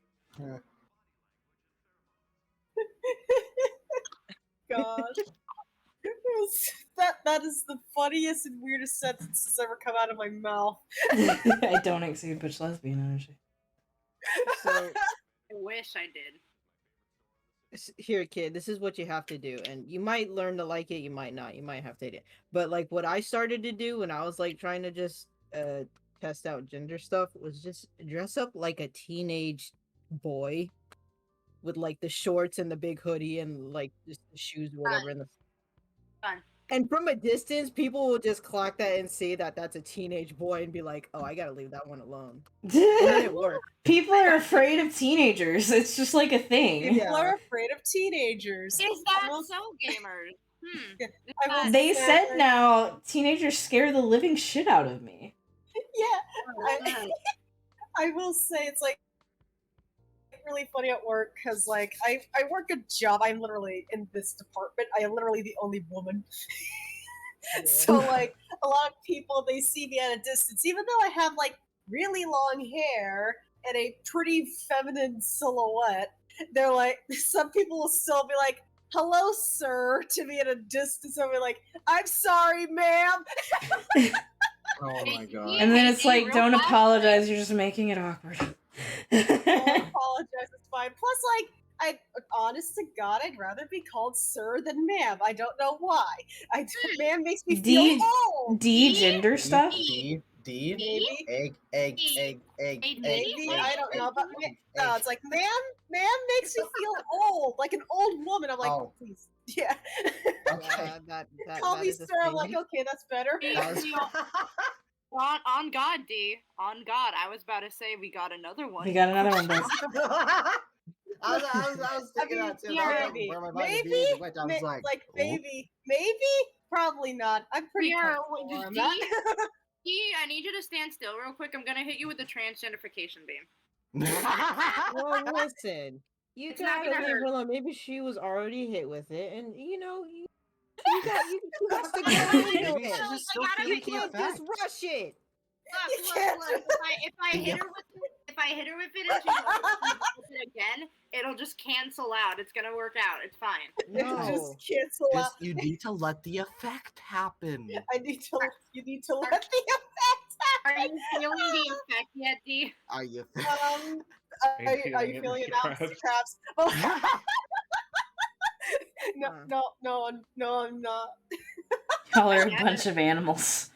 Gosh. That is the funniest and weirdest sentence that's ever come out of my mouth. I don't exude butch lesbian energy. So I wish I did. here, kid, this is what you have to do, and you might learn to like it, you might not, you might have to hate it. But like what I started to do when I was like trying to just test out gender stuff was just dress up like a teenage boy with like the shorts and the big hoodie and like just the shoes or whatever in the Fun. and from a distance people will just clock that and see that that's a teenage boy and be like, oh, I gotta leave that one alone. And then it worked. People are afraid of teenagers. It's just like a thing. People are afraid of teenagers. Is that so, gamers? I will They say, said like, now teenagers scare the living shit out of me. Yeah, I will say it's like really funny at work because like I work a job. I'm literally in this department. I am literally the only woman. So like a lot of people, they see me at a distance, even though I have like really long hair and a pretty feminine silhouette. They're like, some people will still be like, "Hello, sir," to me at a distance. I'll be like, "I'm sorry, ma'am." Oh my god. And then it's like, don't apologize, you're just making it awkward. Don't apologize, it's fine. Plus, like, honest to God, I'd rather be called sir than ma'am. I don't know why. Ma'am makes me feel old. Gender stuff? D, Maybe. egg. Maybe, I don't know, but no, it's like, ma'am makes me feel old, like an old woman. I'm like, Oh. please, yeah. Okay. Call that me is a sir. I'm thing. like, okay, that's better. On God, D. On God. I was about to say we got another one. We got another one, guys. I was thinking that too. yeah, That was maybe. like where my mind Maybe, immediately went. I was like, oh. maybe, probably not. I'm pretty comfortable where I'm at. D, I need you to stand still real quick. I'm gonna hit you with the transgenderification beam. Well, listen, you It's not gotta gonna leave hurt. her alone. Maybe she was already hit with it, and you know, you got to get into Maybe it. she's just still I gotta feeling You the can't just effect. rush it. Look. If I hit her with it and she does it again, it'll just cancel out. It's gonna work out. It's fine. No. Just cancel out. You need to let the effect happen. You need to let the effect Are happen. you feeling the effect yet, D? Are you? Are you feeling it now, Mr. Krabs? No, I'm not. Y'all are a bunch of animals.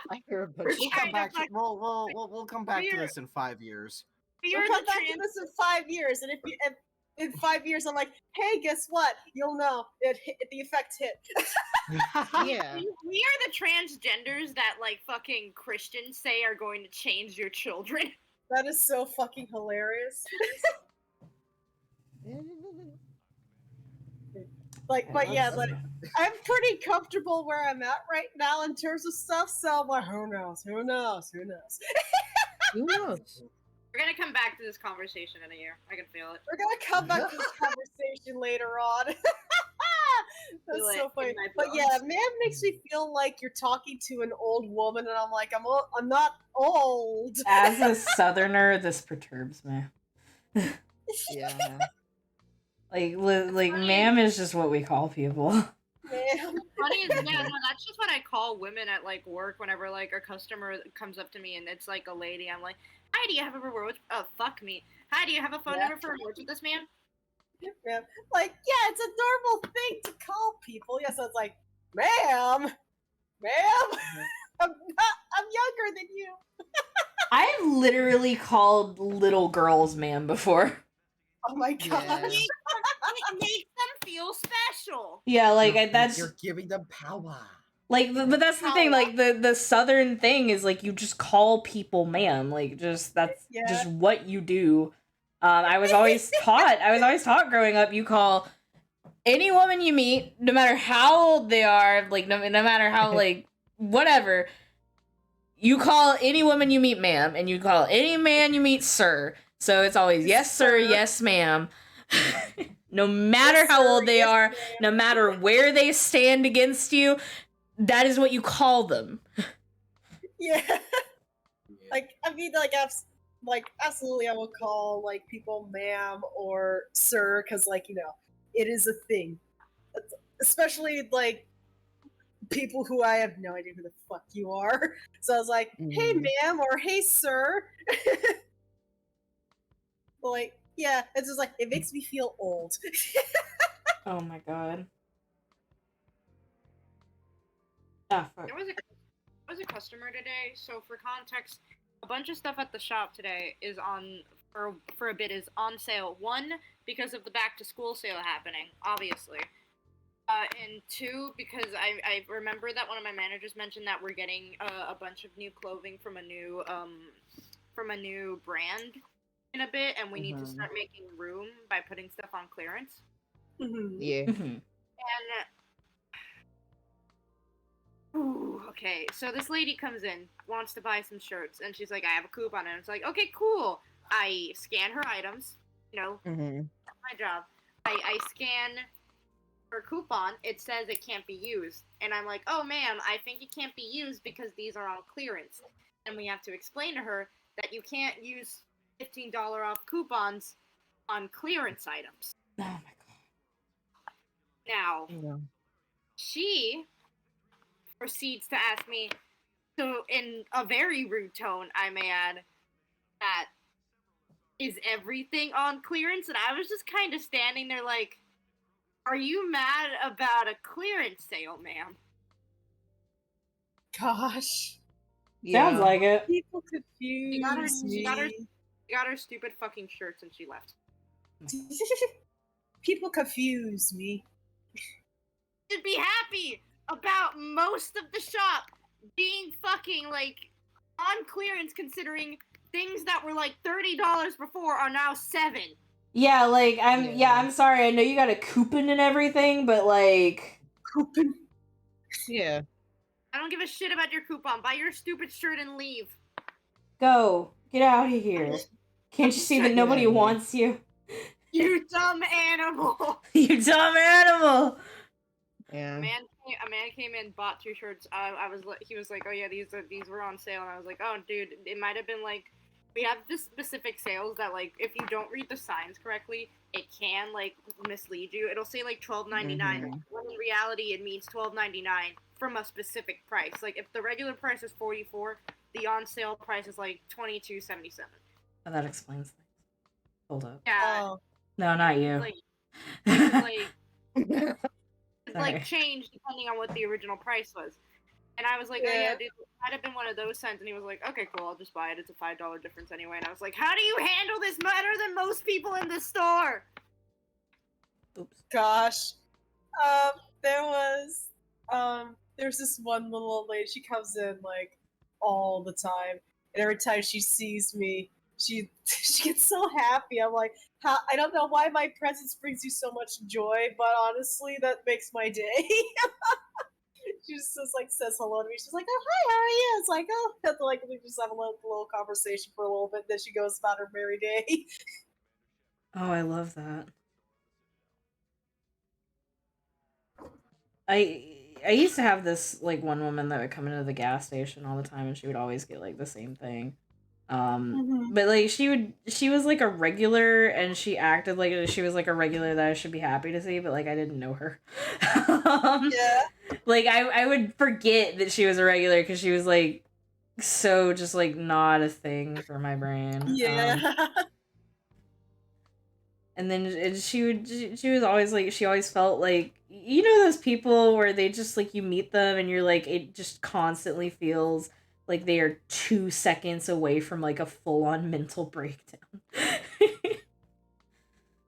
I hear a bunch. We'll come back. We'll come back to this in 5 years. We'll come back to this in 5 years, and if in 5 years I'm like, hey, guess what? You'll know the effect hit. Yeah. We are the transgenders that like fucking Christians say are going to change your children. That is so fucking hilarious. Like, but yeah, like I'm pretty comfortable where I'm at right now in terms of stuff. So I'm like, who knows? Who knows? Who knows? Who knows? We're gonna come back to this conversation in a year. I can feel it. We're gonna come back to this conversation later on. That's Feel so it funny. in my But yeah, bones. man makes me feel like you're talking to an old woman, and I'm like, I'm not old. As a southerner, this perturbs me. Yeah. Like ma'am is just what we call people. Man. Funny is, yeah, no, that's just what I call women at like work whenever like a customer comes up to me and it's like a lady. I'm like, hi, do you have a reward? Oh, fuck me. Hi, do you have a phone Yeah. number for rewards with this man? Yeah. Like, yeah, it's a normal thing to call people. Yeah, so it's like, ma'am, I'm younger than you. I've literally called little girls ma'am before. Oh my gosh. Yeah. It makes them feel special. Yeah, like that's You're giving them power. like, but that's the thing. Like the southern thing is like you just call people ma'am. Like that's Yeah. just what you do. I was always taught growing up. You call any woman you meet, no matter how old they are, like no matter how like whatever. You call any woman you meet ma'am, and you call any man you meet sir. So it's always yes sir, yes ma'am. No matter Yes, how sir, old they yes, are, ma'am. no matter where they stand against you, that is what you call them. Yeah. Like, I mean, like, absolutely, I will call like people ma'am or sir because, like, it is a thing. Especially like people who I have no idea who the fuck you are. So I was like, hey ma'am or hey sir. Like, yeah, it's just like it makes me feel old. Oh my god. Ah, fuck. There was a customer today. So for context, a bunch of stuff at the shop today is on for a bit is on sale. One, because of the back to school sale happening, obviously. And two, because I remember that one of my managers mentioned that we're getting a bunch of new clothing from a new brand in a bit, and we need to start making room by putting stuff on clearance. Yeah. Mhm. And ooh, okay, so this lady comes in, wants to buy some shirts, and she's like, I have a coupon, and it's like, okay, cool. I scan her items, that's my job. I scan her coupon, it says it can't be used. And I'm like, oh ma'am, I think it can't be used because these are on clearance. And we have to explain to her that you can't use $15 off coupons on clearance items. Oh my god. Now, Yeah. she proceeds to ask me, so in a very rude tone, I may add, that is everything on clearance? And I was just kind of standing there like, are you mad about a clearance sale, ma'am? Gosh, Sounds like it. people confuse She got her- me. She got her stupid fucking shirts and she left. People confuse me. Should be happy about most of the shop being fucking like on clearance, considering things that were like $30 before are now $7. Yeah, like I'm sorry. I know you got a coupon and everything, but like Coupon. Yeah. I don't give a shit about your coupon. Buy your stupid shirt and leave. go get out of here. Can't you see that nobody wants you? You dumb animal. You dumb animal. Yeah. A man came in, bought 2 shirts. He was like, oh yeah, these were on sale, and I was like, oh dude, it might have been like, we have this specific sales that like if you don't read the signs correctly, it can like mislead you. It'll say like $12.99, when in reality it means $12.99 from a specific price. Like if the regular price is $44, the on sale price is like $22.77. Oh, that explains things. Hold up. Yeah, Oh, No, not you. Like changed depending on what the original price was. And I was like, oh yeah, dude, it might have been one of those signs. And he was like, okay, cool, I'll just buy it. It's a $5 difference anyway. And I was like, how do you handle this better than most people in the store? Oops. gosh. There's this one little old lady. She comes in like all the time, and every time she sees me, she gets so happy. I'm like, how, I don't know why my presence brings you so much joy, but honestly, that makes my day. She just like says hello to me. She's like, "Oh hi, how are you?" It's like, "Oh," and, like we just have a little conversation for a little bit. Then she goes about her merry day. Oh, I love that. I used to have this like one woman that would come into the gas station all the time, and she would always get like the same thing. But like she was like a regular, and she acted like she was like a regular that I should be happy to see, but like I didn't know her. Yeah. Like I would forget that she was a regular because she was like so just like not a thing for my brain. Yeah. And then she was always like she always felt like you know those people where they just like you meet them and you're like it just constantly feels like they are 2 seconds away from like a full-on mental breakdown.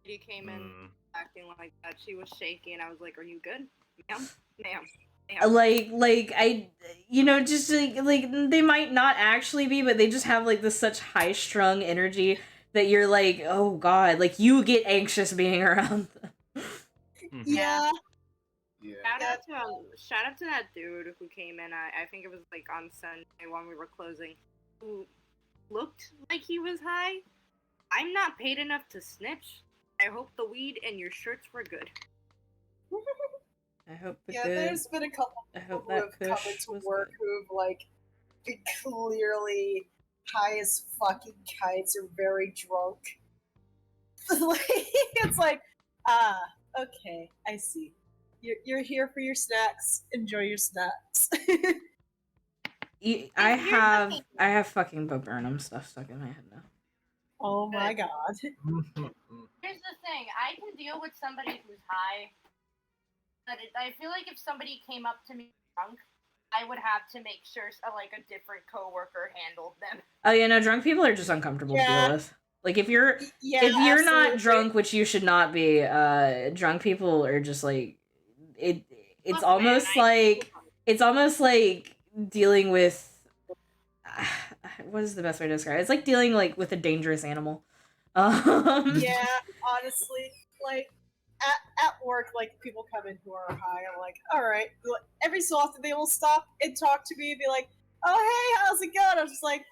She came in acting like that. She was shaky, and I was like, "Are you good, ma'am? Ma'am." Like I you know just like they might not actually be, but they just have like this such high strung energy that you're like, oh god, like you get anxious being around them. Yeah. Yeah. Shout out to that dude who came in. I think it was like on Sunday when we were closing, who looked like he was high. I'm not paid enough to snitch. I hope the weed and your shirts were good. I hope the Yeah, good. there's been a couple I people hope who that have come kush into was work good. who've like been clearly high as fucking kites or very drunk. Like, it's like, okay, I see. You're here for your snacks. Enjoy your snacks. I Here's have fucking Bo Burnham stuff stuck in my head now. Oh my god. Here's the thing. I can deal with somebody who's high, but I feel like if somebody came up to me drunk, I would have to make sure like a different coworker handled them. Oh yeah, no, drunk people are just uncomfortable to deal with. Like if you're not drunk, which you should not be, drunk people are just like it's Look, almost man, it's almost like dealing with what is the best way to describe it? It's like dealing like with a dangerous animal. Yeah, honestly, like at work, like people come in who are high. I'm like, all right. Every so often they will stop and talk to me and be like, "Oh hey, how's it going?" I'm just like,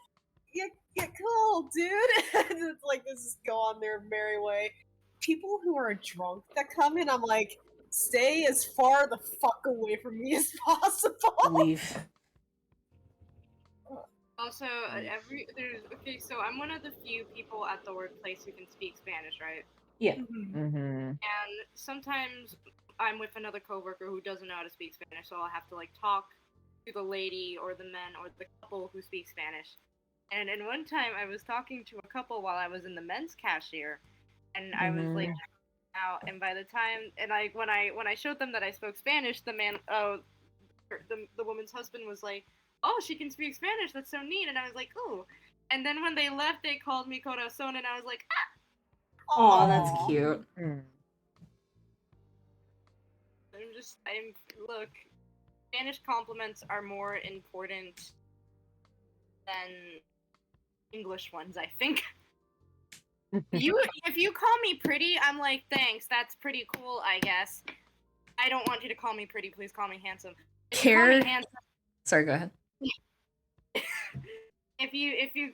"Yeah, cool, dude." And it's like this just go on their merry way. People who are drunk that come in, I'm like, stay as far the fuck away from me as possible. Leave. Also, okay, so I'm one of the few people at the workplace who can speak Spanish, right? Yeah. Mm-hmm. And sometimes I'm with another coworker who doesn't know how to speak Spanish, so I'll have to like talk to the lady or the men or the couple who speak Spanish. And in one time, I was talking to a couple while I was in the men's cashier, and I was like out. And by the time, and I when I showed them that I spoke Spanish, the man, the woman's husband was like, "Oh, she can speak Spanish. That's so neat." And I was like, "Oh." And then when they left, they called me corazón, and I was like, "Ah." Oh, that's cute. Look, Spanish compliments are more important than English ones, I think. If you call me pretty, I'm like, thanks, that's pretty cool, I guess. I don't want you to call me pretty, please call me handsome. If you call me handsome, sorry, go ahead. if you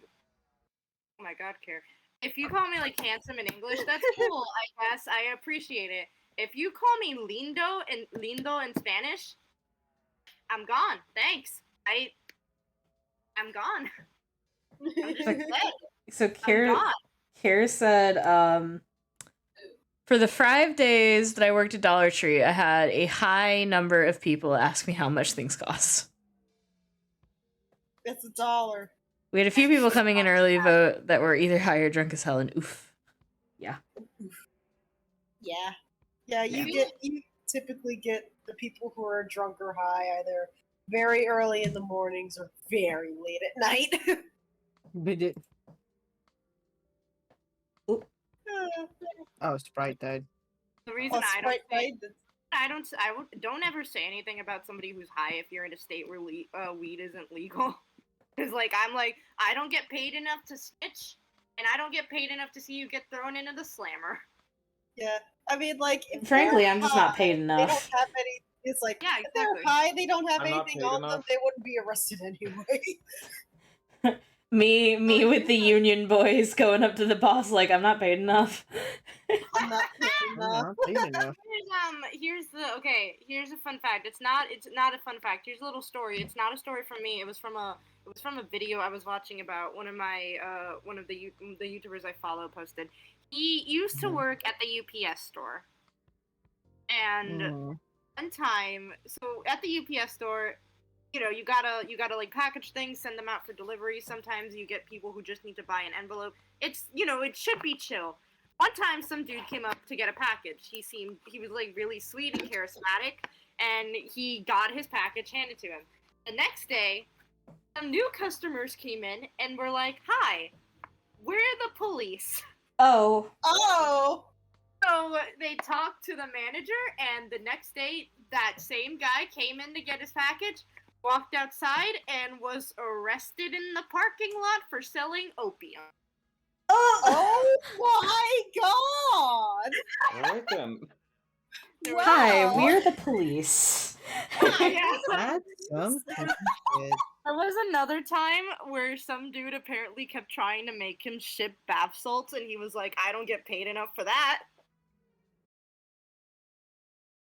oh my god, Care. If you call me like handsome in English, that's cool, I guess. I appreciate it. If you call me lindo in Spanish, I'm gone. Thanks. I'm gone. I'm just dead. So Kara said, for the 5 days that I worked at Dollar Tree, I had a high number of people ask me how much things cost. It's $1. We had a few people coming in early vote that were either high or drunk as hell, and oof. Yeah. Yeah, you typically get the people who are drunk or high either very early in the mornings or very late at night. But it... Oh, Sprite died. The reason don't ever say anything about somebody who's high if you're in a state where weed isn't legal. Because like I don't get paid enough to snitch, and I don't get paid enough to see you get thrown into the slammer. Yeah, I mean, like, if Frankly, they're I'm just not high, paid They enough. don't have any. It's like, Yeah, if they're exactly. high, they don't have I'm not anything paid on them. enough. They wouldn't be arrested anyway. Me with the union boys going up to the boss like I'm not paid enough. I'm not paid I'm enough. not paid enough. Here's a fun fact. It's not a fun fact. Here's a little story. It's not a story from me. It was from a video I was watching about one of my one of the YouTubers I follow posted. He used to Mhm. work at the UPS store. And Mm. one time, so at the UPS store, you know, you gotta like package things, send them out for delivery. Sometimes you get people who just need to buy an envelope. It's, you know, it should be chill. One time some dude came up to get a package. He was like really sweet and charismatic, and he got his package handed to him. The next day, some new customers came in and were like, "Hi, we're the police." Oh. Oh! So they talked to the manager, and the next day, that same guy came in to get his package, walked outside, and was arrested in the parking lot for selling opium. Oh my god! Alright then. Hi, Wow. we're the police. Yeah. That's some fucking shit. There was another time where some dude apparently kept trying to make him ship bath salts, and he was like, "I don't get paid enough for that."